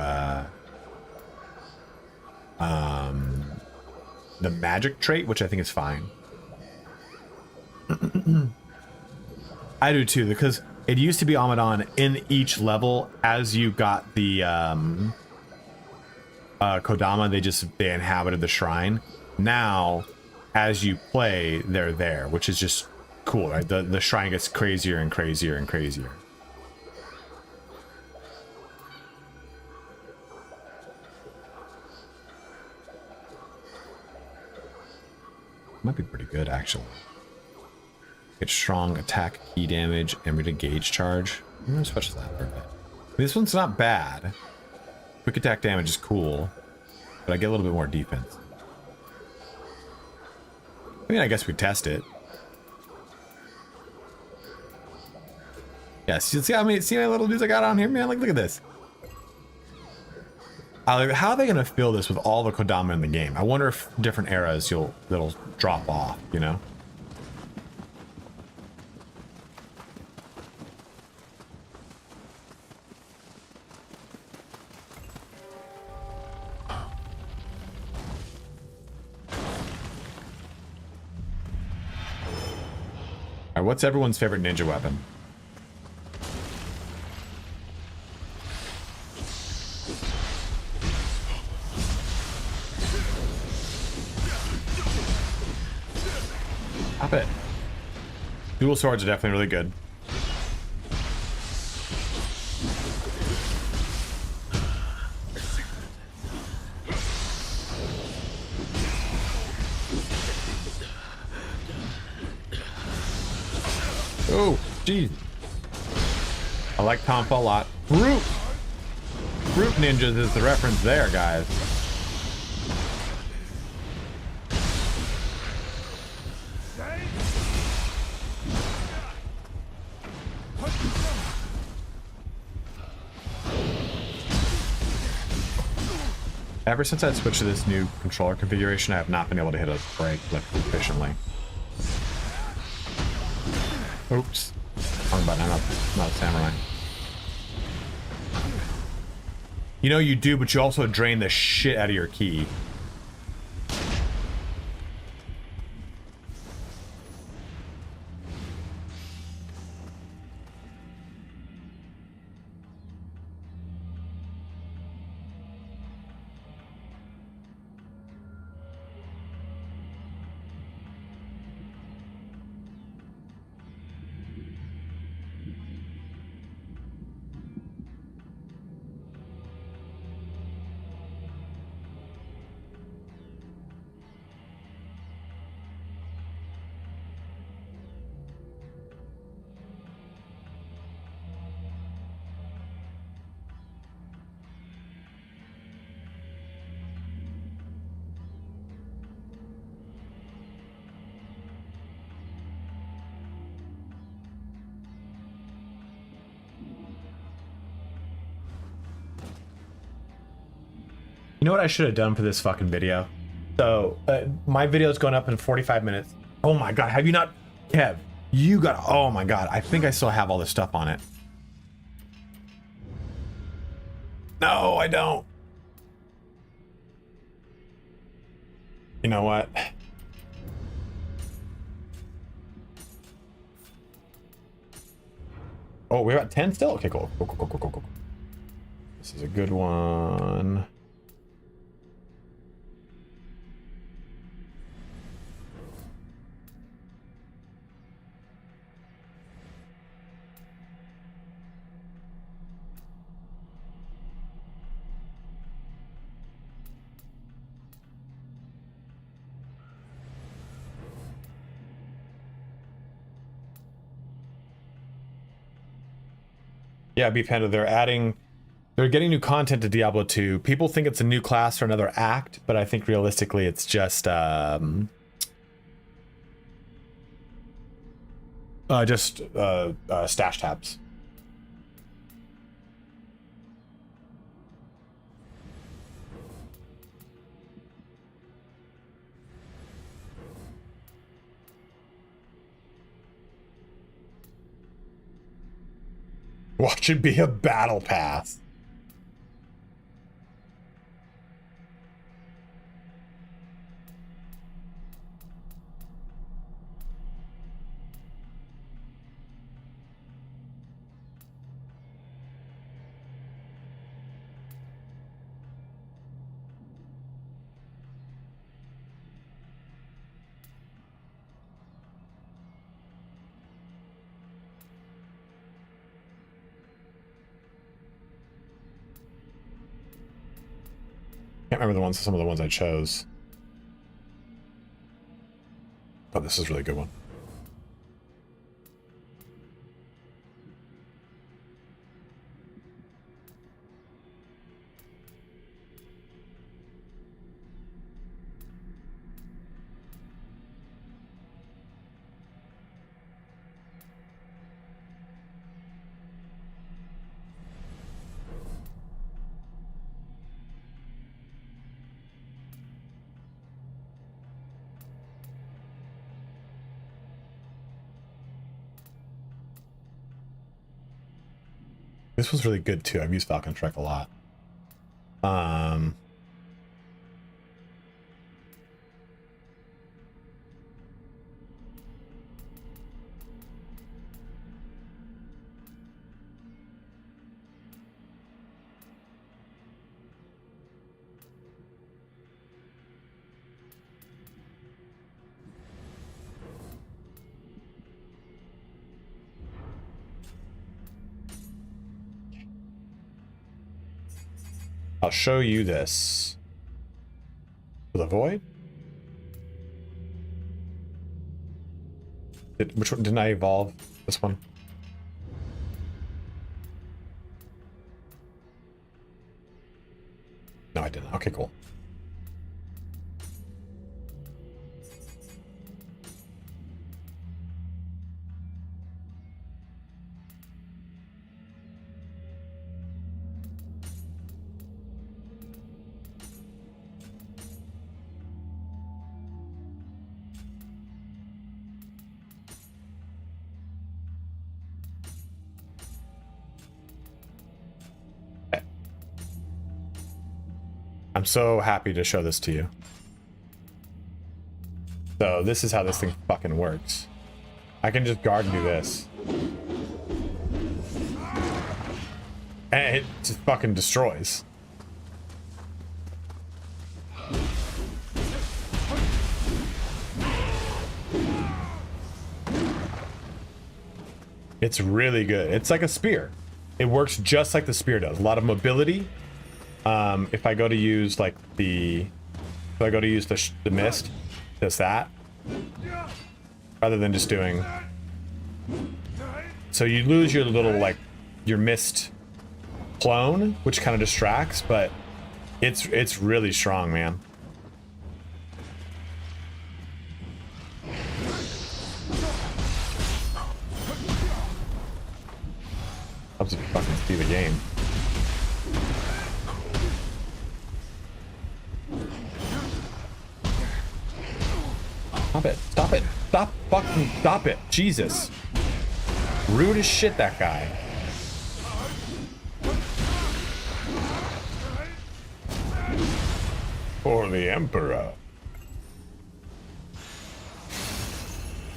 the magic trait, which I think is fine. I do too, because it used to be Amadon in each level as you got the kodama, they inhabited the shrine. Now, as you play, they're there, which is just cool, right? The shrine gets crazier and crazier and crazier. Might be pretty good, actually. Get strong attack, key damage, and we did gauge charge. I'm gonna switch that for a bit. This one's not bad. Quick attack damage is cool, but I get a little bit more defense. I mean, I guess we test it. Yeah, see how many little dudes I got on here, man? Like, look at this. How are they gonna fill this with all the kodama in the game? I wonder if different eras that'll drop off, you know? Alright, what's everyone's favorite ninja weapon? Stop it. Dual swords are definitely really good. Oh, geez. I like Tompa a lot. Fruit ninjas is the reference there, guys. Ever since I switched to this new controller configuration, I have not been able to hit a break efficiently. Oops. Wrong button. I'm not a samurai. You know you do, but you also drain the shit out of your key. You know what I should have done for this fucking video? So, my video is going up in 45 minutes. Oh my god, have you not... Kev, you got... Oh my god, I think I still have all this stuff on it. No, I don't. You know what? Oh, we're at 10 still? Okay, cool. Cool. This is a good one. Yeah, Beef Panda, they're adding They're getting new content to Diablo 2. People think it's a new class or another act, but I think realistically it's just stash tabs. What should be a battle pass? Can't remember some of the ones I chose. Oh, this is a really good one. This was really good too. I've used Falcon Trek a lot. I'll show you this. The void? Which one didn't I evolve? This one? No, I didn't. Okay, cool. I'm so happy to show this to you. So this is how this thing fucking works. I can just guard and do this. And it just fucking destroys. It's really good. It's like a spear. It works just like the spear does. A lot of mobility. If I go to use like the mist, does that rather than just doing. So you lose your little like your mist clone, which kind of distracts, but it's really strong, man. Helps if you fucking see the game. Stop it. Stop it. Stop fucking stop it. Jesus. Rude as shit, that guy. For the Emperor.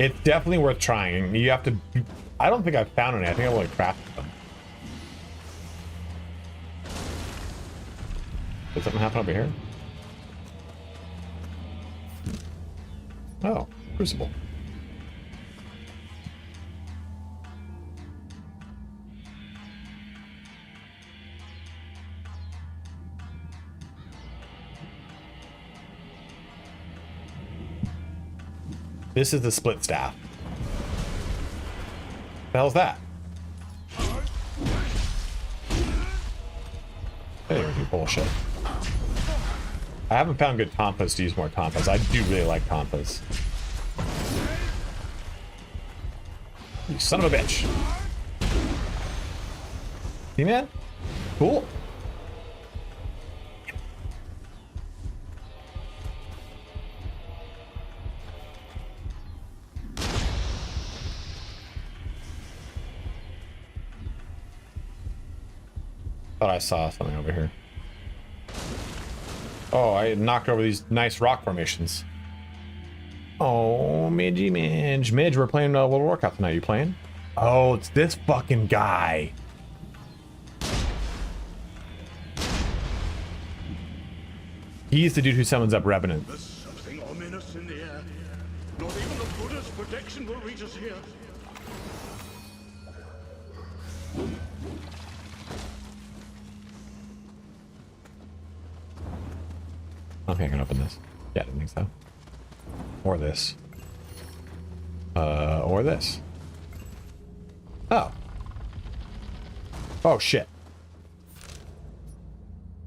It's definitely worth trying. You have to... I don't think I've found any. I think I've only crafted them. Did something happen over here? Oh, Crucible. This is the split staff. The hell's that? bullshit. I haven't found good Tompas to use more Tompas. I do really like Tompas. You son of a bitch. See, man? Cool. Thought I saw something over here. Oh, I knocked over these nice rock formations. Oh, Midge. Midge, we're playing World of Warcraft tonight. You playing? Oh, it's this fucking guy. He's the dude who summons up Revenant. There's something ominous in the air. Not even the Buddha's protection will reach us here. Okay, I can open this. Yeah, I didn't think so. Or this. Or this. Oh. Oh, shit.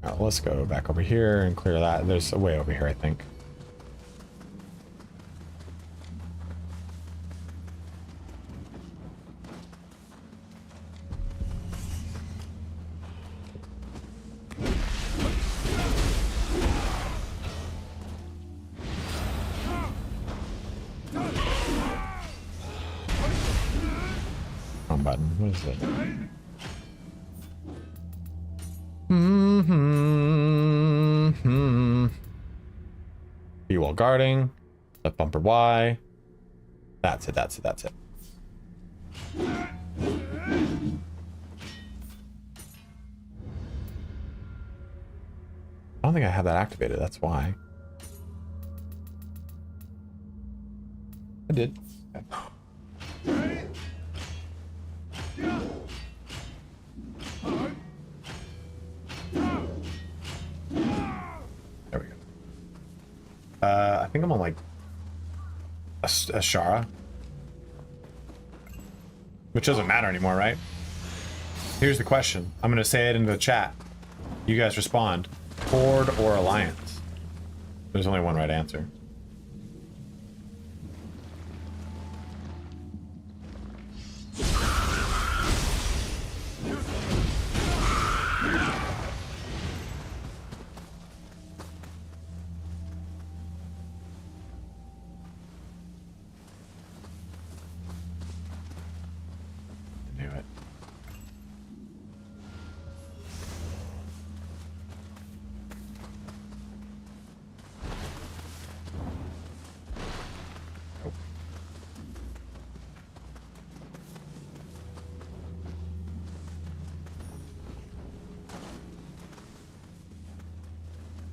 Alright, let's go back over here and clear that. There's a way over here, I think. Wrong button. What is it? Be while guarding. Left bumper Y. That's it. I don't think I have that activated. That's why. I did. Okay. There we go. I think I'm on like a Shara, which doesn't matter anymore, right? Here's the question. I'm gonna say it in the chat. You guys respond. Horde or Alliance? There's only one right answer.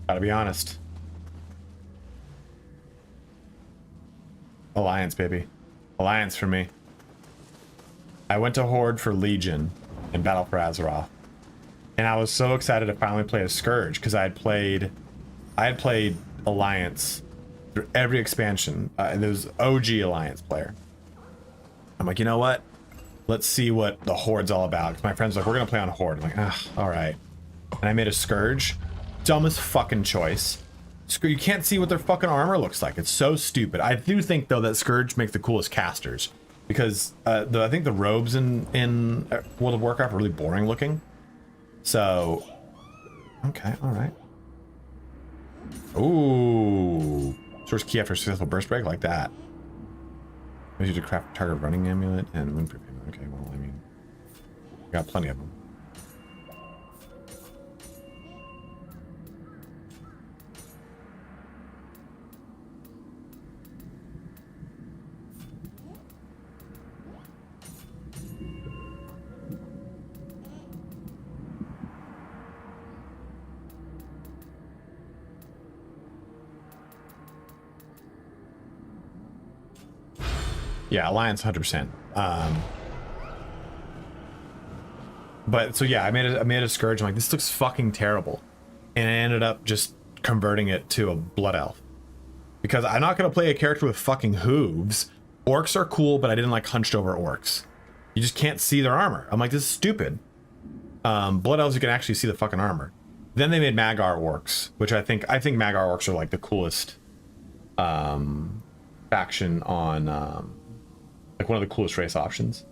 Gotta be honest. Alliance, baby. Alliance for me. I went to Horde for Legion and Battle for Azeroth. And I was so excited to finally play a Scourge because I had played Alliance through every expansion. There was OG Alliance player. I'm like, you know what? Let's see what the Horde's all about. 'Cause my friends were like, we're gonna play on Horde. I'm like, ah, all right. And I made a Scourge. Dumbest fucking choice. You can't see what their fucking armor looks like. It's so stupid. I do think though that Scourge makes the coolest casters because I think the robes in World of Warcraft are really boring looking. So, okay, all right. Ooh, source key after successful burst break like that. I need to craft target running amulet and windproof amulet. Okay, well, I mean, we got plenty of them. Yeah, Alliance 100%. But so yeah, I made a Scourge. I'm like, this looks fucking terrible, and I ended up just converting it to a Blood Elf because I'm not gonna play a character with fucking hooves. Orcs are cool, but I didn't like hunched over orcs. You just can't see their armor. I'm like, this is stupid. Blood Elves, you can actually see the fucking armor. Then they made Magar orcs, which I think Magar orcs are like the coolest faction on like one of the coolest race options.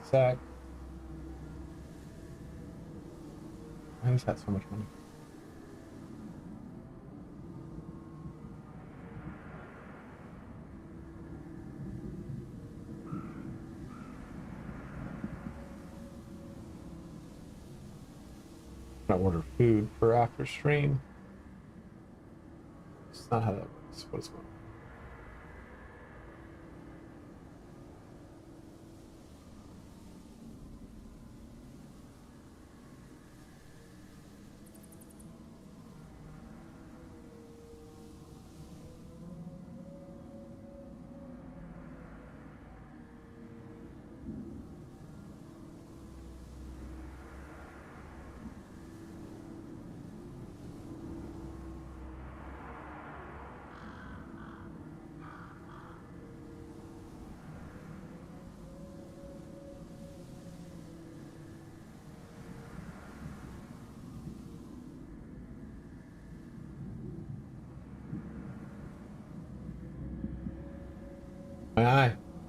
Sec. Why is that so much money? I order food for after stream. It's not how that works. What is going on?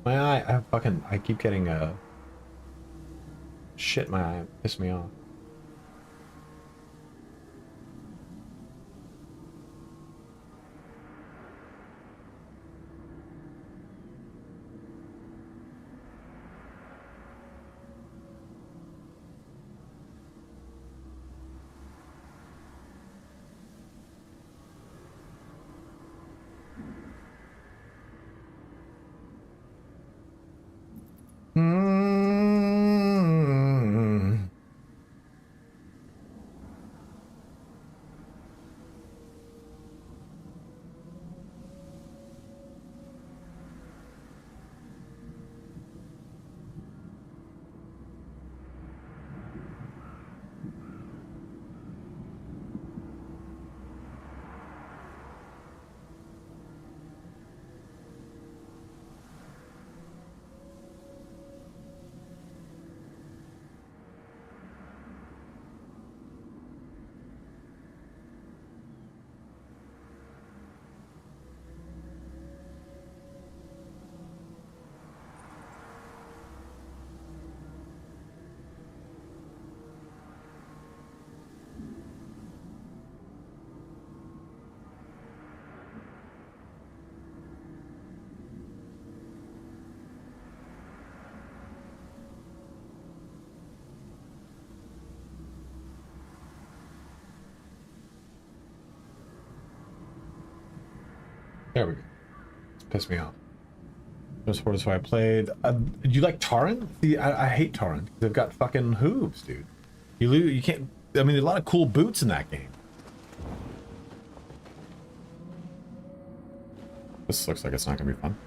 My eye, I keep getting shit in my eye, piss me off. There we go. It's pissed me off. That's why I played. Do you like Taran? See, I hate Taran. They've got fucking hooves, dude. You can't. I mean, there's a lot of cool boots in that game. This looks like it's not gonna be fun.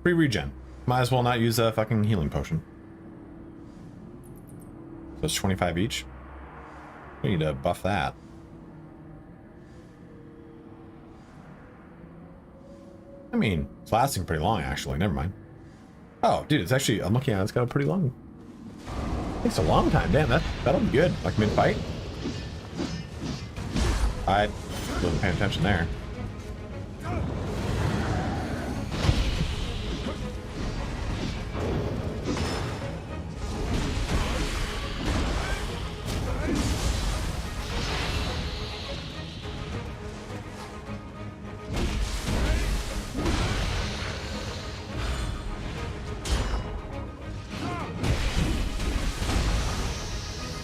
Free regen. Might as well not use a fucking healing potion. So it's 25 each. We need to buff that. I mean, it's lasting pretty long, actually. Never mind. Oh, dude, it's actually, I'm looking at it, it's got a pretty long... It takes a long time. Damn, that'll be good. Like mid-fight. I wasn't paying attention there.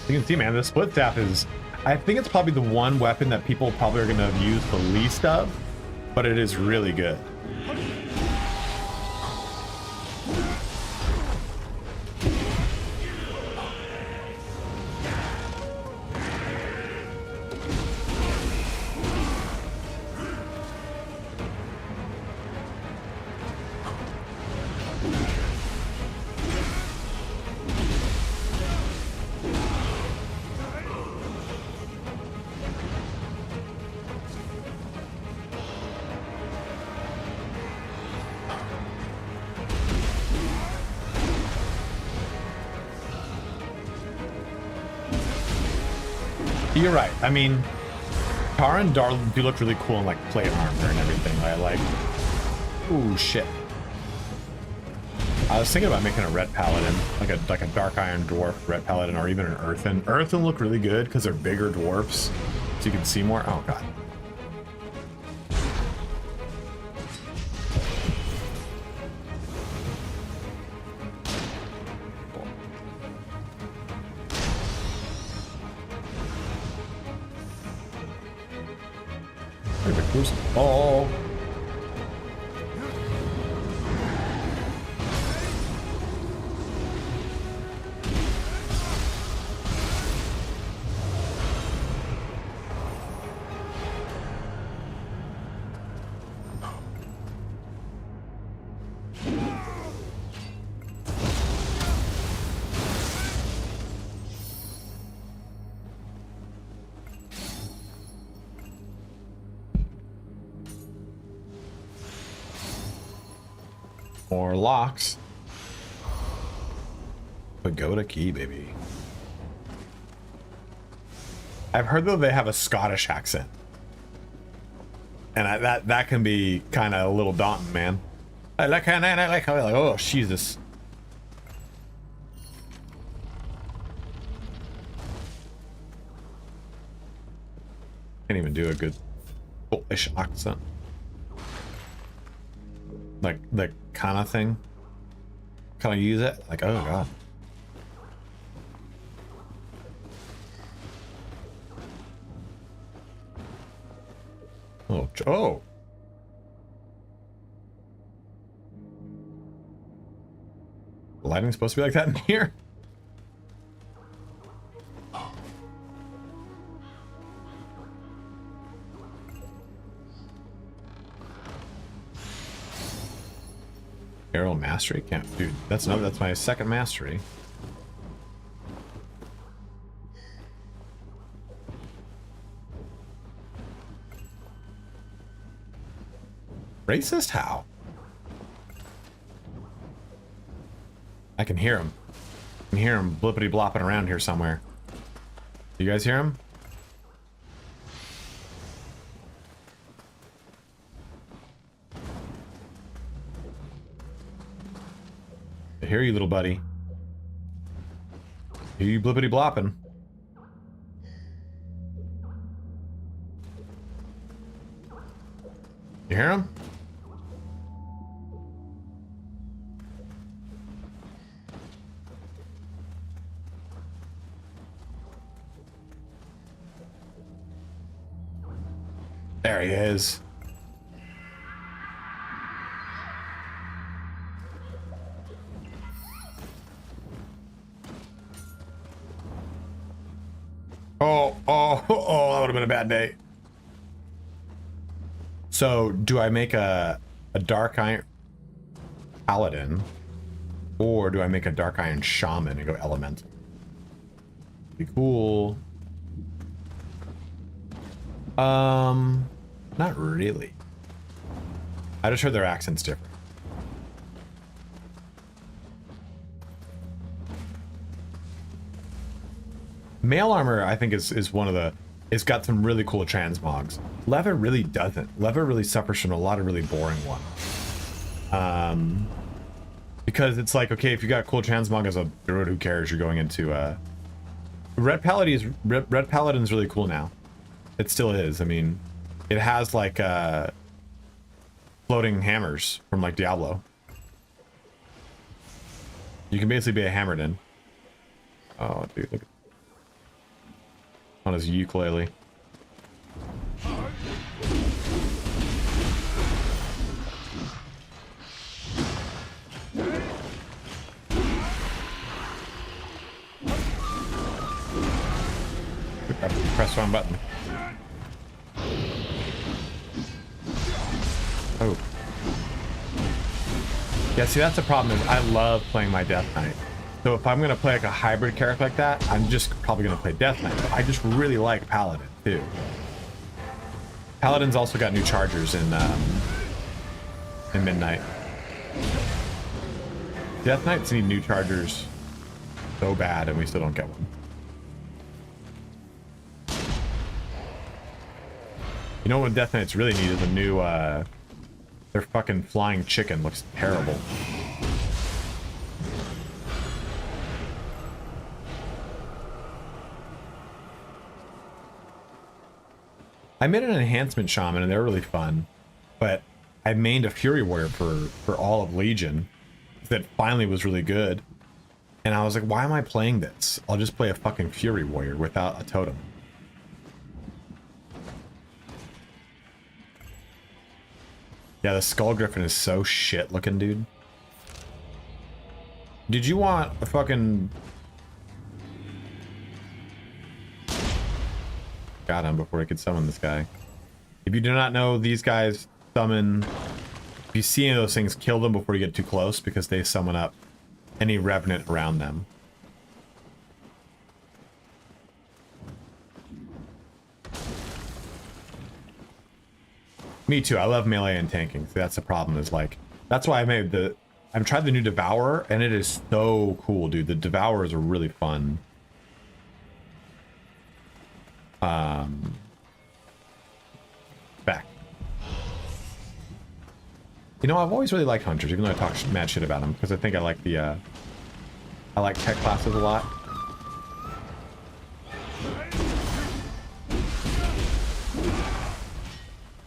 You can see, man, the split staff is... I think it's probably the one weapon that people probably are going to use the least of, but it is really good. You're right. I mean, Tara and Dar do look really cool in like plate armor and everything. I like. Ooh, shit. I was thinking about making a red paladin, like a dark iron dwarf red paladin, or even an earthen. Earthen look really good because they're bigger dwarfs, so you can see more. Oh god. Oh. More locks. Pagoda key, baby. I've heard though they have a Scottish accent, and that can be kind of a little daunting, man. I like oh Jesus. Can't even do a good Scottish accent. Like the kind of thing. Can I use it? Like, oh god. Oh. The lighting's supposed to be like that in here? Arrow mastery? Can't, dude. That's my second mastery. Racist? How? I can hear him. I can hear him blippity blopping around here somewhere. You guys hear him? I hear you, little buddy. Hear you blippity blopping. You hear him? There he is. Oh, that would have been a bad day. So, do I make a Dark Iron Paladin? Or do I make a Dark Iron Shaman and go Elemental? Be cool. Not really. I just heard their accent's different. Mail armor, I think, is one of the... It's got some really cool transmogs. Leather really doesn't. Leather really suffers from a lot of really boring ones. Because it's like, okay, if you got cool transmog as a druid, who cares? You're going into Red Paladin's really cool now. It still is. I mean, it has like floating hammers from like Diablo. You can basically be a hammered in. Oh, dude, look on his ukulele. Press wrong button. Oh. Yeah, see, that's the problem, is I love playing my Death Knight. So if I'm gonna play like a hybrid character like that, I'm just probably gonna play Death Knight. But I just really like Paladin too. Paladin's also got new chargers in Midnight. Death Knights need new chargers so bad, and we still don't get one. You know what Death Knights really need is a new, their fucking flying chicken looks terrible. I made an enhancement shaman and they're really fun, but I mained a Fury Warrior for all of Legion that finally was really good. And I was like, why am I playing this? I'll just play a fucking Fury Warrior without a totem. Yeah, the Skull Griffin is so shit looking, dude. Did you want a fucking... Got him before I could summon this guy. If you do not know, these guys summon... If you see any of those things, kill them before you get too close, because they summon up any revenant around them. Me too. I love melee and tanking. See, that's the problem, is like... That's why I made the... I've tried the new Devourer, and it is so cool, dude. The Devourers are really fun. Back. You know, I've always really liked Hunters, even though I talk mad shit about them, because I think I like the, I like tech classes a lot.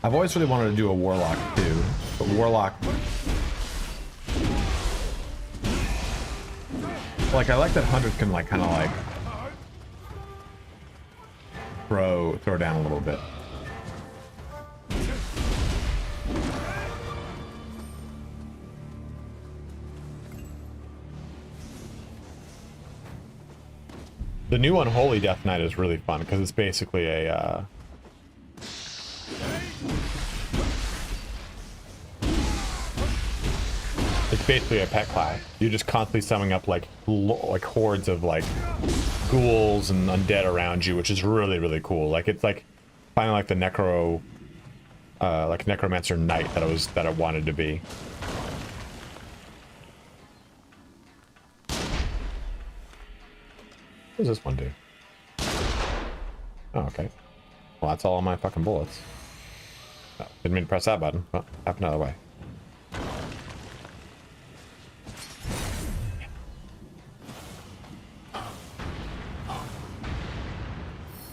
I've always really wanted to do a Warlock, too, but Warlock... Like, I like that Hunters can, like, kind of, like... throw down a little bit. The new Unholy Death Knight is really fun because it's basically a it's basically a pet class. You're just constantly summoning up like hordes of like ghouls and undead around you, which is really, really cool. Like, it's like finally like the necromancer knight that I wanted to be. What does this one do? Oh, okay. Well, that's all on my fucking bullets. Oh, didn't mean to press that button. Well, up another way.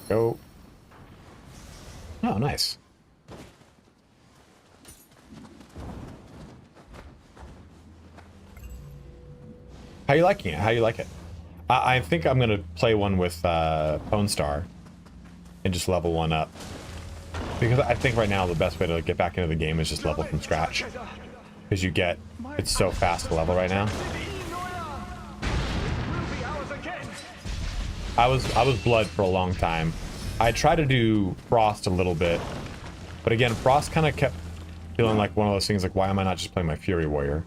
Go. Oh, nice. How you liking it? How you like it? I think I'm gonna play one with Pone Star and just level one up, because I think right now the best way to get back into the game is just level from scratch, because it's so fast to level right now. I was blood for a long time. I tried to do frost a little bit, but again, frost kind of kept feeling like one of those things like, why am I not just playing my Fury Warrior?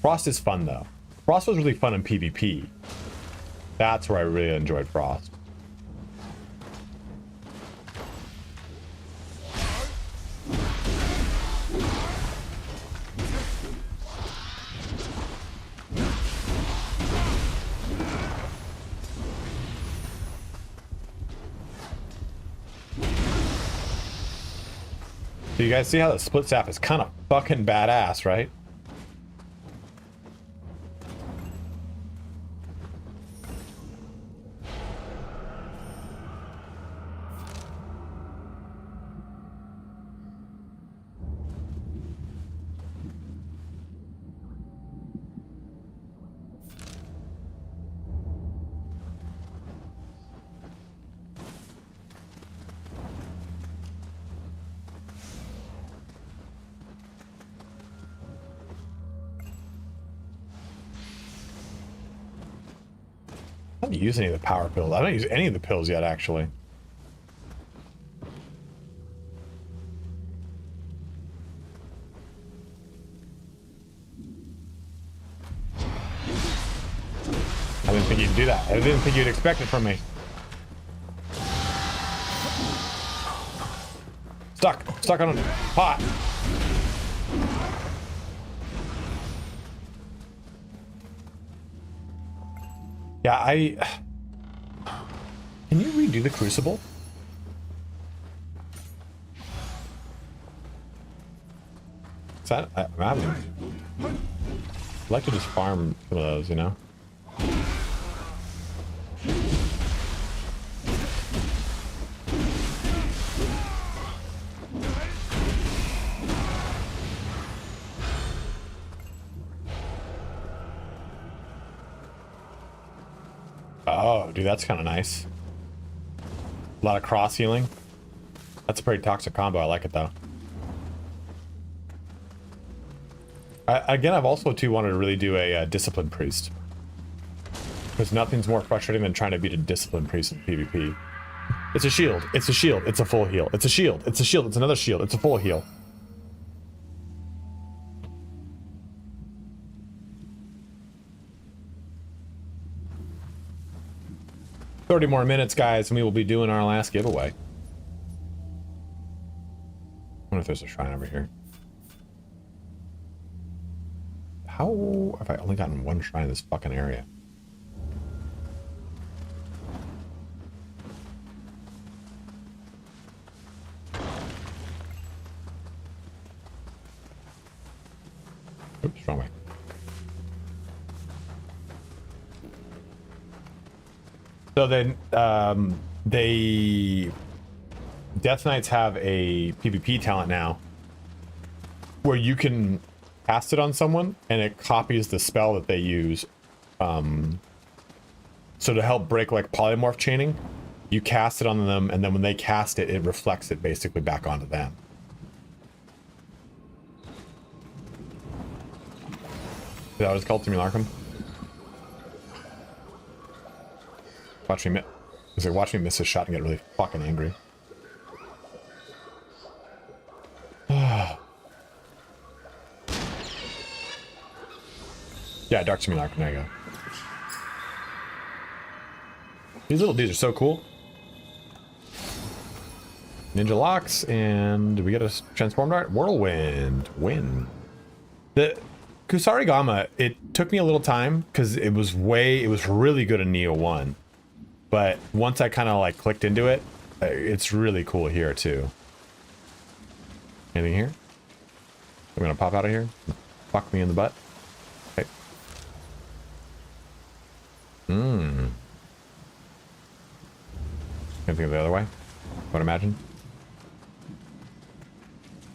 Frost is fun though. Frost was really fun in PvP. That's where I really enjoyed Frost. So you guys see how the split staff is kind of fucking badass, right? I haven't used any of the power pills. I haven't used any of the pills yet, actually. I didn't think you'd do that. I didn't think you'd expect it from me. Stuck on a pot. Yeah, can you redo the Crucible? Is that... I'm having... I'd like to just farm some of those, you know? Oh, dude, that's kind of nice. A lot of cross healing. That's a pretty toxic combo. I like it though. Again, I've also too wanted to really do a discipline priest, because nothing's more frustrating than trying to beat a discipline priest in PvP. It's a shield. It's a shield. It's a full heal. It's a shield. It's a shield. It's another shield. It's a full heal. $30 more minutes, guys, and we will be doing our last giveaway. I wonder if there's a shrine over here. How have I only gotten one shrine in this fucking area? Oops, wrong way. So then, Death Knights have a PvP talent now where you can cast it on someone and it copies the spell that they use. So to help break like polymorph chaining, you cast it on them, and then when they cast it, it reflects it basically back onto them. Is that what it's called, Timmy Larkham? Watch me miss his shot and get really fucking angry. Yeah, Dark Timmy Larkham, there you go. These little dudes are so cool. Ninja locks, and did we get a transformed art? Whirlwind. Win. The Kusarigama, it took me a little time because it was really good in Nioh 1. But once I kind of like clicked into it, it's really cool here too. Anything here? I'm gonna pop out of here. Fuck me in the butt. Okay. Can think of the other way. Would imagine.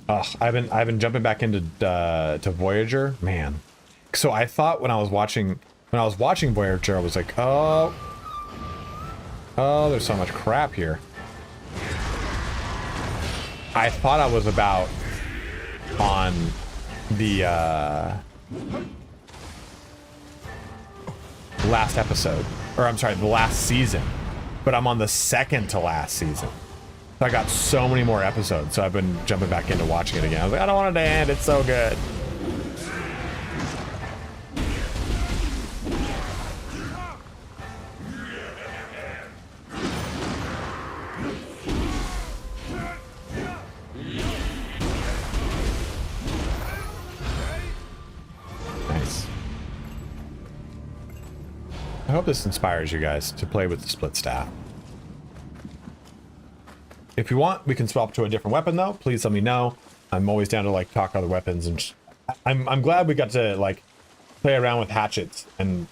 Ugh, I've been jumping back into to Voyager, man. So I thought when I was watching Voyager, I was like, oh, there's so much crap here. I thought I was about on the last episode, or I'm sorry, the last season, but I'm on the second to last season. So I got so many more episodes, so I've been jumping back into watching it again. I was like, I don't want it to end, it's so good. Nice. I hope this inspires you guys to play with the split staff. If you want, we can swap to a different weapon though. Please let me know. I'm always down to like talk other weapons, and I'm glad we got to like play around with hatchets and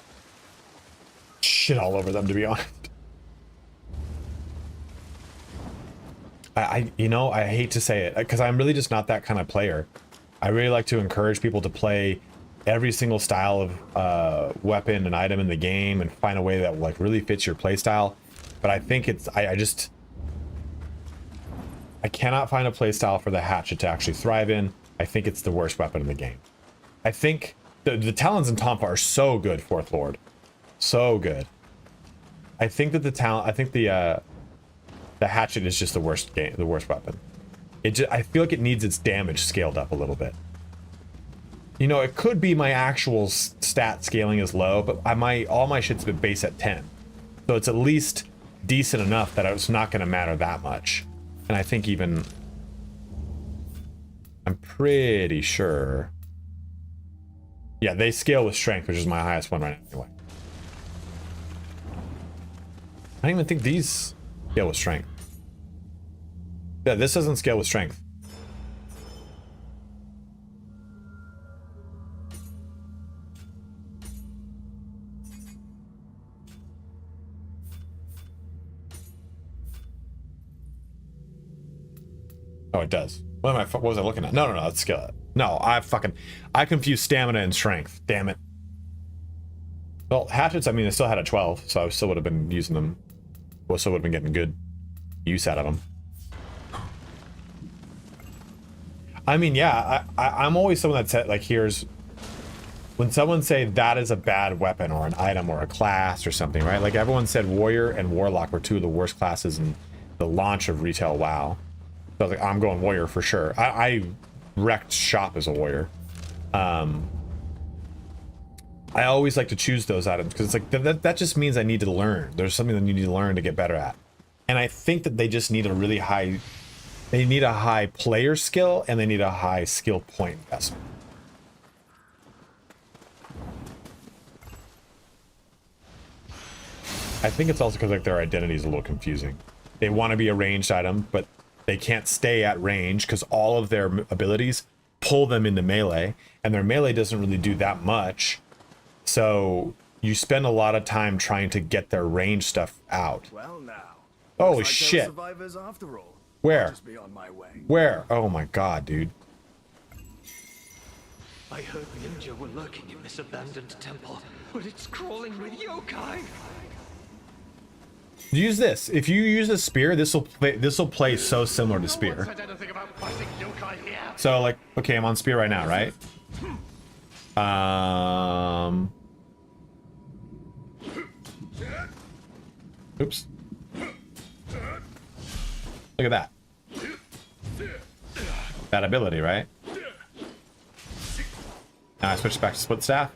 shit all over them, to be honest. You know, I hate to say it because I'm really just not that kind of player. I really like to encourage people to play every single style of weapon and item in the game and find a way that like really fits your play style. But I think it's I cannot find a playstyle for the hatchet to actually thrive in. I think it's the worst weapon in the game. I think the talons and tonfa are so good, Fourth Lord, so good. I think that the hatchet is just the worst weapon. I feel like it needs its damage scaled up a little bit. You know, it could be my actual stat scaling is low, but all my shit's been base at 10, so it's at least decent enough that it's not going to matter that much. And I think I'm pretty sure. Yeah, they scale with strength, which is my highest one right now anyway. I don't even think these scale with strength. Yeah, this doesn't scale with strength. Oh, it does. What was I looking at? No, that's skill. No, I confused stamina and strength. Damn it. Well, hatchets, I mean, I still had a 12, so I still would have been using them. Well, still would have been getting good use out of them. I mean, yeah, I'm always someone that said, like, when someone say that is a bad weapon or an item or a class or something, right? Like, everyone said Warrior and Warlock were two of the worst classes in the launch of retail WoW. So I was like, I'm going Warrior for sure. I wrecked shop as a Warrior. I always like to choose those items because it's like that just means I need to learn. There's something that you need to learn to get better at. And I think that they just need a really high, they need a high player skill and they need a high skill point investment. I think it's also because like their identity is a little confusing. They want to be a ranged item, but they can't stay at range because all of their abilities pull them into melee, and their melee doesn't really do that much. So you spend a lot of time trying to get their range stuff out. Well now. Holy Looks like shit. there are survivors after all. Where? I'll just be on my way. Where? Oh my god, dude. I heard ninja were lurking in this abandoned temple, but it's crawling with yokai. Use this. If you use a spear, this will play so similar to spear. So like, okay, I'm on spear right now, right? Oops. Look at that. That ability, right? Now I switch back to split staff.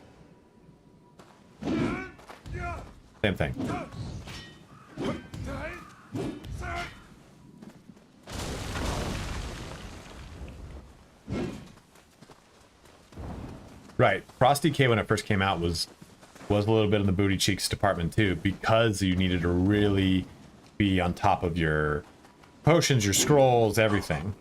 Same thing. Right, Frosty K when it first came out was a little bit in the booty cheeks department too, because you needed to really be on top of your potions, your scrolls, everything.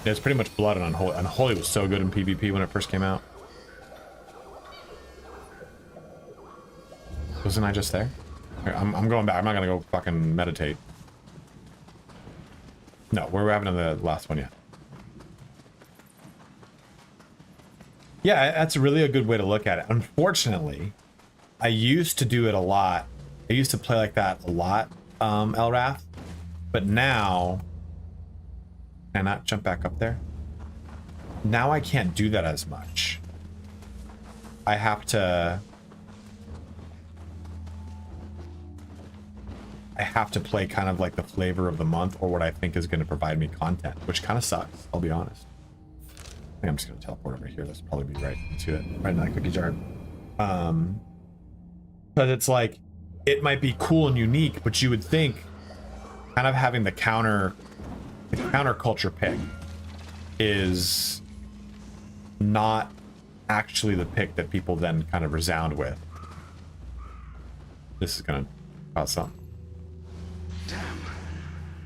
It's pretty much blood and unholy. Unholy was so good in PvP when it first came out. Wasn't I just there? Here, I'm going back. I'm not gonna go fucking meditate. No, we haven't done the last one yet. Yeah, that's really a good way to look at it. Unfortunately, I used to do it a lot. I used to play like that a lot, Elrath. But now, can I not jump back up there? Now I can't do that as much. I have to play kind of like the flavor of the month or what I think is going to provide me content, which kind of sucks, I'll be honest. I think I'm just going to teleport over here. This will probably be right into it, right in that cookie jar. But it's like, it might be cool and unique, but you would think kind of having the counter culture pick is not actually the pick that people then kind of resound with. This is going to cause something. Damn.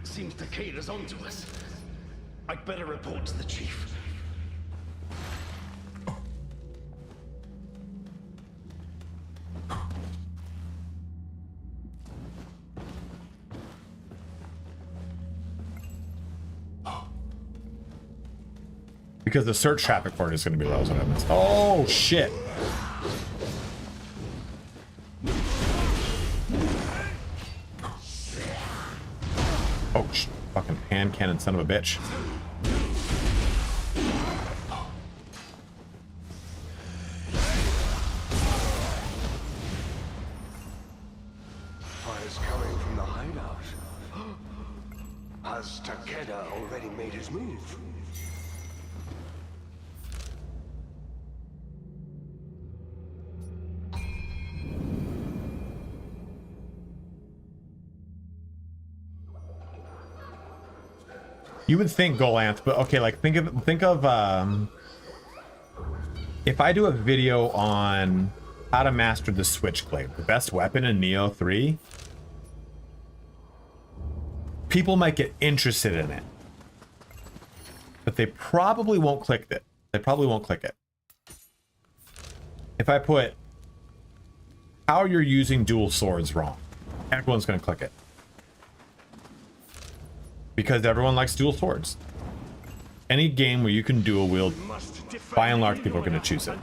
Seems Takeda's onto us. I'd better report to the chief. Because the search traffic for it is going to be low. Oh, shit. Oh, fucking hand cannon son of a bitch. Fire's coming from the hideout. Has Takeda already made his move? You would think Golanth, but okay, like think of if I do a video on how to master the Switchblade, the best weapon in Nioh 3, people might get interested in it, but they probably won't click it. They probably won't click it. If I put how you're using dual swords wrong, everyone's gonna click it. Because everyone likes dual swords. Any game where you can dual wield, by and large, people are going to choose it.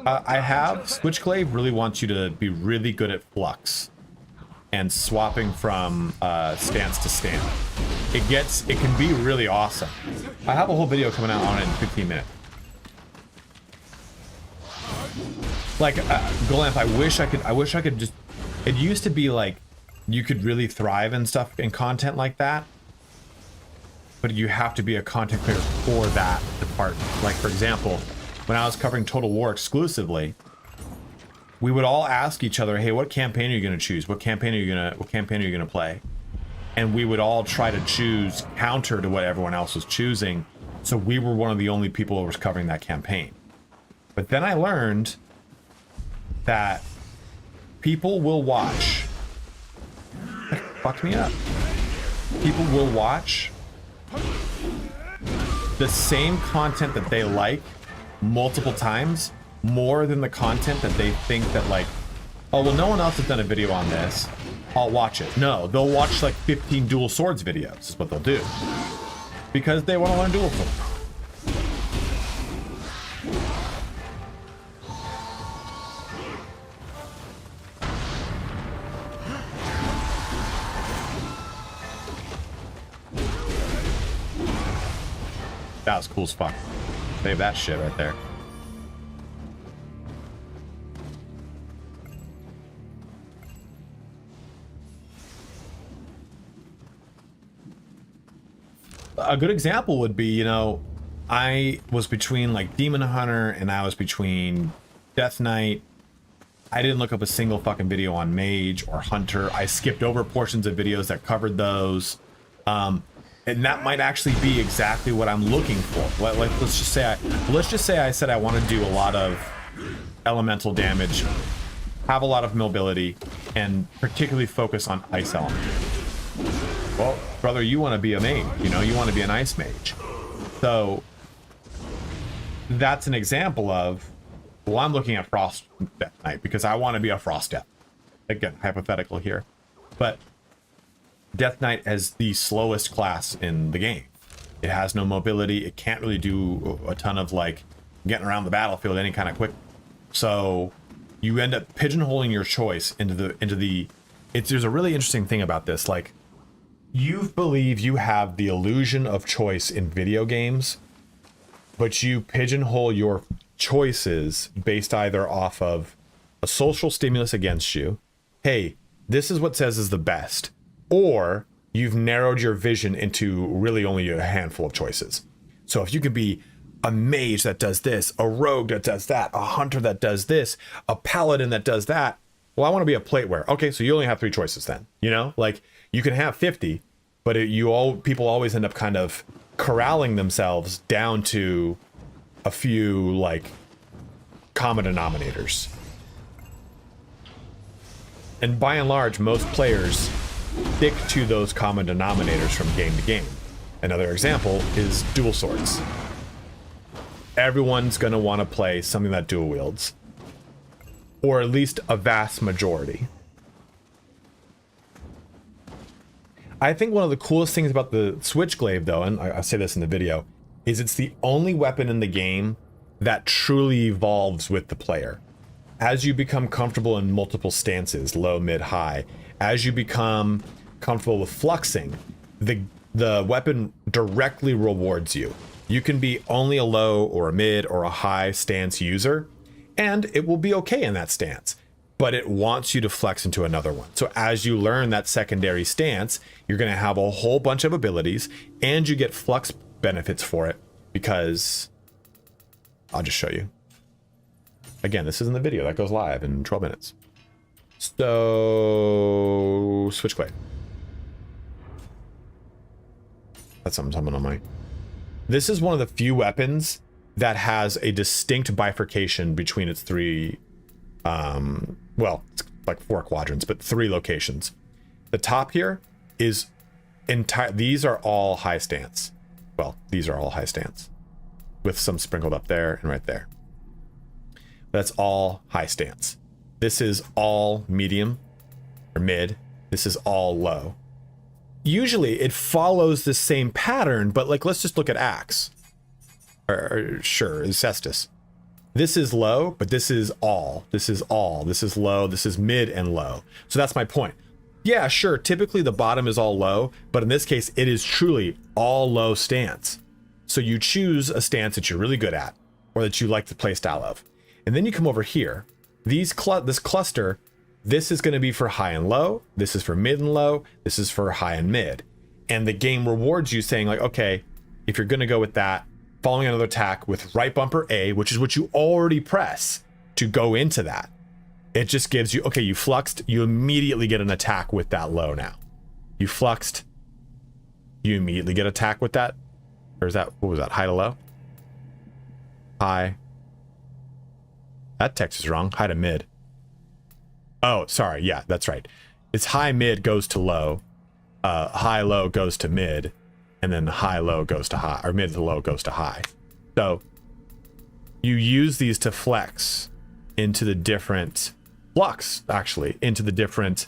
I have Switchblade really wants you to be really good at flux and swapping from stance to stance. It can be really awesome. I have a whole video coming out on it in 15 minutes. Like Golanth, I wish I could just. It used to be like you could really thrive and stuff in content like that, but you have to be a content creator for that department. Like for example, when I was covering Total War exclusively, we would all ask each other, "Hey, what campaign are you going to choose? What campaign are you going to play?" And we would all try to choose counter to what everyone else was choosing. So we were one of the only people who was covering that campaign. But then I learned that people will watch. Fuck me up. People will watch the same content that they like multiple times more than the content that they think that like, oh, well, no one else has done a video on this, I'll watch it. No, they'll watch like 15 dual swords videos is what they'll do. Because they want to learn dual swords. That was cool as fuck. Save that shit right there. A good example would be, you know, I was between like Demon Hunter and I was between Death Knight. I didn't look up a single fucking video on Mage or Hunter. I skipped over portions of videos that covered those. And that might actually be exactly what I'm looking for. Let's just say I said I want to do a lot of elemental damage, have a lot of mobility, and particularly focus on ice element. Well, brother, you want to be a mage, you know, you want to be an ice mage. So that's an example of, well, I'm looking at Frost Death Knight because I want to be a Frost Death. Again, hypothetical here. But Death Knight is the slowest class in the game. It has no mobility. It can't really do a ton of like getting around the battlefield any kind of quick. So you end up pigeonholing your choice into the. There's a really interesting thing about this. Like you believe you have the illusion of choice in video games, but you pigeonhole choices based either off of a social stimulus against you. Hey, this is what says is the best. Or you've narrowed your vision into really only a handful of choices. So if you could be a mage that does this, a rogue that does that, a hunter that does this, a paladin that does that, well, I want to be a plate wearer. Okay, so you only have 3 choices then. You know, like you can have 50, but people always end up kind of corralling themselves down to a few like common denominators. And by and large, most players stick to those common denominators from game to game. Another example is dual swords. Everyone's going to want to play something that dual wields, or at least a vast majority. I think one of the coolest things about the Switchglaive, though, and I say this in the video, is it's the only weapon in the game that truly evolves with the player. As you become comfortable in multiple stances, low, mid, high, as you become comfortable with fluxing, the weapon directly rewards you. You can be only a low or a mid or a high stance user, and it will be okay in that stance, but it wants you to flex into another one. So as you learn that secondary stance, you're going to have a whole bunch of abilities, and you get flux benefits for it, because I'll just show you. Again, this isn't the video. That goes live in 12 minutes. So, Switchglaive. That's something on my... This is one of the few weapons that has a distinct bifurcation between its 3... well, it's like 4 quadrants, but 3 locations. The top here is entire... These are all high stance. Well, these are all high stance, with some sprinkled up there and right there. That's all high stance. This is all medium or mid. This is all low. Usually it follows the same pattern, but like, let's just look at Axe. Or sure, Cestus. This is low, but this is all. This is all. This is low. This is mid and low. So that's my point. Yeah, sure. Typically the bottom is all low, but in this case, it is truly all low stance. So you choose a stance that you're really good at, or that you like the play style of. And then you come over here. This cluster, this is going to be for high and low. This is for mid and low. This is for high and mid. And the game rewards you saying like, okay, if you're going to go with that, following another attack with right bumper A, which is what you already press to go into that. It just gives you, okay, you fluxed, you immediately get an attack with that low now. You fluxed, you immediately get attack with that. Or is that, what was that, high to low? High. That text is wrong. High to mid. Oh, sorry. Yeah, that's right. It's high mid goes to low. High low goes to mid. And then high low goes to high. Or mid to low goes to high. So you use these to flex into the different flux, actually, into the different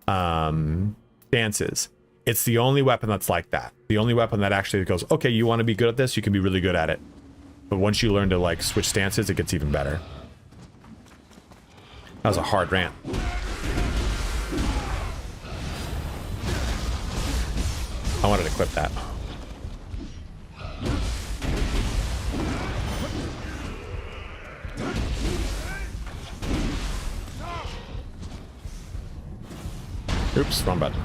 stances. It's the only weapon that's like that. The only weapon that actually goes, okay, you want to be good at this? You can be really good at it. But once you learn to like switch stances, it gets even better. That was a hard rant. I wanted to clip that. Oops, wrong button.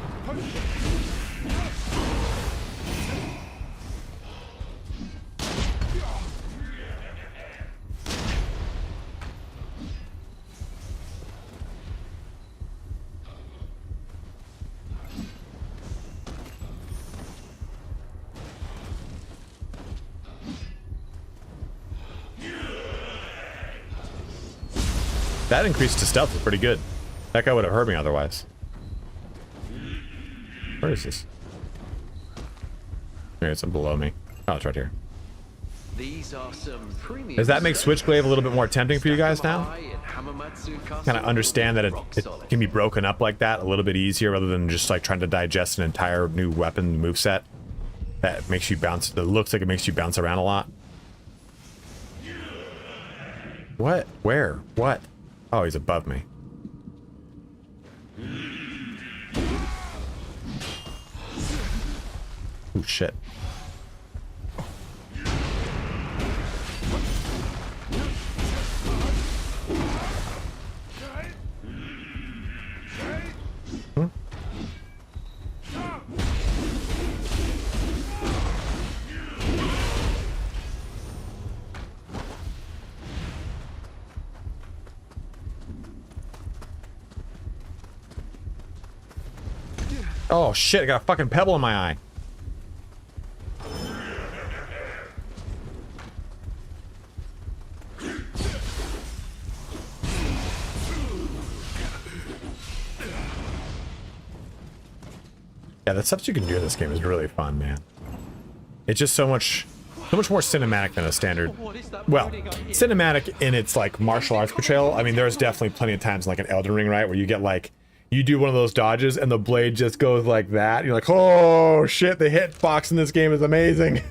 That increase to stealth is pretty good. That guy would have heard me otherwise. Where is this? Here, it's below me. Oh, it's right here. These are some premium. Does that make Switchglaive a little bit more tempting for you guys now? Kind of understand that it can be broken up like that a little bit easier rather than just like trying to digest an entire new weapon moveset that makes you bounce. That looks like it makes you bounce around a lot. What? Where? What? Oh, he's above me. Oh shit. Oh shit, I got a fucking pebble in my eye. Yeah, the stuff you can do in this game is really fun, man. It's just so much more cinematic than a standard. Well, cinematic in its like martial arts portrayal. I mean, there's definitely plenty of times like an Elden Ring, right, where you get like you do one of those dodges and the blade just goes like that. You're like, oh shit, the hitbox in this game is amazing.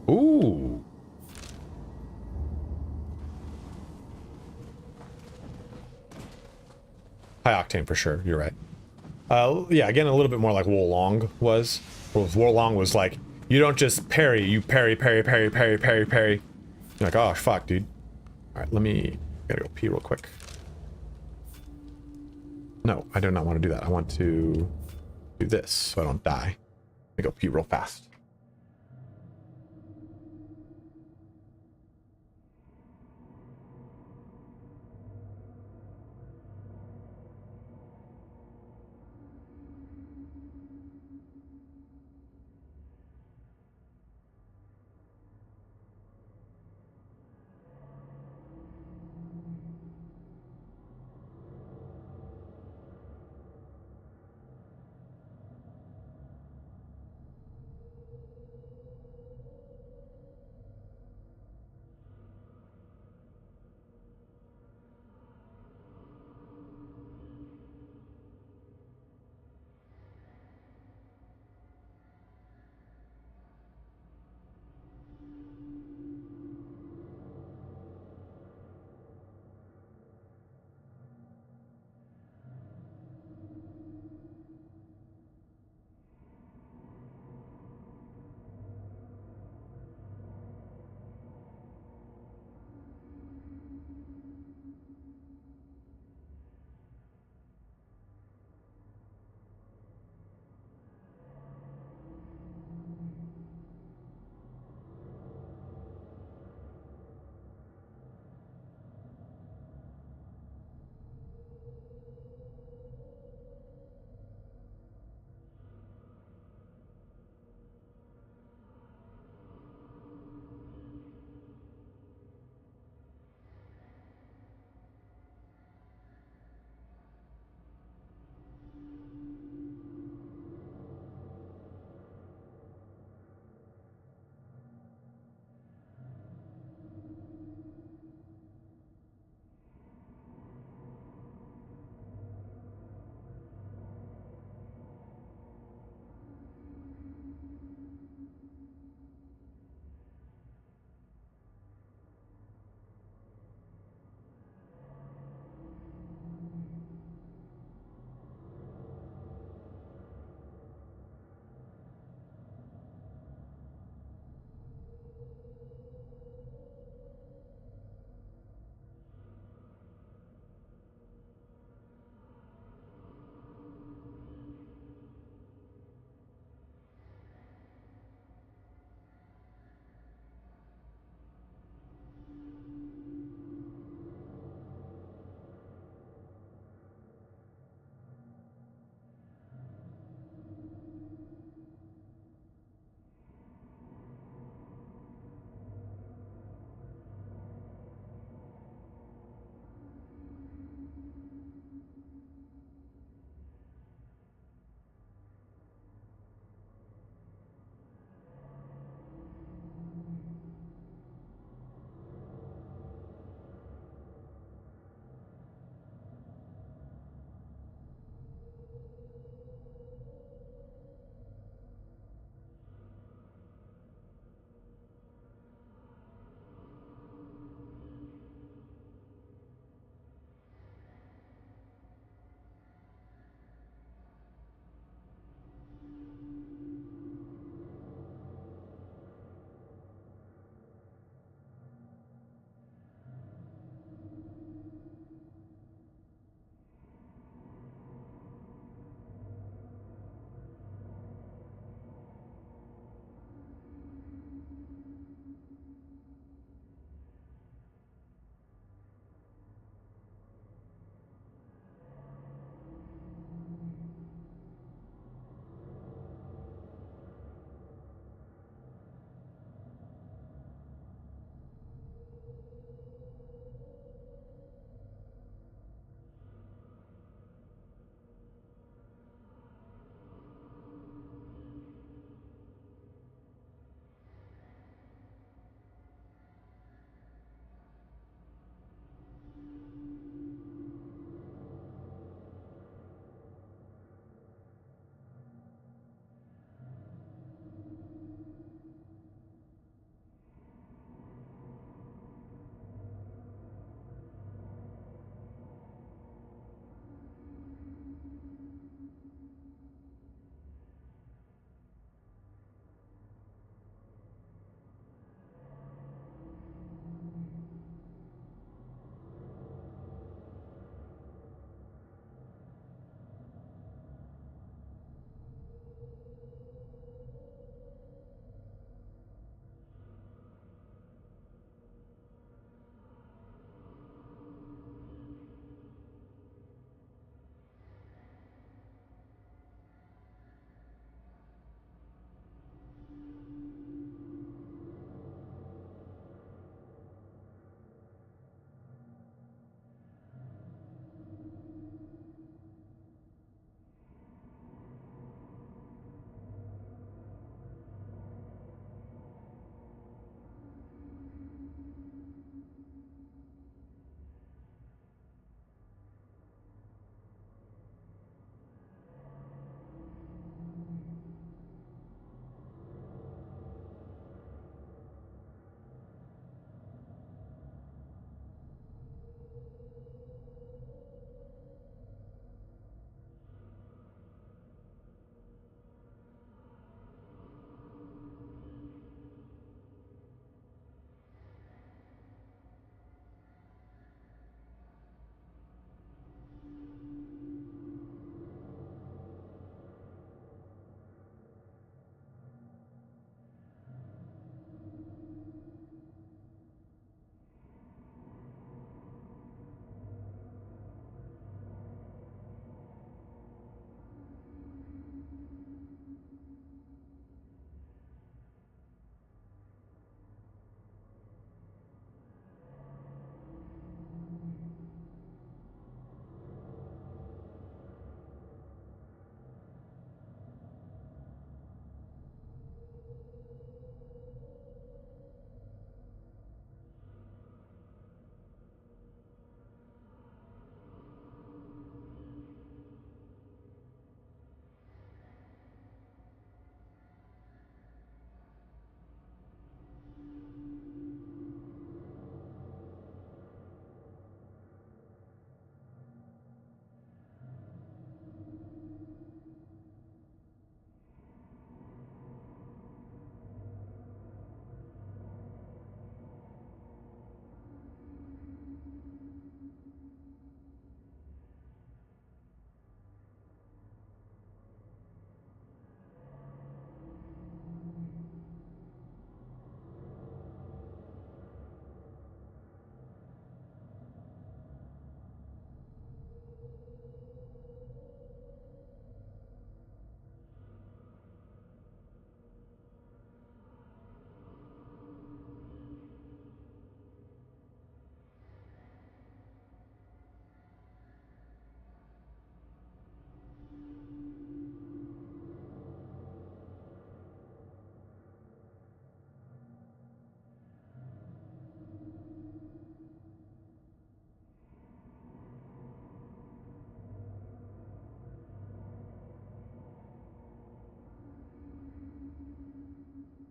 Ooh. High octane for sure, you're right. Yeah, again, a little bit more like Wolong was. Wolong was like, you don't just parry, you parry, parry, parry, parry, parry, parry. You're like, oh, fuck, dude. Alright, gotta go pee real quick. No, I do not want to do that. I want to do this so I don't die. Let me go pee real fast.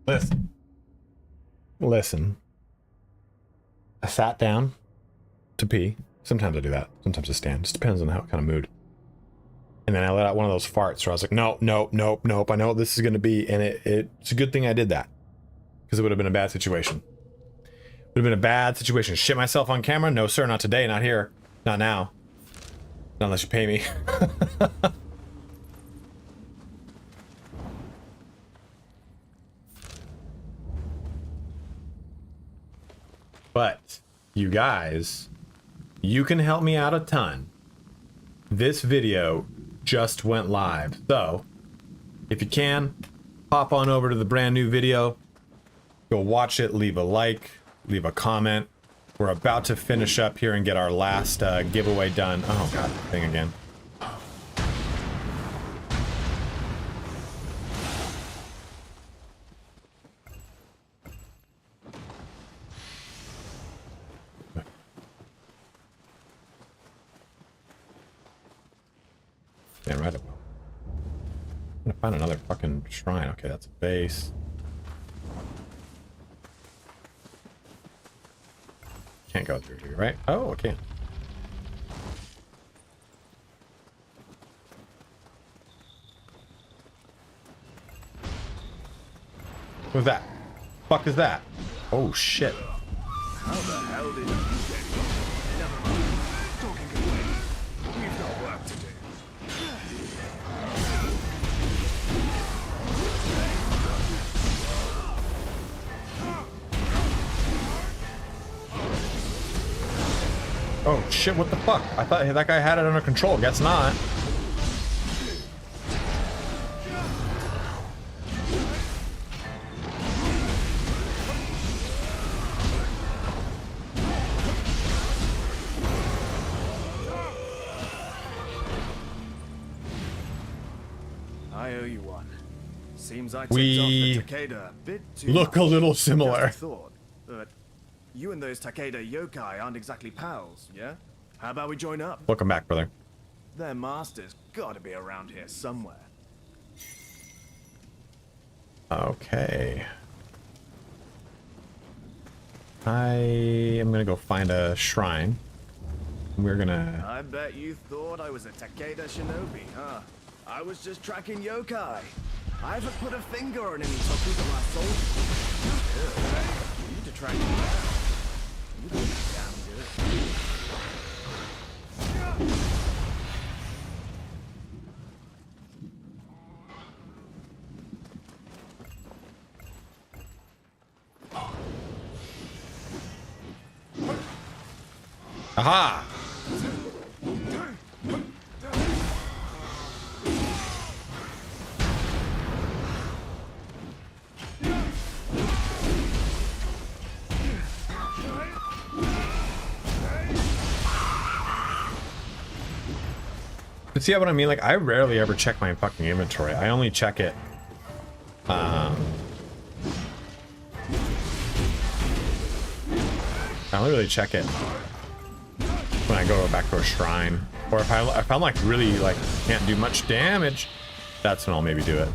Listen. Listen. I sat down to pee. Sometimes I do that. Sometimes I stand. Just depends on how kind of mood. And then I let out one of those farts where I was like, nope, nope, nope, nope. I know what this is going to be. And it's a good thing I did that. Because it would have been a bad situation. Would have been a bad situation. Shit myself on camera? No, sir. Not today. Not here. Not now. Not unless you pay me. But, you guys, you can help me out a ton. This video just went live. So, if you can, pop on over to the brand new video. Go watch it, leave a like, leave a comment. We're about to finish up here and get our last giveaway done. Oh god, thing again. Yeah, right. I'm gonna find another fucking shrine. Okay, that's a base. Can't go through here, right? Oh, I can. What's that? Fuck is that? Oh shit. How the hell did you get here? Never mind. Talking can wait. We've got work to do. Oh shit, what the fuck? I thought that guy had it under control. Guess not. I owe you one. Seems I tipped We off the Takeda a bit too look much. a little Just similar. a thought, but you and those Takeda yokai aren't exactly pals, yeah? How about we join up? Welcome back, brother. Their master's gotta be around here somewhere. Okay. I am gonna go find a shrine. We're gonna... I bet you thought I was a Takeda shinobi, huh? I was just tracking yokai. I haven't put a finger on any Tokugama soldiers. You need to track them down. You do damn good. Aha! But see what I mean? Like, I rarely ever check my fucking inventory. I only check it, I only really check it when I go back to a shrine. Or if I'm like really like can't do much damage, that's when I'll maybe do it.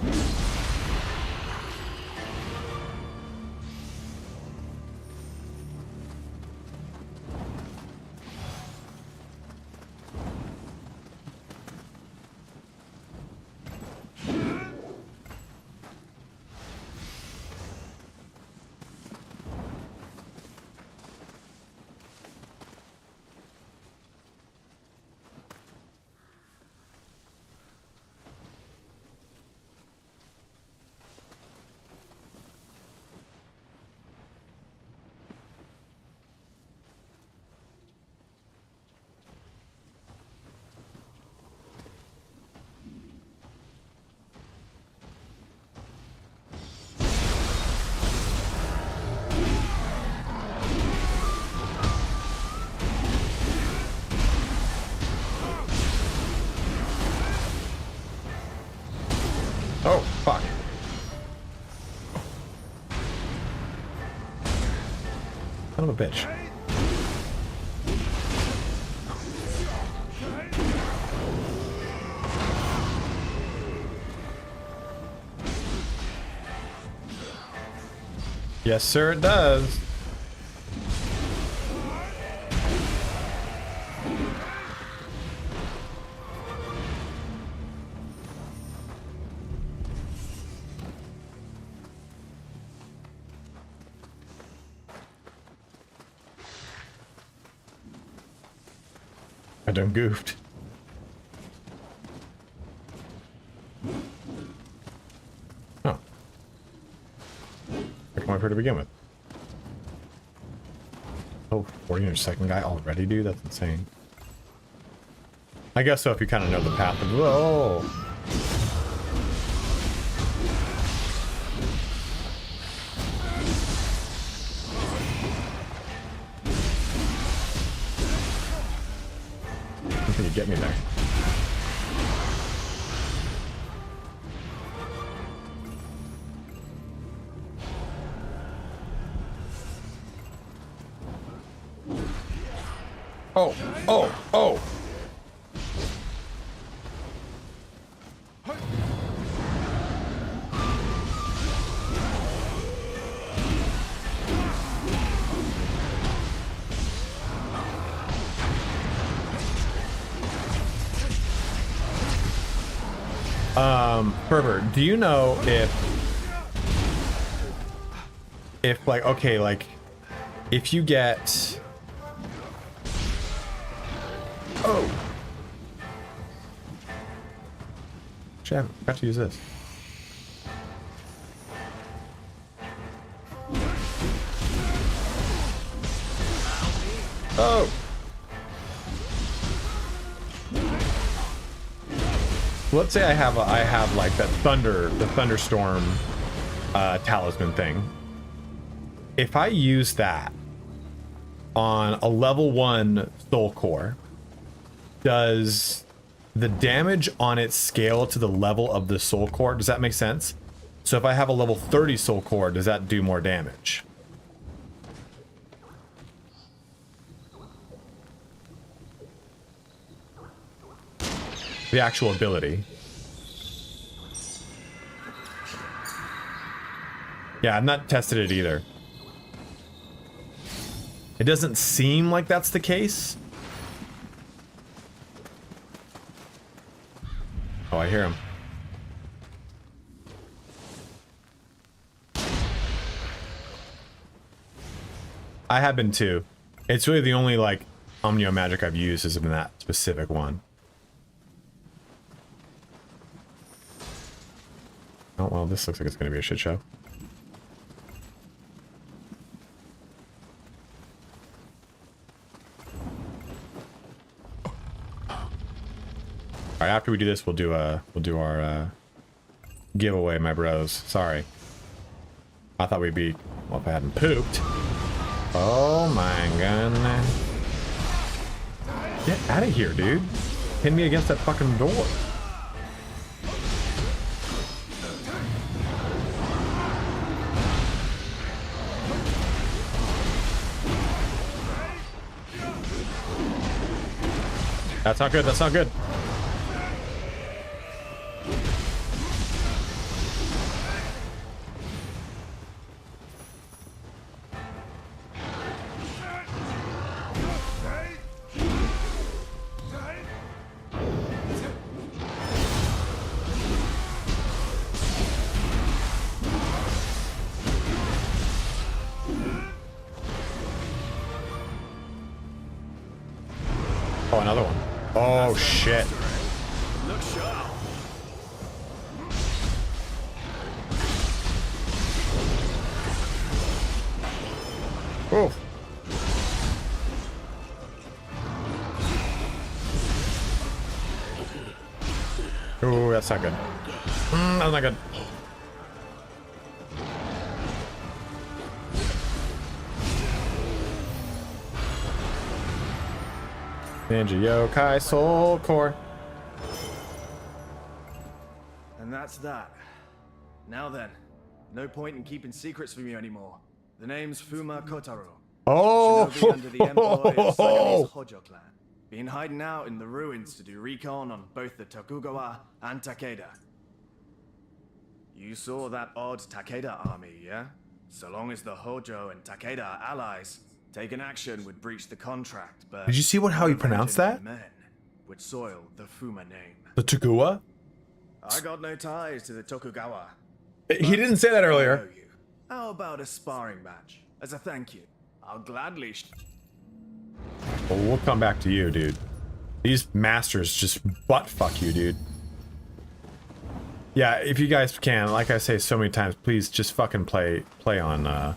Oh, fuck. Son of a bitch. Yes, sir, it does. I done goofed. Oh. I come up here to begin with. Oh, 40-inch second guy already, dude? That's insane. I guess so if you kind of know the path of... Whoa! I don't think you get me there. Oh, oh, oh! Herbert, do you know if like, okay, like, if you get... Oh! Shit, I forgot to use this. Oh! Let's say I have like that the thunderstorm talisman thing. If I use that on a level 1 soul core, does the damage on it scale to the level of the soul core? Does that make sense? So if I have a level 30 soul core, does that do more damage? The actual ability. Yeah, I've not tested it either. It doesn't seem like that's the case. Oh, I hear him. I have been too. It's really the only like Omnio magic I've used has been that specific one. Oh, well, this looks like it's going to be a shit show. All right, after we do this, we'll do our giveaway, my bros. Sorry. I thought we'd be, well, if I hadn't pooped. Oh my goodness. Get out of here, dude. Pin me against that fucking door. That's not good, that's not good. Oh, another one. Oh, shit. Look sharp. Oh. Oh, that's not good. That's not good. Ninja Yokai Soul Core. And that's that. Now then, no point in keeping secrets from you anymore. The name's Fuma Kotaro. Oh! Shinobi under the employ of Sagame's Hojo clan. Been hiding out in the ruins to do recon on both the Tokugawa and Takeda. You saw that odd Takeda army, yeah? So long as the Hojo and Takeda are allies, taking action would breach the contract, but... Did you see how he pronounced that? Men would soil the Fuma name. The Tokugawa? I got no ties to the Tokugawa. He didn't say that I know earlier. you. How about a sparring match? As a thank you. I'll gladly... Well, we'll come back to you, dude. These masters just butt fuck you, dude. Yeah, if you guys can, like I say so many times, please just fucking play on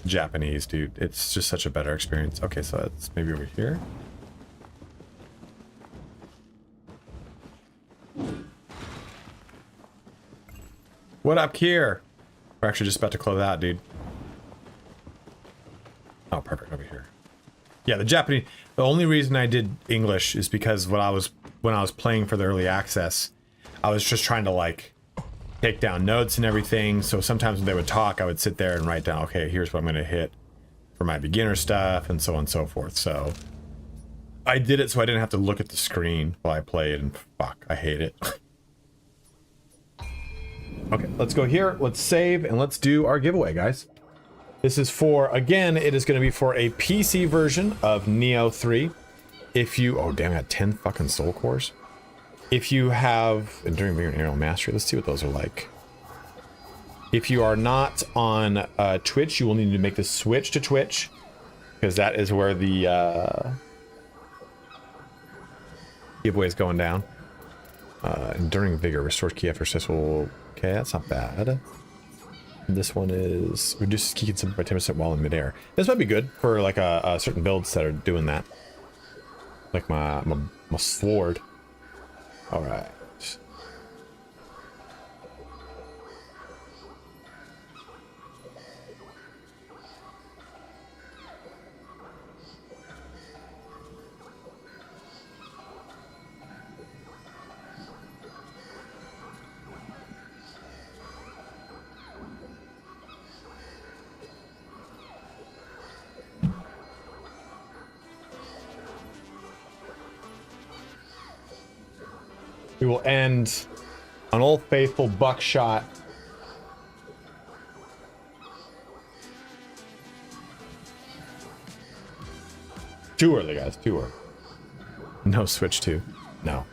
Japanese, dude. It's just such a better experience. Okay, so that's maybe over here. What up here? We're actually just about to close out, dude. Oh, perfect, over here. Yeah, the Japanese, the only reason I did English is because when I was playing for the early access, I was just trying to like take down notes and everything. So sometimes when they would talk, I would sit there and write down, okay, here's what I'm gonna hit for my beginner stuff and so on and so forth. So I did it so I didn't have to look at the screen while I played, and fuck, I hate it. Okay, let's go here, let's save, and let's do our giveaway, guys. This is for, again, it is going to be for a PC version of Nioh 3. If you, oh damn, I got 10 fucking soul cores. If you have Enduring Vigor and Aerial Mastery, let's see what those are like. If you are not on Twitch, you will need to make the switch to Twitch, because that is where the giveaway is going down. Enduring Vigor restores key after successful. Okay, that's not bad. This one is reduces key consumption by 10% while in midair. This might be good for like a certain builds that are doing that. Like my sword. All right. We will end on Old Faithful Buckshot. Too early, guys. Too early. No switch to. No.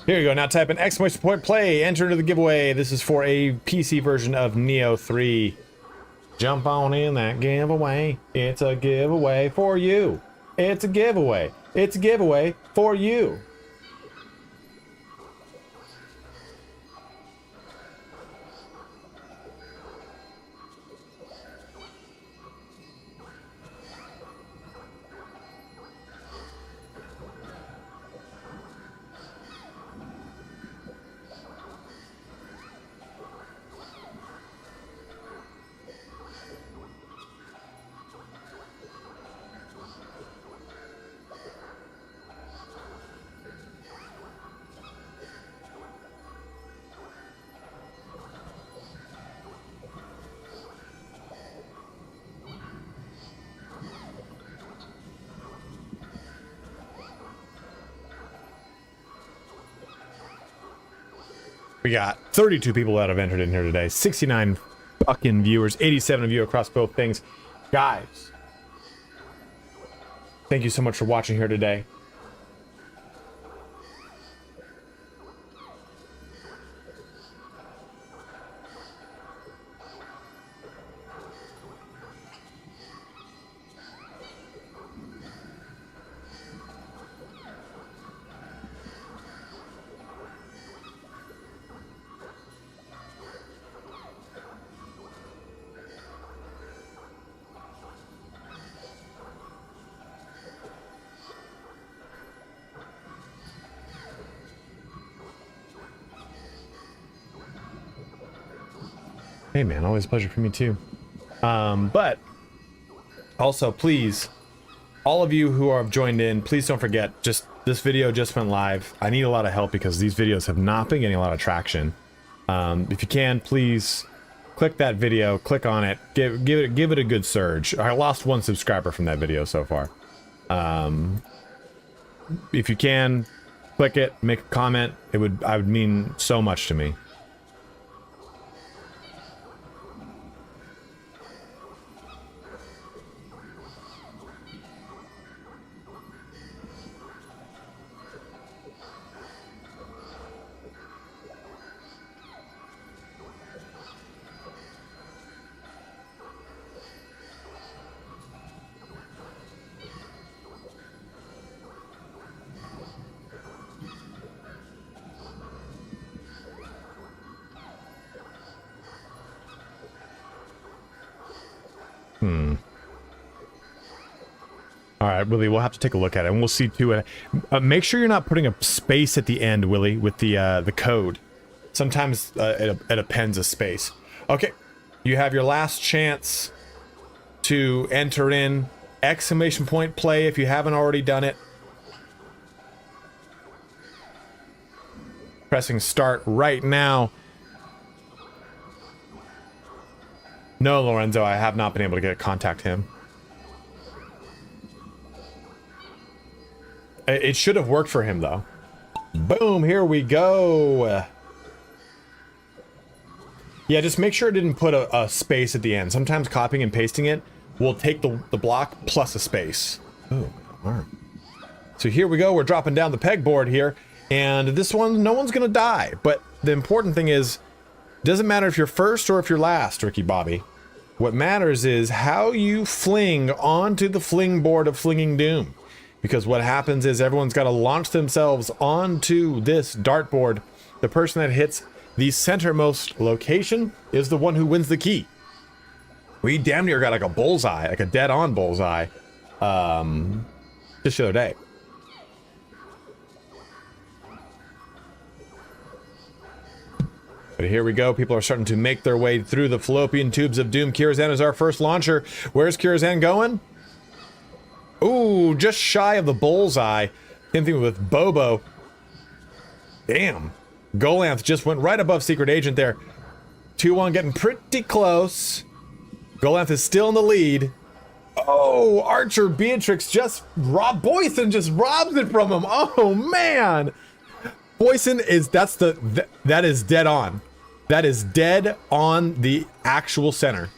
Here you go. Now type in exclamation point play. Enter into the giveaway. This is for a PC version of Nioh 3. Jump on in that giveaway. It's a giveaway for you. It's a giveaway. It's a giveaway for you. We got 32 people that have entered in here today. 69 fucking viewers. 87 of you across both things. Guys, thank you so much for watching here today. Hey man, always a pleasure for me too. But also please, all of you who have joined in, please don't forget, just this video just went live. I need a lot of help because these videos have not been getting a lot of traction. If you can, please click that video, click on it, give it a good surge. I lost 1 subscriber from that video so far. If you can, click it, make a comment. I would mean so much to me. All right, Willie, we'll have to take a look at it, and we'll see too. Make sure you're not putting a space at the end, Willie, with the code. Sometimes it appends a space. Okay, you have your last chance to enter in exclamation point play if you haven't already done it. Pressing start right now. No, Lorenzo, I have not been able to contact him. It should have worked for him, though. Boom, here we go. Yeah, just make sure it didn't put a space at the end. Sometimes copying and pasting it will take the block plus a space. Oh, my arm. So here we go. We're dropping down the pegboard here. And this one, no one's going to die. But the important thing is, doesn't matter if you're first or if you're last, Ricky Bobby. What matters is how you fling onto the fling board of Flinging Doom. Because what happens is everyone's got to launch themselves onto this dartboard. The person that hits the centermost location is the one who wins the key. We damn near got like a bullseye, like a dead-on bullseye, just the other day. But here we go. People are starting to make their way through the fallopian tubes of doom. Kirazan is our first launcher. Where's Kirazan going? Ooh, just shy of the bullseye. Same thing with Bobo. Damn. Golanth just went right above Secret Agent there. 2-1 getting pretty close. Golanth is still in the lead. Oh, Archer Beatrix Boyson just robs it from him. Oh, man. Boyson is, that is dead on. That is dead on the actual center.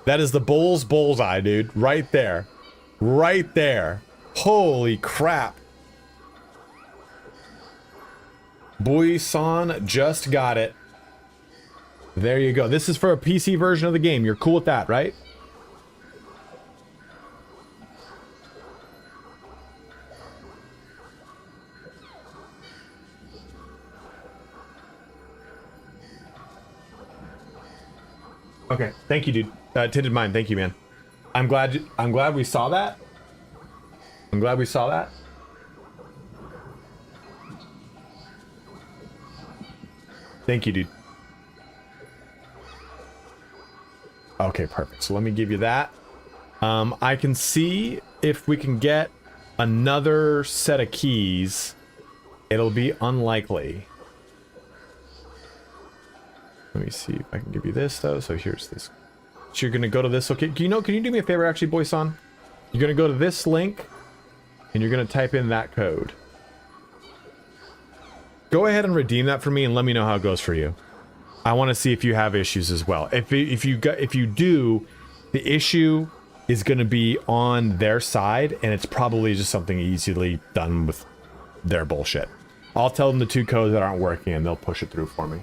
That is the bullseye, dude. Right there. Right there. Holy crap. Boyson just got it. There you go. This is for a PC version of the game. You're cool with that, right? Okay. Thank you, dude. Tinted Mind. Thank you, man. I'm glad we saw that. I'm glad we saw that. Thank you, dude. Okay, perfect. So let me give you that. I can see if we can get another set of keys. It'll be unlikely. Let me see if I can give you this, though. So here's this. So you're going to go to this. Okay, can you do me a favor, actually, Boyson? You're going to go to this link, and you're going to type in that code. Go ahead and redeem that for me, and let me know how it goes for you. I want to see if you have issues as well. If you do, the issue is going to be on their side, and it's probably just something easily done with their bullshit. I'll tell them the 2 codes that aren't working, and they'll push it through for me.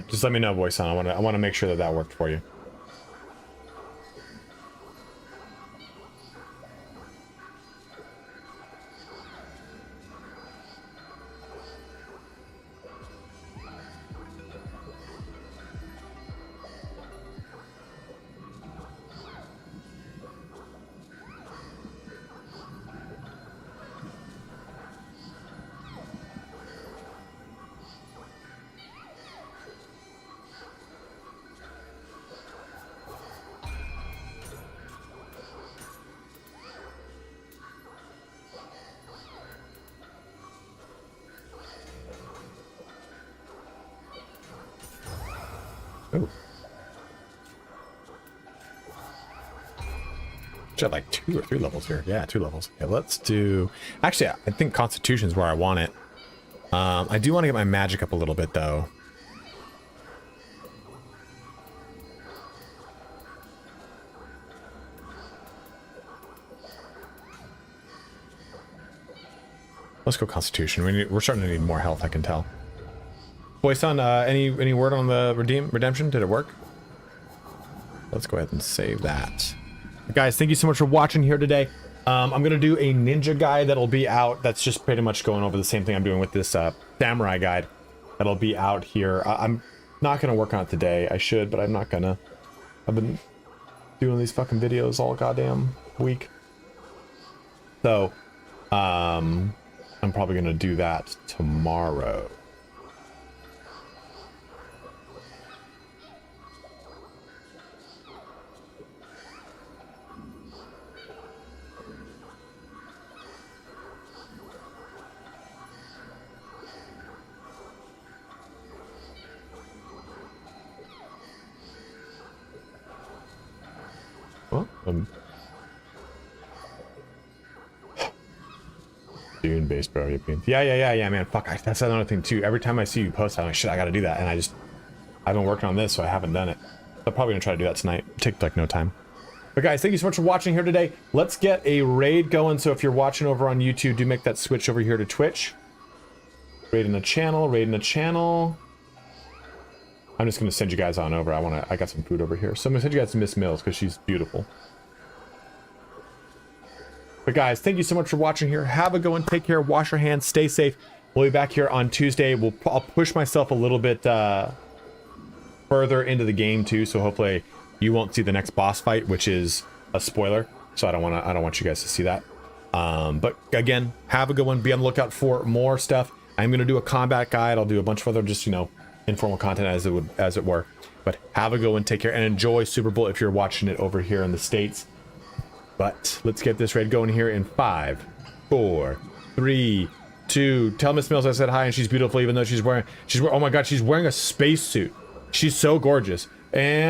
Just let me know, Boyson. I want to make sure that worked for you. Ooh. Which had like 2 or 3 levels here. Yeah, 2 levels. Okay, let's do... Actually, I think Constitution is where I want it. I do want to get my magic up a little bit though. Let's go Constitution. We're starting to need more health, I can tell. Boy-san, any word on the redemption? Did it work? Let's go ahead and save that. Guys, thank you so much for watching here today. I'm gonna do a ninja guide that'll be out. That's just pretty much going over the same thing I'm doing with this samurai guide. That'll be out here. I'm not gonna work on it today. I should, but I'm not gonna. I've been doing these fucking videos all goddamn week. So, I'm probably gonna do that tomorrow. Well, Dune based, bro. Yeah, man. Fuck, that's another thing too. Every time I see you post, I'm like, shit, I gotta do that, and I've been working on this, so I haven't done it. I'm probably gonna try to do that tonight. Take like no time. But guys, thank you so much for watching here today. Let's get a raid going. So if you're watching over on YouTube, do make that switch over here to Twitch. Raid in the channel. I'm just gonna send you guys on over. I got some food over here, so I'm gonna send you guys to Miss Mills because she's beautiful. But guys, thank you so much for watching here. Have a good one. Take care. Wash your hands. Stay safe. We'll be back here on Tuesday. I'll push myself a little bit further into the game too, so hopefully you won't see the next boss fight, which is a spoiler. So I don't want you guys to see that. But again, have a good one. Be on the lookout for more stuff. I'm gonna do a combat guide. I'll do a bunch of other just, you know, informal content as it were. But have a good one. Take care and enjoy Super Bowl if you're watching it over here in the States. But let's get this raid going here in 5, 4, 3, 2. Tell Miss Mills I said hi and she's beautiful, even though she's wearing oh my god, she's wearing a spacesuit. She's so gorgeous. And